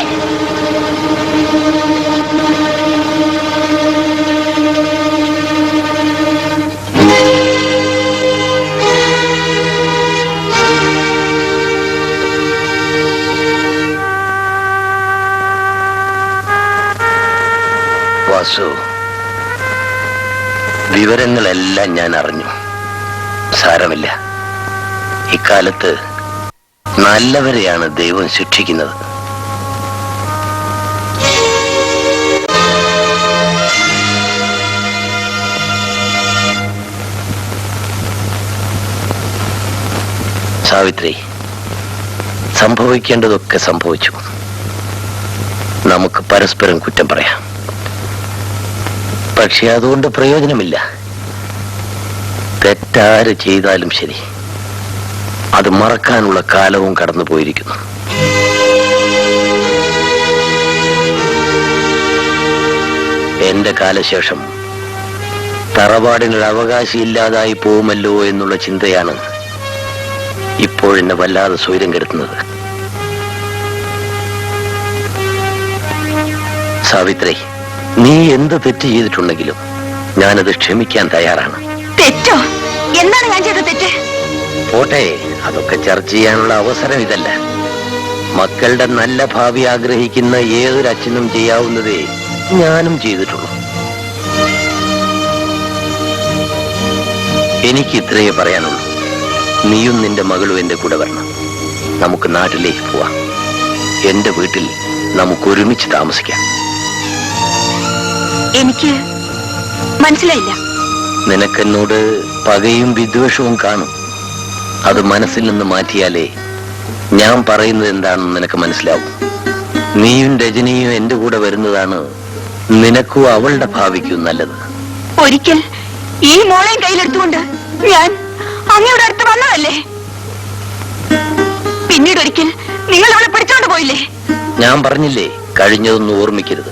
വാസു, വിവരങ്ങളെല്ലാം ഞാൻ അറിഞ്ഞു. സാരമില്ല. ഇക്കാലത്ത് നല്ലവരെയാണ് ദൈവം ശിക്ഷിക്കുന്നത്. സാവിത്രി, സംഭവിക്കേണ്ടതൊക്കെ സംഭവിച്ചു. നമുക്ക് പരസ്പരം കുറ്റം പറയാം. പക്ഷെ അതുകൊണ്ട് പ്രയോജനമില്ല. തെറ്റാര് ചെയ്താലും ശരി, അത് മറക്കാനുള്ള കാലവും കടന്നു പോയിരിക്കുന്നു. എന്റെ കാലശേഷം തറവാടിനൊരു അവകാശിയില്ലാതായി പോകുമല്ലോ എന്നുള്ള ചിന്തയാണ് ഇപ്പോഴെന്നെ വല്ലാതെ സ്വൈര്യം കെടുത്തുന്നത്. സാവിത്രി, നീ എന്ത് തെറ്റ് ചെയ്തിട്ടുണ്ടെങ്കിലും ഞാനത് ക്ഷമിക്കാൻ തയ്യാറാണ്. തെറ്റോ? എന്താണ് ഞാൻ ചെയ്ത തെറ്റ്? പോട്ടെ, അതൊക്കെ ചർച്ച ചെയ്യാനുള്ള അവസരം ഇതല്ല. മക്കളുടെ നല്ല ഭാവി ആഗ്രഹിക്കുന്ന ഏതൊരു അച്ഛനും ചെയ്യാവുന്നതേ ഞാനും ചെയ്തിട്ടുള്ളൂ. എനിക്ക് ഇത്രയേ പറയാനുള്ളൂ. നീയും നിന്റെ മകളും എന്റെ കൂടെ വരണം. നമുക്ക് നാട്ടിലേക്ക് പോവാം. എന്റെ വീട്ടിൽ നമുക്ക് ഒരുമിച്ച് താമസിക്കാം. എനിക്ക് മനസ്സിലായില്ല. നിനക്കെന്നോട് പകയും വിദ്വേഷവും കാണും. അത് മനസ്സിൽ നിന്ന് മാറ്റിയാലേ ഞാൻ പറയുന്നത് എന്താണെന്ന് നിനക്ക് മനസ്സിലാവും. നീയും രജനിയും എന്റെ കൂടെ വരുന്നതാണ് നിനക്കും അവളുടെ ഭാവിക്കും നല്ലത്. ഒരിക്കൽ ഈ മോളെയും കയ്യിലെടുത്തുകൊണ്ട് ഞാൻ അങ്ങയുടെ അടുത്ത് വന്നതല്ലേ? പിന്നീട് ഒരിക്കൽ നിങ്ങൾ അവളെ പിടിച്ചോണ്ട് പോയില്ലേ? ഞാൻ പറഞ്ഞില്ലേ, കഴിഞ്ഞതൊന്നും ഓർമ്മിക്കരുത്.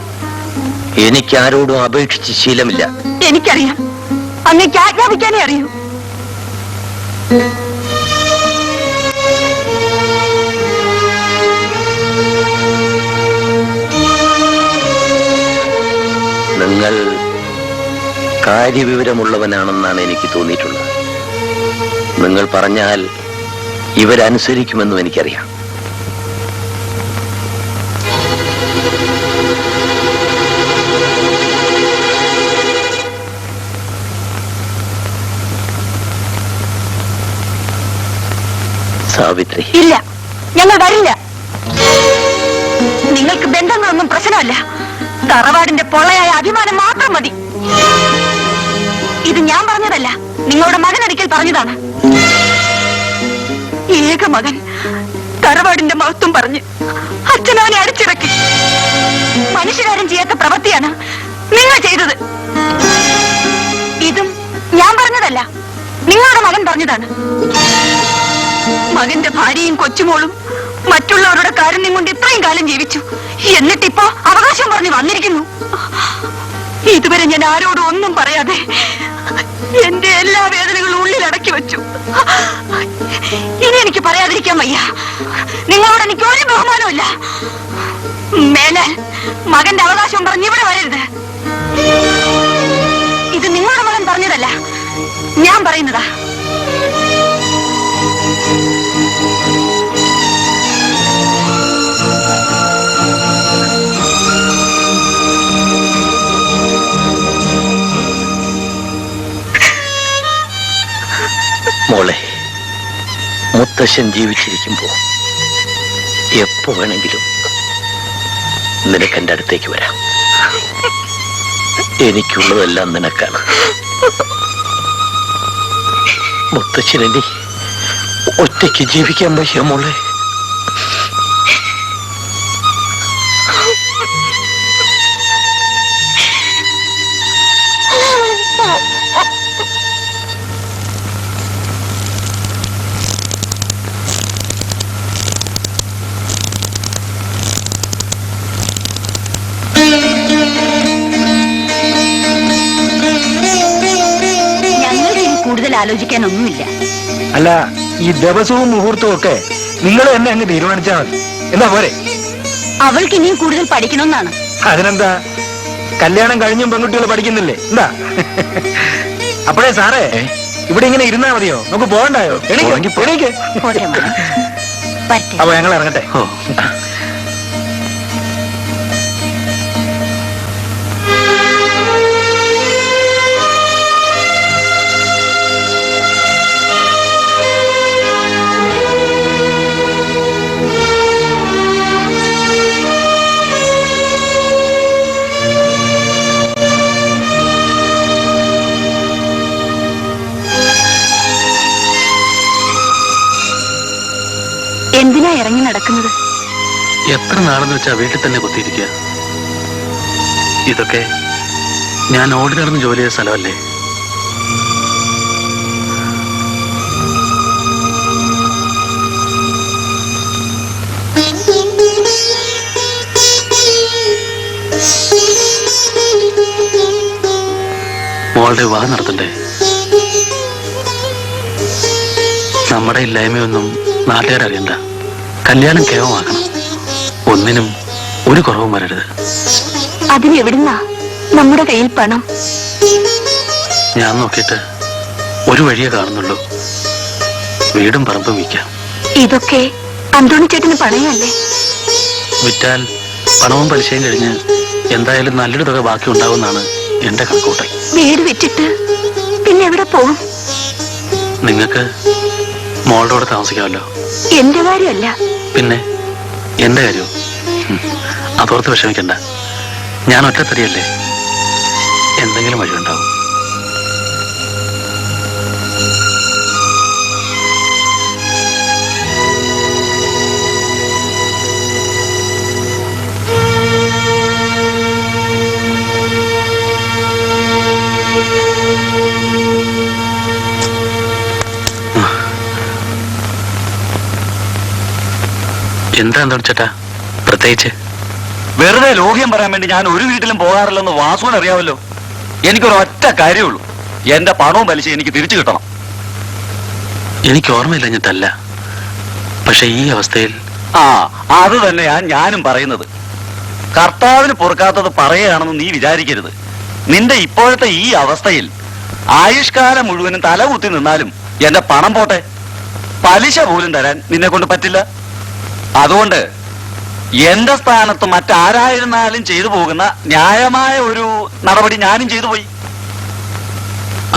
എനിക്കാരോടും അപേക്ഷിച്ച് ശീലമില്ല. എനിക്കറിയാം, അങ്ങേക്ക് ആജ്ഞാപിക്കാനേ അറിയൂ. നിങ്ങൾ കാര്യവിവരമുള്ളവനാണെന്നാണ് എനിക്ക് തോന്നിയിട്ടുള്ളത്. നിങ്ങൾ പറഞ്ഞാൽ ഇവരനുസരിക്കുമെന്നും എനിക്കറിയാം. സാവിത്രി, ഇല്ല, ഞങ്ങൾ വരില്ല. നിങ്ങൾക്ക് ബന്ധങ്ങളൊന്നും പ്രശ്നമല്ല. തറവാടിന്റെ പൊള്ളയായ അഭിമാനം മാത്രം മതി. ഇത് ഞാൻ പറഞ്ഞതല്ല, നിങ്ങളുടെ മകൻ ഒരിക്കൽ പറഞ്ഞതാണ്. ഏക മകൻ തറവാടിന്റെ മഹത്വം പറഞ്ഞ് അച്ഛനവനെ അടിച്ചിറക്കി. മനുഷ്യകാര്യം ചെയ്യാത്ത പ്രവൃത്തിയാണ് നിങ്ങൾ ചെയ്തത്. ഇതും ഞാൻ പറഞ്ഞതല്ല, നിങ്ങളുടെ മകൻ പറഞ്ഞതാണ്. മകന്റെ ഭാര്യയും കൊച്ചുമോളും മറ്റുള്ളവരുടെ കാരുണ്യം കൊണ്ട് ഇത്രയും കാലം ജീവിച്ചു. എന്നിട്ടിപ്പോ അവകാശം പറഞ്ഞു വന്നിരിക്കുന്നു. ഇതുവരെ ഞാൻ ആരോടും ഒന്നും പറയാതെ എന്റെ എല്ലാ വേദനകളും ഉള്ളിൽ അടക്കി വെച്ചു. ഇനി എനിക്ക് പറയാതിരിക്കാൻ വയ്യ. നിങ്ങളോട് എനിക്ക് ഒരു ബഹുമാനമില്ല. മേലാൽ മകന്റെ അവകാശം പറഞ്ഞ് ഇവിടെ വരരുത്. ഇത് നിങ്ങളുടെ മകൻ പറഞ്ഞതല്ല, ഞാൻ പറയുന്നതാ. മോളെ, മുത്തശ്ശൻ ജീവിച്ചിരിക്കുമ്പോ എപ്പോ വേണമെങ്കിലും നിനക്ക് എന്റെ അടുത്തേക്ക് വരാം. എനിക്കുള്ളതെല്ലാം നിനക്കാണ്. മുത്തശ്ശനെ ഒറ്റയ്ക്ക് ജീവിക്കാൻ വയ്യ മോളെ. കൂടുതൽ ആലോചിക്കാനൊന്നുമില്ല. അല്ല, ഈ ദിവസവും മുഹൂർത്തവും ഒക്കെ നിങ്ങൾ തന്നെ അങ്ങ് തീരുമാനിച്ചാൽ മതി. എന്താ പോരെ? അവൾക്ക് ഇനിയും കൂടുതൽ പഠിക്കണമെന്നാണ്. അതിനെന്താ, കല്യാണം കഴിഞ്ഞും പെൺകുട്ടികൾ പഠിക്കുന്നില്ലേ? എന്താ അപ്പോഴേ സാറേ, ഇവിടെ ഇങ്ങനെ ഇരുന്നാ മതിയോ? നമുക്ക് പോകണ്ടായോ? എണീക്ക്. പോട്ടെ മോനെ. വരട്ടെ. അപ്പൊ ഞങ്ങൾ ഇറങ്ങട്ടെ. എന്തിനാ ഇറങ്ങി നടക്കുന്നത്? എത്ര നാളെന്ന് വെച്ചാ വീട്ടിൽ തന്നെ കുത്തിയിരിക്കുക. ഇതൊക്കെ ഞാൻ ഓടി നടന്ന് ജോലി ചെയ്ത സ്ഥലമല്ലേ? മോളുടെ വിവാഹം നടത്തണ്ടേ? നമ്മുടെ ഇല്ലായ്മയൊന്നും നാട്ടുകാരറിയണ്ട. കല്യാണം കേവമാക്കണം. ഒന്നിനും ഒരു കുറവും വരരുത്. അതിനെവിടുന്നാ നമ്മുടെ കയ്യിൽ പണം? ഞാൻ നോക്കിയിട്ട് ഒരു വഴിയേ കാണുന്നുള്ളൂ. വീടും പറമ്പും വിൽക്കാം. ഇതൊക്കെ അന്തോണി ചേട്ടന് പണയല്ലേ? വിറ്റാൽ പണവും പലിശയും കഴിഞ്ഞ് എന്തായാലും നല്ലൊരു തുക ബാക്കി ഉണ്ടാവുമെന്നാണ് എന്റെ കണക്കൂട്ടൽ. വീട് വിറ്റിട്ട് പിന്നെ എവിടെ പോകും? നിങ്ങൾക്ക് മോളുടെ കൂടെ താമസിക്കാമല്ലോ. എന്റെ കാര്യമല്ല. പിന്നെ എന്റെ കാര്യവും. അതോർത്ത് വിഷമിക്കണ്ട. ഞാൻ ഒറ്റത്തടിയല്ലേ, എന്തെങ്കിലും വഴിയുണ്ടാവും. എന്താ ചേട്ടാ? പ്രത്യേകിച്ച് വെറുതെ ലോഹ്യം പറയാൻ വേണ്ടി ഞാൻ ഒരു വീട്ടിലും പോകാറില്ലെന്ന് വാസുവിന് അറിയാമല്ലോ. എനിക്കൊരു ഒറ്റ കാര്യമുള്ളൂ, എന്റെ പണവും പലിശ എനിക്ക് തിരിച്ചു കിട്ടണം. എനിക്ക് ഓർമ്മയില്ലഞ്ഞിട്ടല്ല, പക്ഷെ ഈ അവസ്ഥയിൽ അത് തന്നെയാ ഞാനും പറയുന്നത്. കർത്താവിന് പൊറുക്കാത്തത് പറയുകയാണെന്ന് നീ വിചാരിക്കരുത്. നിന്റെ ഇപ്പോഴത്തെ ഈ അവസ്ഥയിൽ ആയുഷ്കാലം മുഴുവനും തലകുത്തി നിന്നാലും എന്റെ പണം പോട്ടെ, പലിശ പോലും തരാൻ നിന്നെ കൊണ്ട് പറ്റില്ല. അതുകൊണ്ട് എന്റെ സ്ഥാനത്ത് മറ്റാരായിരുന്നാലും ചെയ്തു പോകുന്ന ന്യായമായ ഒരു നടപടി ഞാനും ചെയ്തു പോയി.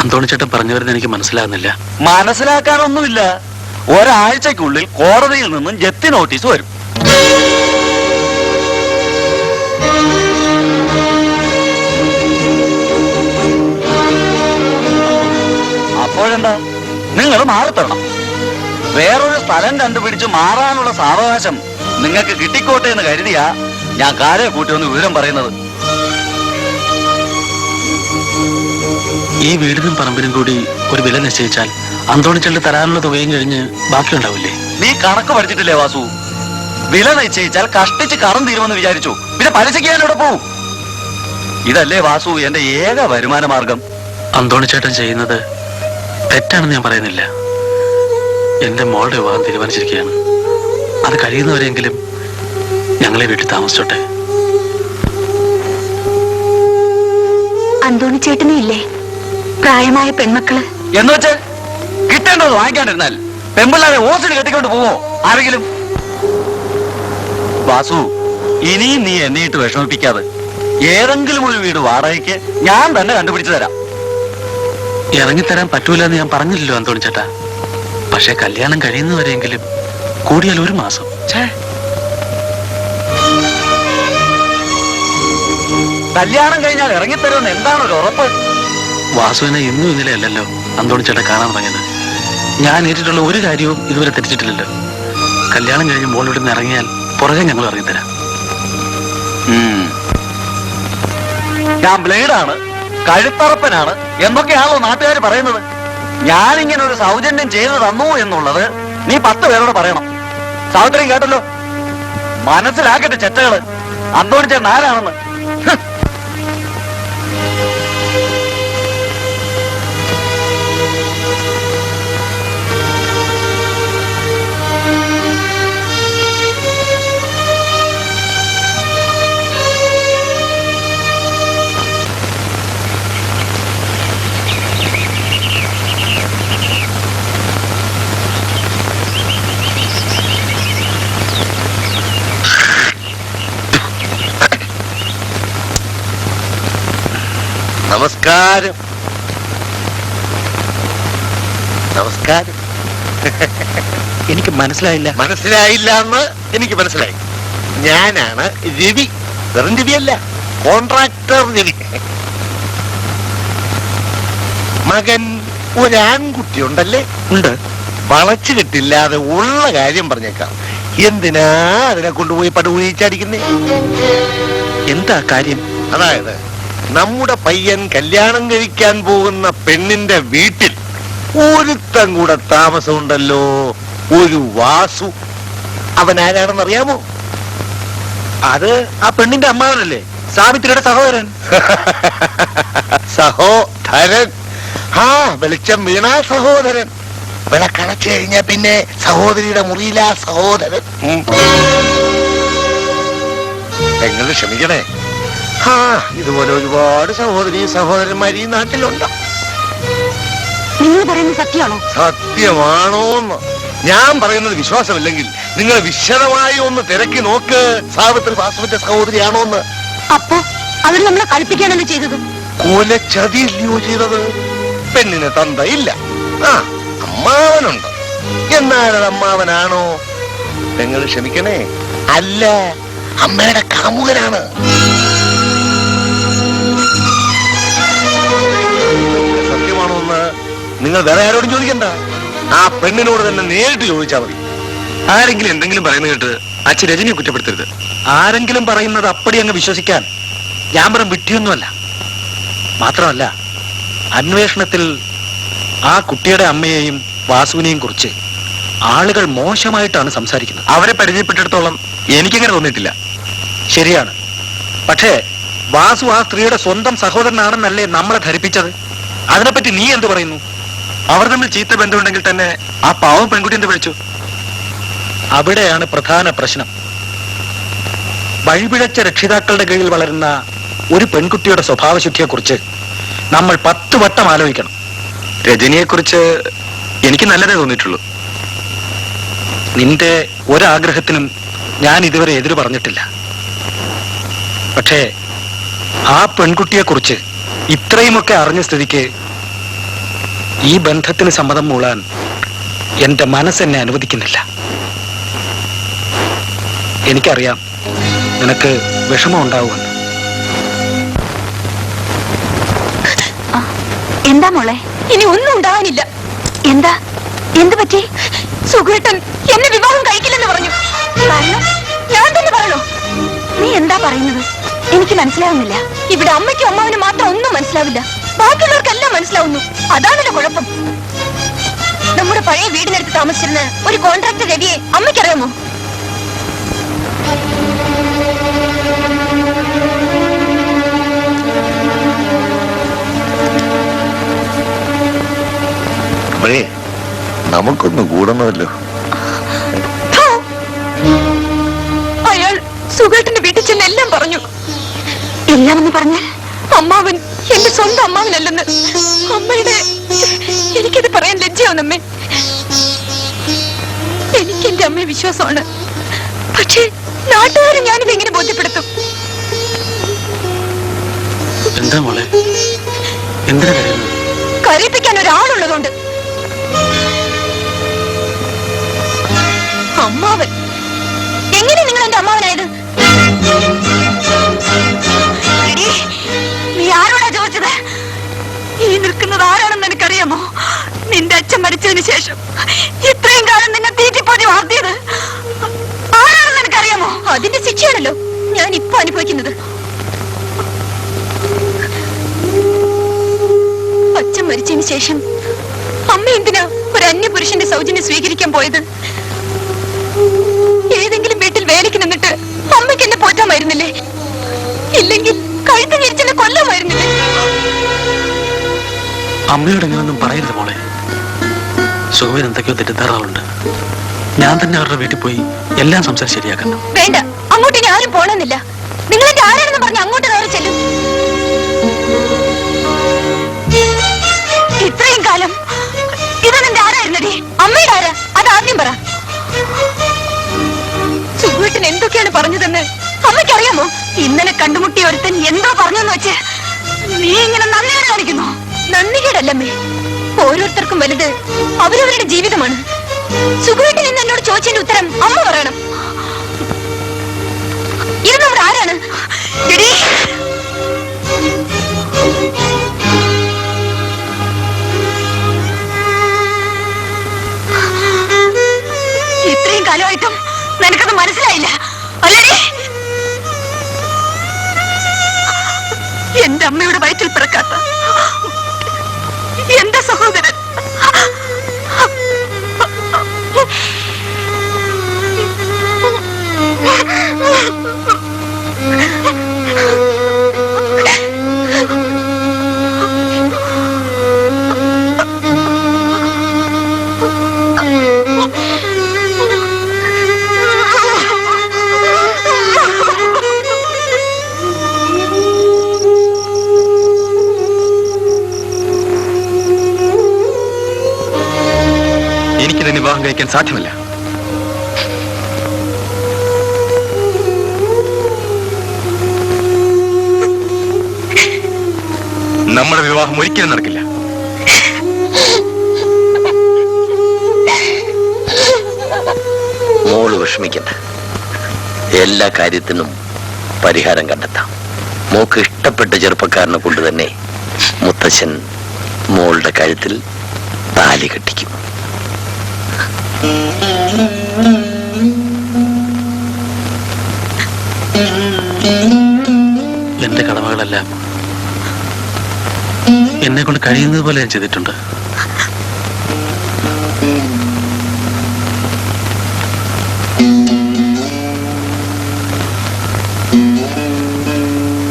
അന്തോണിച്ചേട്ടൻ പറഞ്ഞു വരുന്നത് എനിക്ക് മനസ്സിലാകുന്നില്ല. മനസ്സിലാക്കാനൊന്നുമില്ല. ഒരാഴ്ചക്കുള്ളിൽ കോടതിയിൽ നിന്നും ജപ്തി നോട്ടീസ് വരും. അപ്പോഴെന്താ, നിങ്ങൾ മാറിത്തരണം. വേറൊരു സ്ഥലം കണ്ടുപിടിച്ച് മാറാനുള്ള സാവകാശം നിങ്ങൾക്ക് കിട്ടിക്കോട്ടെ എന്ന് കരുതിയാ ഞാൻ കാലെ കൂട്ടി ഒന്ന് വിവരം പറയുന്നത്. ഈ വീടിനും പറമ്പിനും കൂടി ഒരു വില നിശ്ചയിച്ചാൽ അന്തോണിച്ചേട്ടൻ തരാനുള്ള തുകയും കഴിഞ്ഞ് ബാക്കിയുണ്ടാവില്ലേ? നീ കണക്ക് പഠിച്ചിട്ടില്ലേ വാസു? വില നിശ്ചയിച്ചാൽ കഷ്ടിച്ച് കടം തീരുമെന്ന് വിചാരിച്ചു, പിന്നെ പലിശയ്ക്ക് ഞാൻ ഇവിടെ പോവും. ഇതല്ലേ വാസു എന്റെ ഏക വരുമാന മാർഗം. അന്തോണിച്ചേട്ടൻ ചെയ്യുന്നത് തെറ്റാണെന്ന് ഞാൻ പറയുന്നില്ല. എന്റെ മോളുടെ വിവാഹം തീരുമാനിച്ചിരിക്കുകയാണ്. അത് കഴിയുന്നവരെങ്കിലും ഞങ്ങളെ വീട്ടിൽ താമസിച്ചോട്ടെ. അന്തോണിച്ചേട്ടനും ഇല്ലേ പ്രായമായ പെൺമക്കള്? എന്ന് വെച്ച് കിട്ടേണ്ടത് വാങ്ങിക്കാണ്ടിരുന്നാൽ പെമ്പിള്ളാരെ ഓസിന് കെട്ടിക്കൊണ്ട് പോവോ ആരെങ്കിലും? വാസു, ഇനിയും നീ എന്നെയിട്ട് വിഷമിപ്പിക്കാതെ ഏതെങ്കിലും ഒരു വീട് വാടകയ്ക്ക് ഞാൻ തന്നെ കണ്ടുപിടിച്ചു തരാം. ഇറങ്ങിത്തരാൻ പറ്റൂല എന്ന് ഞാൻ പറഞ്ഞില്ലല്ലോ അന്തോണിച്ചേട്ടാ. പക്ഷെ കല്യാണം കഴിയുന്നവരെങ്കിലും കൂടിയാൽ 1 മാസം. കല്യാണം കഴിഞ്ഞാൽ ഇറങ്ങിത്തരുമെന്ന് എന്താണ് ഒരു ഉറപ്പ്? വാസുവിനെ ഇന്നും ഇന്നലെ അല്ലല്ലോ അന്തോണിച്ചേട്ടൻ കാണാൻ തുടങ്ങിയത്. ഞാൻ ഏറ്റിട്ടുള്ള ഒരു കാര്യവും ഇതുവരെ തെറ്റിച്ചിട്ടില്ലല്ലോ. കല്യാണം കഴിഞ്ഞ് മോളിവിടെ നിന്ന് ഇറങ്ങിയാൽ പുറകെ ഞങ്ങൾ ഇറങ്ങിത്തരാം. ഞാൻ ബ്ലേഡാണ്, കഴുത്തറപ്പനാണ് എന്നൊക്കെയാണല്ലോ നാട്ടുകാർ പറയുന്നത്. ഞാനിങ്ങനെ ഒരു സൗജന്യം ചെയ്തു തന്നു എന്നുള്ളത് നീ 10 പേരോട് പറയണം. സാവിത്രിയും കേട്ടല്ലോ. മനസ്സിലാക്കട്ടെ ചെറ്റകള് അന്തോണിച്ചേട്ടൻ ആരാണെന്ന്. നമസ്കാരം. നമസ്കാരം. എനിക്ക് മനസ്സിലായില്ല. മനസ്സിലായില്ല എന്ന് എനിക്ക് മനസ്സിലായി. ഞാനാണ് രവി. വെറും രവിയല്ല, കോൺട്രാക്ടർ രവി. മകൻ ഒരാൺകുട്ടി ഉണ്ടല്ലേ? ഉണ്ട്. വളച്ചു കിട്ടില്ലാതെ ഉള്ള കാര്യം പറഞ്ഞേക്കാം. എന്തിനാ അതിനെ കൊണ്ടുപോയി പടുകുഴിച്ചടിക്കുന്നേ? എന്താ കാര്യം? അതായത് നമ്മുടെ പയ്യൻ കല്യാണം കഴിക്കാൻ പോകുന്ന പെണ്ണിന്റെ വീട്ടിൽ ഒരുത്തൻ കൂടെ താമസമുണ്ടല്ലോ, ഒരു വാസു. അവൻ ആരാണെന്ന് അറിയാമോ? അത് ആ പെണ്ണിന്റെ അമ്മാവനല്ലേ, സാവിത്രിയുടെ സഹോദരൻ. സഹോദരൻ? ആ, വെളിച്ചം വീണ സഹോദരൻ. വിളക്കടച്ചു കഴിഞ്ഞ പിന്നെ സഹോദരിയുടെ മുറിയിലാ സഹോദരൻ. നിങ്ങൾ ക്ഷമിക്കണേ. ആ, ഇതുപോലെ ഒരുപാട് സഹോദരന്മാർ ഈ നാട്ടിലുണ്ട്. നിങ്ങൾ പറയുന്നത് സത്യമാണോ? സത്യമാണോന്ന് ഞാൻ പറയുന്നത് വിശ്വാസമില്ലെങ്കിൽ നിങ്ങൾ വിശദമായി ഒന്ന് തിരക്കി നോക്ക്. സാവിത്രി വാസുവിന്റെ സഹോദരിയാണോന്ന്. അപ്പോ അവർ നമ്മളെ കളിപ്പിക്കാനല്ലേ ചെയ്തത്? കൊലച്ചതില്ലയോ ചെയ്തത്? പെണ്ണിന് തന്തയില്ല, ആ അമ്മാവനുണ്ട്. എന്നാലത് അമ്മാവനാണോ? നിങ്ങൾ ക്ഷമിക്കണേ, അല്ല, അമ്മയുടെ കാമുകനാണ്. സത്യമാണോന്ന് നിങ്ങൾ വേറെ ആരോടും ചോദിക്കണ്ട, ആ പെണ്ണിനോട് തന്നെ നേരിട്ട് ചോദിച്ചാൽ മതി. ആരെങ്കിലും എന്തെങ്കിലും പറയുന്നത് കേട്ട് അച്ഛൻ രജനിയെ കുറ്റപ്പെടുത്തരുത്. ആരെങ്കിലും പറയുന്നത് അപ്പടി അങ്ങ് വിശ്വസിക്കാൻ ഞാൻ പറഞ്ഞ വിഡ്ഢിയൊന്നുമല്ല. മാത്രമല്ല, അന്വേഷണത്തിൽ ആ കുട്ടിയുടെ അമ്മയെയും വാസുവിനെയും കുറിച്ച് ആളുകൾ മോശമായിട്ടാണ് സംസാരിക്കുന്നത്. അവരെ പരിചയപ്പെട്ടിടത്തോളം എനിക്കങ്ങനെ തോന്നിയിട്ടില്ല. ശരിയാണ്. പക്ഷേ വാസു ആ സ്ത്രീയുടെ സ്വന്തം സഹോദരനാണെന്നല്ലേ നമ്മളെ ധരിപ്പിച്ചത്? അതിനെപ്പറ്റി നീ എന്ത് പറയുന്നു? അവർ തമ്മിൽ ചീത്ത ബന്ധമുണ്ടെങ്കിൽ തന്നെ ആ പാവം പെൺകുട്ടി എന്ത് വിളിച്ചു? അവിടെയാണ് പ്രധാന പ്രശ്നം. വഴിപിഴച്ച രക്ഷിതാക്കളുടെ കീഴിൽ വളരുന്ന ഒരു പെൺകുട്ടിയുടെ സ്വഭാവശുദ്ധിയെക്കുറിച്ച് നമ്മൾ 10 വട്ടം ആലോചിക്കണം. രജനിയെക്കുറിച്ച് എനിക്ക് നല്ലതേ തോന്നിയിട്ടുള്ളൂ. നിന്റെ ഒരാഗ്രഹത്തിനും ഞാൻ ഇതുവരെ എതിര് പറഞ്ഞിട്ടില്ല. പക്ഷേ ആ പെൺകുട്ടിയെക്കുറിച്ച് ഇത്രയുമൊക്കെ അറിഞ്ഞ സ്ഥിതിക്ക് ഈ ബന്ധത്തിന് സമ്മതം മൂളാൻ എന്റെ മനസ്സെന്നെ അനുവദിക്കുന്നില്ല. എനിക്കറിയാം നിനക്ക് വിഷമം ഉണ്ടാവുമെന്ന്. എന്താ മോളെ? ഇനി ഒന്നും ഉണ്ടാവാനില്ല. എന്താ? എന്ത് പറ്റി? സുഖേട്ടൻ എന്നെ വിവാഹം കഴിക്കില്ലെന്ന് പറഞ്ഞു. കാരണം ഞാൻ തന്നെ പറയണോ? നീ എന്താ പറയുന്നത്? എനിക്ക് മനസ്സിലാവുന്നില്ല. ഇവിടെ അമ്മയ്ക്കും അമ്മാവിനും മാത്രം ഒന്നും മനസ്സിലാവില്ല, ബാക്കിയുള്ളവർക്കെല്ലാം മനസ്സിലാവുന്നു. അതാണല്ലോ കുഴപ്പം. നമ്മുടെ പഴയ വീടിനടുത്ത് താമസിച്ചിരുന്ന ഒരു കോൺട്രാക്ടർ രവിയെ അമ്മയ്ക്കറിയാമോ? നമുക്കൊന്ന് കൂടണമല്ലോ. അയാൾ സുഖേട്ടന്റെ വീട്ടിൽ ചെന്ന് എല്ലാം പറഞ്ഞു. എല്ലാമെന്ന് പറഞ്ഞാൽ അമ്മാവൻ എന്റെ സ്വന്തം അമ്മാവനല്ലെന്ന്. അമ്മയുടെ എനിക്കത് പറയാൻ ലജ്ജയാവുന്നമ്മേ. എനിക്ക് എന്റെ അമ്മയെ വിശ്വാസമാണ്. പക്ഷേ നാട്ടുകാരെ ഞാനിത് എങ്ങനെ ബോധ്യപ്പെടുത്തും? എന്താ മോളെ? എന്തിനാ കരയുന്നത്? കരയിപ്പിക്കാൻ ഒരാളുള്ളതുകൊണ്ട്. അമ്മാവൻ എങ്ങനെ നിങ്ങൾ എന്റെ അമ്മാവനായത്? എടീ, നീ ആരോടാ ചോദിച്ചത്? ഈ നിൽക്കുന്നത് ആരാണെന്ന് എനിക്കറിയാമോ? നിന്റെ അച്ഛൻ മരിച്ചതിന് ശേഷം ഇത്രയും കാലം നിന്നെ തീറ്റിപ്പോറ്റി വളർത്തിയത് ആരാണെന്ന് എനിക്കറിയാമോ? അതിന്റെ ശിക്ഷയാണല്ലോ ഞാൻ ഇപ്പൊ അനുഭവിക്കുന്നത്. അച്ഛൻ മരിച്ചതിന് ശേഷം അമ്മ എന്തിനാ ഒരു അന്യപുരുഷന്റെ സൗജന്യം സ്വീകരിക്കാൻ പോയത്? ഏതെങ്കിലും വീട്ടിൽ വേലയ്ക്ക് നിന്നിട്ട് അമ്മയ്ക്ക് എന്നെ പോറ്റാമായിരുന്നില്ലേ? ഇല്ലെങ്കിൽ കഴുത്ത് ഞെരിച്ചെന്നെ കൊല്ലാമായിരുന്നില്ലേ? അമ്മയോട് എങ്ങനെയൊന്നും പറയരുത് മോളെ. സുഖവിന് എന്തൊക്കെയോ തെറ്റിദ്ധാരണകളുണ്ട്. ഞാൻ തന്നെ അവരുടെ വീട്ടിൽ പോയി എല്ലാം സംസാരിച്ച് ശരിയാക്കണം. വേണ്ട, അങ്ങോട്ട് ഇനി ആരും പോണെന്നില്ല. നിങ്ങൾ എന്റെ ആരാണെന്ന് പറഞ്ഞ് അങ്ങോട്ട് കയറി ചെല്ലും. ഇത്രയും കാലം ഇത് നിന്റെ ആരായിരുന്നടി? അമ്മയുടെ ആരാ? അത് ആദ്യം പറ. സുഖേട്ടൻ എന്തൊക്കെയാണ് പറഞ്ഞതെന്ന് അമ്മയ്ക്കറിയാമോ? ഇന്നലെ കണ്ടുമുട്ടിയ ഒരുത്തൻ എന്തോ പറഞ്ഞെന്ന് വെച്ച് നീ ഇങ്ങനെ നന്ദികേട് കാണിക്കുന്നു. നന്ദികേടല്ലമ്മേ, ഓരോരുത്തർക്കും വലുത് അവരവരുടെ ജീവിതമാണ്. സുഖേട്ടൻ എന്ന് എന്നോട് ചോദിച്ചതിന്റെ ഉത്തരം അമ്മ പറയണം. ഇത് നമ്മുടെ ആരാണ്? എടീ, ഇത്രയും കാലമായിട്ടും നിനക്കത് മനസ്സിലായില്ല അല്ലേടി? എന്റെ അമ്മയുടെ വയറ്റിൽ പിറക്കാത്ത എന്റെ സഹോദരൻ എനിക്കിതിന് വിവാഹം കഴിക്കാൻ സാധ്യമല്ല. നമ്മുടെ വിവാഹം ഒരിക്കലും നടക്കില്ല. മോള് വിഷമിക്കണ്ട. എല്ലാ കാര്യത്തിനും പരിഹാരം കണ്ടെത്താം. മോക്ക് ഇഷ്ടപ്പെട്ട ചെറുപ്പക്കാരനെ കൊണ്ട് തന്നെ മുത്തശ്ശൻ മോളുടെ കഴുത്തിൽ താലി കെട്ടിക്കും. എന്റെ കടമകളെല്ലാം എന്നെ കൊണ്ട് കഴിയുന്നത് പോലെ ഞാൻ ചെയ്തിട്ടുണ്ട്.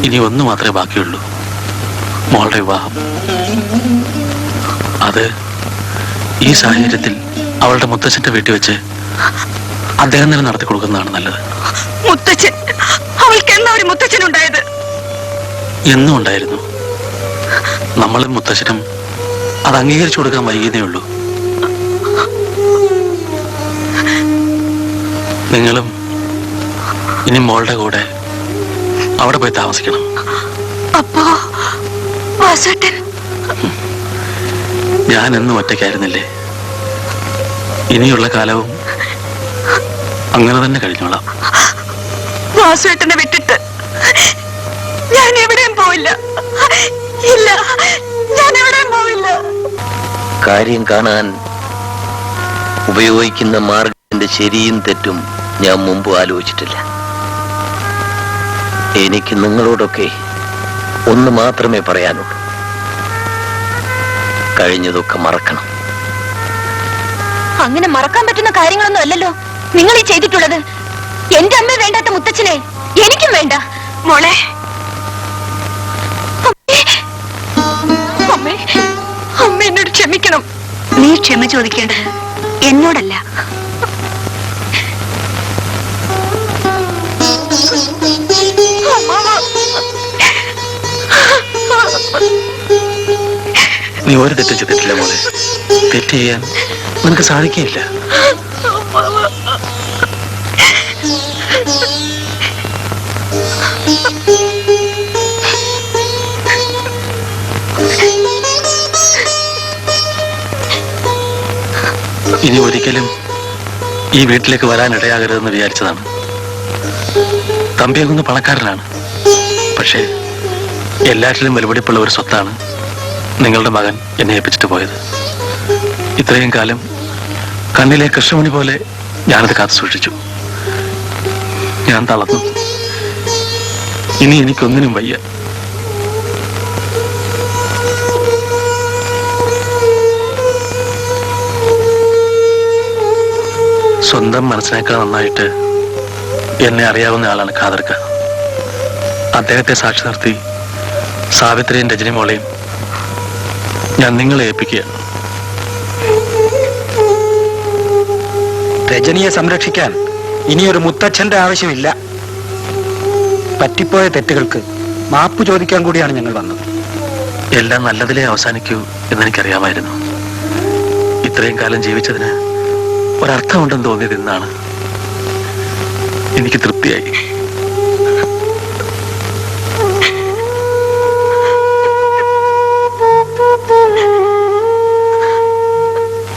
ഇനി ഒന്ന് മാത്രമേ ബാക്കിയുള്ളൂ, മോളുടെ വിവാഹം. അത് ഈ സാഹചര്യത്തിൽ അവളുടെ മുത്തച്ഛന്റെ വീട്ടിൽ വെച്ച് അദ്ദേഹം തന്നെ നടത്തി കൊടുക്കുന്നതാണ് നല്ലത്. മുത്തച്ഛൻ, അവൾക്ക് എന്നാ ഒരു മുത്തച്ഛൻ ഉണ്ടായത്? എന്നും ഉണ്ടായിരുന്നു. നമ്മളും മുത്തച്ഛനും അത് അംഗീകരിച്ചു കൊടുക്കാൻ വൈകിയതേ ഉള്ളൂ. നിങ്ങളും ഇനി മോളുടെ കൂടെ അവിടെ പോയി താമസിക്കണം. അപ്പോ വാസുവേട്ടൻ? ഞാൻ എന്നും ഒറ്റയ്ക്കായിരുന്നില്ലേ, ഇനിയുള്ള കാലവും അങ്ങനെ തന്നെ കഴിഞ്ഞോളാം. വാസുവേട്ടനെ വിട്ടിട്ട് ഞാൻ എവിടെയും പോയില്ല. ഇല്ല, ഞാൻ എവിടെയും പോയില്ല. കാര്യം കാണാൻ ഉപയോഗിക്കുന്ന മാർഗത്തിന്റെ ശരിയും തെറ്റും ഞാൻ മുമ്പ് ആലോചിച്ചിട്ടില്ല. എനിക്ക് നിങ്ങളോടൊക്കെ ഒന്ന് മാത്രമേ പറയാനുള്ളൂ, കഴിഞ്ഞതൊക്കെ മറക്കണം. അങ്ങനെ മറക്കാൻ പറ്റുന്ന കാര്യങ്ങളൊന്നും അല്ലല്ലോ നിങ്ങൾ ഈ ചെയ്തിട്ടുള്ളത്. എന്റെ അമ്മ വേണ്ടാത്ത മുത്തച്ഛനെ എനിക്കും വേണ്ട. മോളെ, അമ്മേ, അമ്മ എന്നോട് ക്ഷമിക്കണം. നീ ക്ഷമ ചോദിക്കേണ്ടത് എന്നോടല്ല. നീ ഒരു തെറ്റ് ചെയ്തിട്ടില്ല മോളെ. തെറ്റ് ചെയ്യാൻ നിനക്ക് സാധിക്കില്ല. ഇനി ഒരിക്കലും ഈ വീട്ടിലേക്ക് വരാൻ ഇടയാകരുതെന്ന് വിചാരിച്ചതാണ്. തമ്പിയാകുന്ന പണക്കാരനാണ്, പക്ഷേ എല്ലാറ്റിലും വിലപിടിപ്പുള്ള ഒരു സ്വത്താണ് നിങ്ങളുടെ മകൻ എന്നെ ഏൽപ്പിച്ചിട്ട് പോയത്. ഇത്രയും കാലം കണ്ണിലെ കൃഷ്ണമണി പോലെ ഞാനത് കാത്തു സൂക്ഷിച്ചു. ഞാൻ തളർന്നു. ഇനി എനിക്കൊന്നിനും വയ്യ. സ്വന്തം മനസ്സിനേക്കാൾ നന്നായിട്ട് എന്നെ അറിയാവുന്ന ആളാണ് ഖാദർക്ക. അദ്ദേഹത്തെ സാക്ഷി നിർത്തി സാവിത്രിയും രജനി മോളെയും ഞാൻ നിങ്ങളെ ഏൽപ്പിക്കുകയാണ്. രജനിയെ സംരക്ഷിക്കാൻ ഇനിയൊരു മുത്തച്ഛന്റെ ആവശ്യമില്ല. പറ്റിപ്പോയ തെറ്റുകൾക്ക് മാപ്പ് ചോദിക്കാൻ കൂടിയാണ് ഞങ്ങൾ വന്നത്. എല്ലാം നല്ലതിലേ അവസാനിക്കൂ എന്നെനിക്കറിയാമായിരുന്നു. ഇത്രയും കാലം ജീവിച്ചതിന് ഒരർത്ഥമുണ്ടെന്ന് തോന്നിയത് ഇന്നാണ്. എനിക്ക് തൃപ്തിയായി.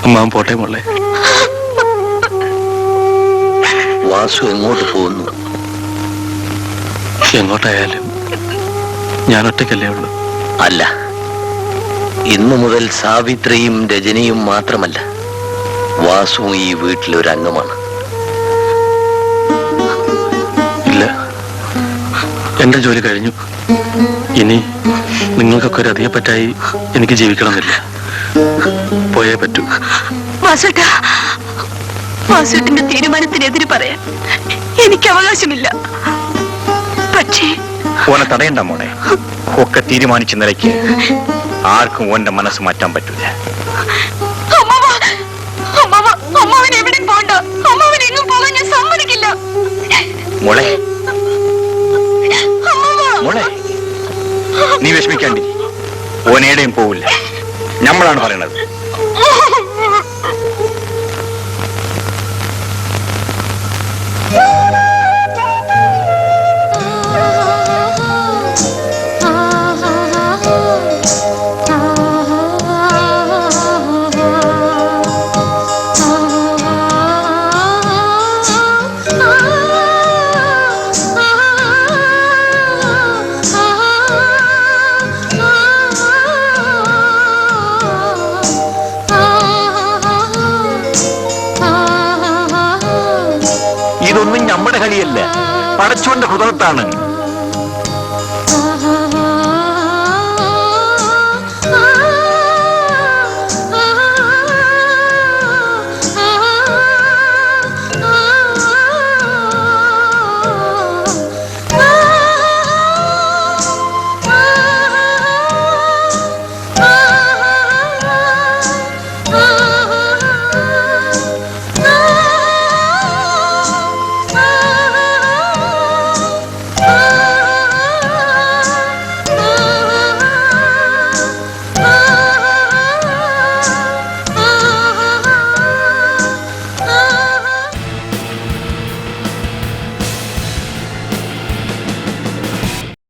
അമ്മ പോട്ടെ മോളെ. വാസു എങ്ങോട്ട് പോകുന്നു? എങ്ങോട്ടായാലും ഞാൻ ഒറ്റയ്ക്കല്ലേ ഉള്ളൂ. അല്ല, ഇന്നു മുതൽ സാവിത്രിയും രജനിയും മാത്രമല്ല, വാസുവും ഈ വീട്ടിലൊരു അംഗമാണ്. ഇല്ല, എന്റെ ജോലി കഴിഞ്ഞു. ഇനി നിങ്ങൾക്കൊക്കെ ഒരു അധികപ്പറ്റായി എനിക്ക് ജീവിക്കണമെന്നില്ല. പോയേ പറ്റൂ. വാസുവേട്ടാ, വാസുവേട്ടന്റെ തീരുമാനത്തിനെതിരെ പറയാൻ എനിക്ക് അവകാശമില്ല. പക്ഷേ ഓനെ തടയണ്ട മോളെ. ഒക്കെ തീരുമാനിച്ച നിലയ്ക്ക് ആർക്കും ഓന്റെ മനസ്സ് മാറ്റാൻ പറ്റൂല. അമ്മാവൻ എവിടെ പോണ്ട. അമ്മാവൻ എങ്ങും പോകാൻ ഞാൻ സമ്മതിക്കില്ല. മോളെ, മോളെ, നീ വിഷമിക്കാണ്ടി. ഓനേടെയും പോവില്ല. നമ്മളാണ് പറയണത്. ഇതൊന്നും നമ്മുടെ കളിയല്ല, പടച്ചോന്റെ ഹൃദയത്താണ്.